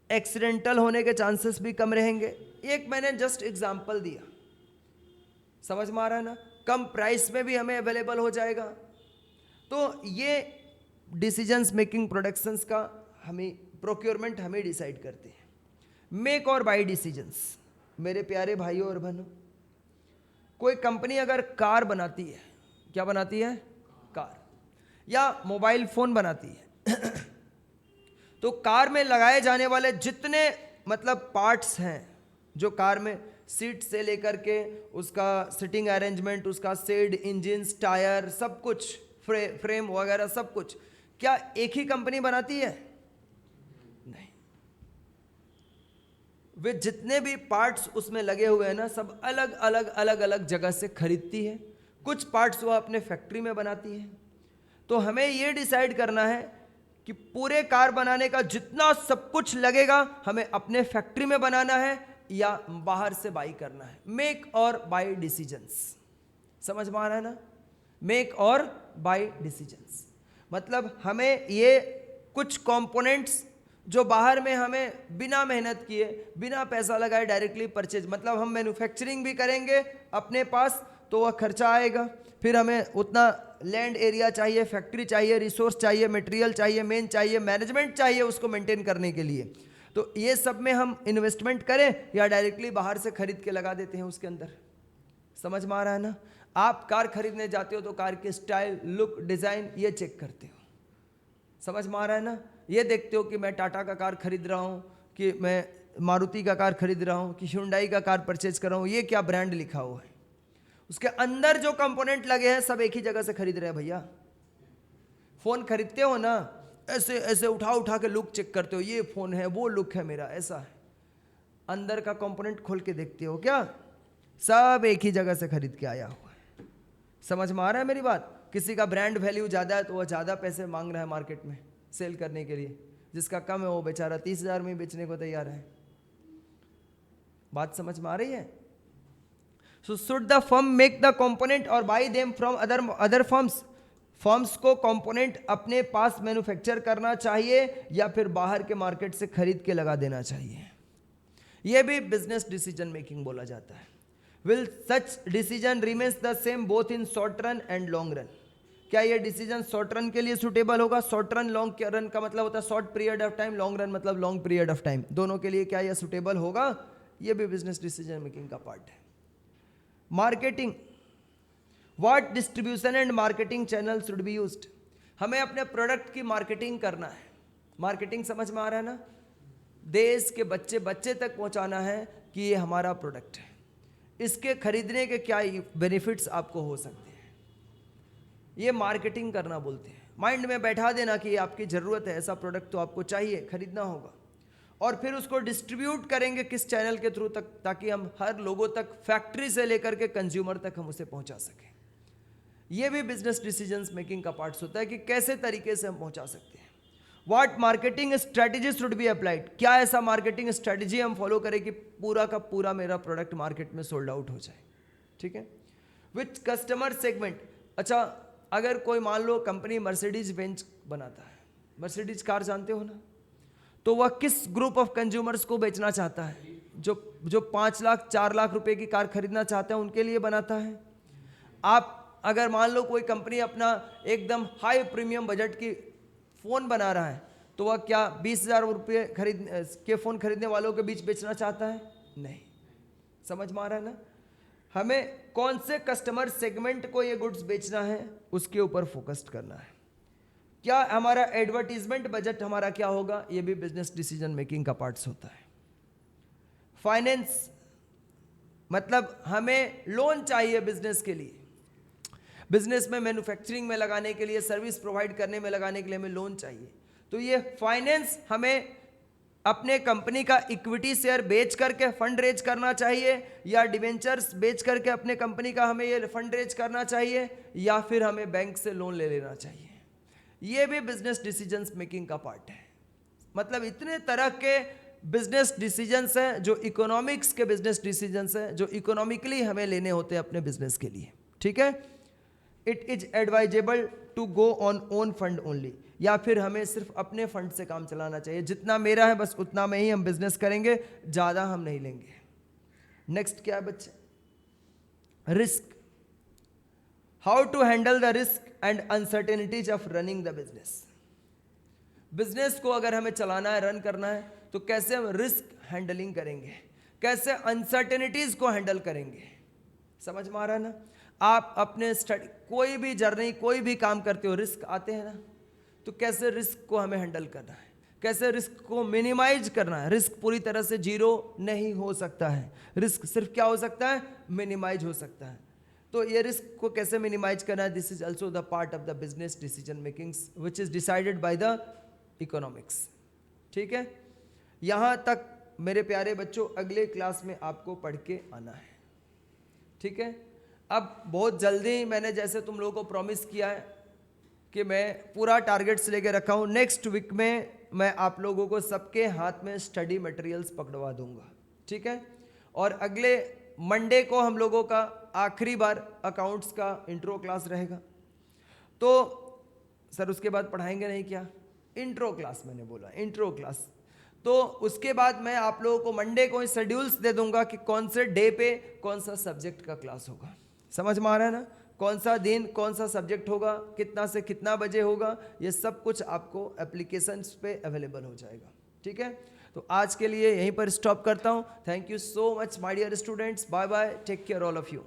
एक्सीडेंटल होने के चांसेस भी कम रहेंगे। एक मैंने जस्ट एग्जांपल दिया, समझ में आ रहा है ना? कम प्राइस में भी हमें अवेलेबल हो जाएगा। तो ये डिसीजंस मेकिंग प्रोडक्शंस का हमें प्रोक्योरमेंट हमें डिसाइड करते हैं। मेक और बाई डिसीजंस, मेरे प्यारे भाइयों और बहनों, कोई कंपनी अगर कार बनाती है, क्या बनाती है? कार, या मोबाइल फोन बनाती है तो कार में लगाए जाने वाले जितने मतलब पार्ट्स हैं, जो कार में सीट से लेकर के उसका सिटिंग अरेंजमेंट, उसका शेड, इंजन, टायर, सब कुछ, फ्रेम वगैरह सब कुछ, क्या एक ही कंपनी बनाती है? नहीं। वे जितने भी पार्ट्स उसमें लगे हुए हैं ना, सब अलग अलग जगह से खरीदती है। कुछ पार्ट्स वो अपने फैक्ट्री में बनाती है। तो हमें ये डिसाइड करना है कि पूरे कार बनाने का जितना सब कुछ लगेगा हमें अपने फैक्ट्री में बनाना है, या बाहर से बाई करना है। मेक और बाई डिसीजंस, समझ में आ रहा है ना? मेक और बाई डिसीजंस मतलब हमें ये कुछ कंपोनेंट्स जो बाहर में हमें बिना मेहनत किए, बिना पैसा लगाए डायरेक्टली परचेज, मतलब हम मैन्युफैक्चरिंग भी करेंगे अपने पास तो वह खर्चा आएगा, फिर हमें उतना लैंड एरिया चाहिए, फैक्ट्री चाहिए, रिसोर्स चाहिए, मटेरियल चाहिए, मेन चाहिए, मैनेजमेंट चाहिए उसको मेंटेन करने के लिए। तो ये सब में हम इन्वेस्टमेंट करें या डायरेक्टली बाहर से खरीद के लगा देते हैं उसके अंदर। समझ में आ रहा है ना? आप कार खरीदने जाते हो तो कार की स्टाइल, लुक, डिज़ाइन ये चेक करते हो। समझ में आ रहा है ना? ये देखते हो कि मैं टाटा का कार खरीद रहा हूँ, कि मैं मारुति का कार खरीद रहा हूँ, कि हुंडई का कार परचेज कर रहा हूँ, ये क्या ब्रांड लिखा हुआ है। उसके अंदर जो कंपोनेंट लगे हैं सब एक ही जगह से खरीद रहे हैं भैया। फ़ोन खरीदते हो ना, ऐसे ऐसे उठा उठा के लुक चेक करते हो, ये फ़ोन है, वो लुक है मेरा, ऐसा है। अंदर का कंपोनेंट खोल के देखते हो क्या? सब एक ही जगह से खरीद के आया हुआ है। समझ में आ रहा है मेरी बात? किसी का ब्रांड वैल्यू ज़्यादा है तो वह ज़्यादा पैसे मांग रहा है मार्केट में सेल करने के लिए, जिसका कम है वो बेचारा 30,000 में बेचने को तैयार है। बात समझ में आ रही है? So should the firm make the component और buy them from other firms? Firms को कंपोनेंट अपने पास मैन्युफैक्चर करना चाहिए या फिर बाहर के मार्केट से खरीद के लगा देना चाहिए? यह भी बिजनेस डिसीजन मेकिंग बोला जाता है। Will such decision remains the same both in short run and long run? क्या यह डिसीजन शॉर्ट रन के लिए सुटेबल होगा? शॉर्ट रन, लॉन्ग रन का मतलब होता है short period of time, long run मतलब लॉन्ग पीरियड ऑफ टाइम। दोनों के लिए क्या यह सुटेबल होगा? यह भी बिजनेस डिसीजन मेकिंग का पार्ट है। Marketing, what distribution and marketing channel should be used? हमें अपने प्रोडक्ट की मार्केटिंग करना है। मार्केटिंग समझ में आ रहा है ना? देश के बच्चे बच्चे तक पहुंचाना है कि ये हमारा प्रोडक्ट है, इसके खरीदने के क्या बेनिफिट्स आपको हो सकते हैं, ये मार्केटिंग करना बोलते हैं। माइंड में बैठा देना कि ये आपकी ज़रूरत है, ऐसा प्रोडक्ट तो आपको चाहिए, खरीदना होगा, और फिर उसको डिस्ट्रीब्यूट करेंगे किस चैनल के थ्रू तक, ताकि हम हर लोगों तक, फैक्ट्री से लेकर के कंज्यूमर तक हम उसे पहुंचा सकें। ये भी बिजनेस डिसीजंस मेकिंग का पार्ट्स होता है कि कैसे तरीके से हम पहुंचा सकते हैं। What marketing strategy should be applied? क्या ऐसा मार्केटिंग स्ट्रेटेजी हम फॉलो करें कि पूरा का पूरा मेरा प्रोडक्ट मार्केट में सोल्ड आउट हो जाए? ठीक है। विच कस्टमर सेगमेंट? अच्छा, अगर कोई मान लो कंपनी मर्सिडीज बेंज बनाता है, मर्सिडीज कार जानते हो ना, तो वह किस ग्रुप ऑफ कंज्यूमर्स को बेचना चाहता है? जो 5 लाख 4 लाख रुपए की कार खरीदना चाहते हैं उनके लिए बनाता है। आप अगर मान लो कोई कंपनी अपना एकदम हाई प्रीमियम बजट की फ़ोन बना रहा है, तो वह क्या 20,000 रुपये के फ़ोन खरीदने वालों के बीच बेचना चाहता है? नहीं। समझ में आ रहा है ना? हमें कौन से कस्टमर सेगमेंट को ये गुड्स बेचना है उसके ऊपर फोकस्ड करना है। क्या हमारा एडवर्टीजमेंट बजट हमारा क्या होगा? ये भी बिजनेस डिसीजन मेकिंग का पार्ट्स होता है। फाइनेंस मतलब हमें लोन चाहिए बिजनेस के लिए, बिजनेस में मैन्युफैक्चरिंग में लगाने के लिए, सर्विस प्रोवाइड करने में लगाने के लिए हमें लोन चाहिए। तो ये फाइनेंस हमें अपने कंपनी का इक्विटी शेयर बेच करके फंड रेज करना चाहिए, या डिवेंचर्स बेच करके अपने कंपनी का हमें ये फंड रेज करना चाहिए, या फिर हमें बैंक से लोन ले लेना चाहिए। ये भी बिजनेस डिसीजंस मेकिंग का पार्ट है। मतलब इतने तरह के बिजनेस डिसीजंस हैं जो इकोनॉमिक्स के बिजनेस डिसीजंस हैं, जो इकोनॉमिकली हमें लेने होते हैं अपने बिजनेस के लिए। ठीक है। It is advisable to go on own fund only, या फिर हमें सिर्फ अपने फंड से काम चलाना चाहिए, जितना मेरा है बस उतना में ही हम बिजनेस करेंगे, ज़्यादा हम नहीं लेंगे। नेक्स्ट क्या है बच्चे? Risk. How to handle the risk and uncertainties of running the business? Business को अगर हमें चलाना है, रन करना है, तो कैसे हम रिस्क हैंडलिंग करेंगे, कैसे अनसर्टेनिटीज को हैंडल करेंगे? समझ में आ रहा है ना? आप अपने स्टडी, कोई भी जर्नी, कोई भी काम करते हो, रिस्क आते हैं ना, तो कैसे रिस्क को हमें हैंडल करना है, कैसे रिस्क को मिनिमाइज करना है। रिस्क पूरी तरह से जीरो नहीं हो सकता है, रिस्क सिर्फ क्या हो सकता है? मिनिमाइज हो सकता है। तो ये रिस्क को कैसे मिनिमाइज करना है, this is also the part of the business decision makings which is decided by the economics. ठीक है। यहाँ तक मेरे प्यारे बच्चों अगले क्लास में आपको पढ़ के आना है। ठीक है। अब बहुत जल्दी मैंने जैसे तुम लोगों को प्रॉमिस किया है कि मैं पूरा टारगेट्स लेके रखा हूँ, नेक्स्ट वीक में मैं आप लोगों को सबके हाथ में स्टडी मटेरियल्स पकड़वा दूंगा। ठीक है। और अगले मंडे को हम लोगों का आखिरी बार अकाउंट्स का इंट्रो क्लास रहेगा। तो सर उसके बाद पढ़ाएंगे नहीं क्या? इंट्रो क्लास, मैंने बोला इंट्रो क्लास। तो उसके बाद मैं आप लोगों को मंडे को शेड्यूल्स दे दूंगा कि कौन से डे पे कौन सा सब्जेक्ट का क्लास होगा। समझ में आ रहा है ना? कौन सा दिन कौन सा सब्जेक्ट होगा, कितना से कितना बजे होगा, ये सब कुछ आपको एप्लीकेशंस पे अवेलेबल हो जाएगा। ठीक है, तो आज के लिए यहीं पर स्टॉप करता हूँ। Thank you so much my dear students, bye bye, take care all of you.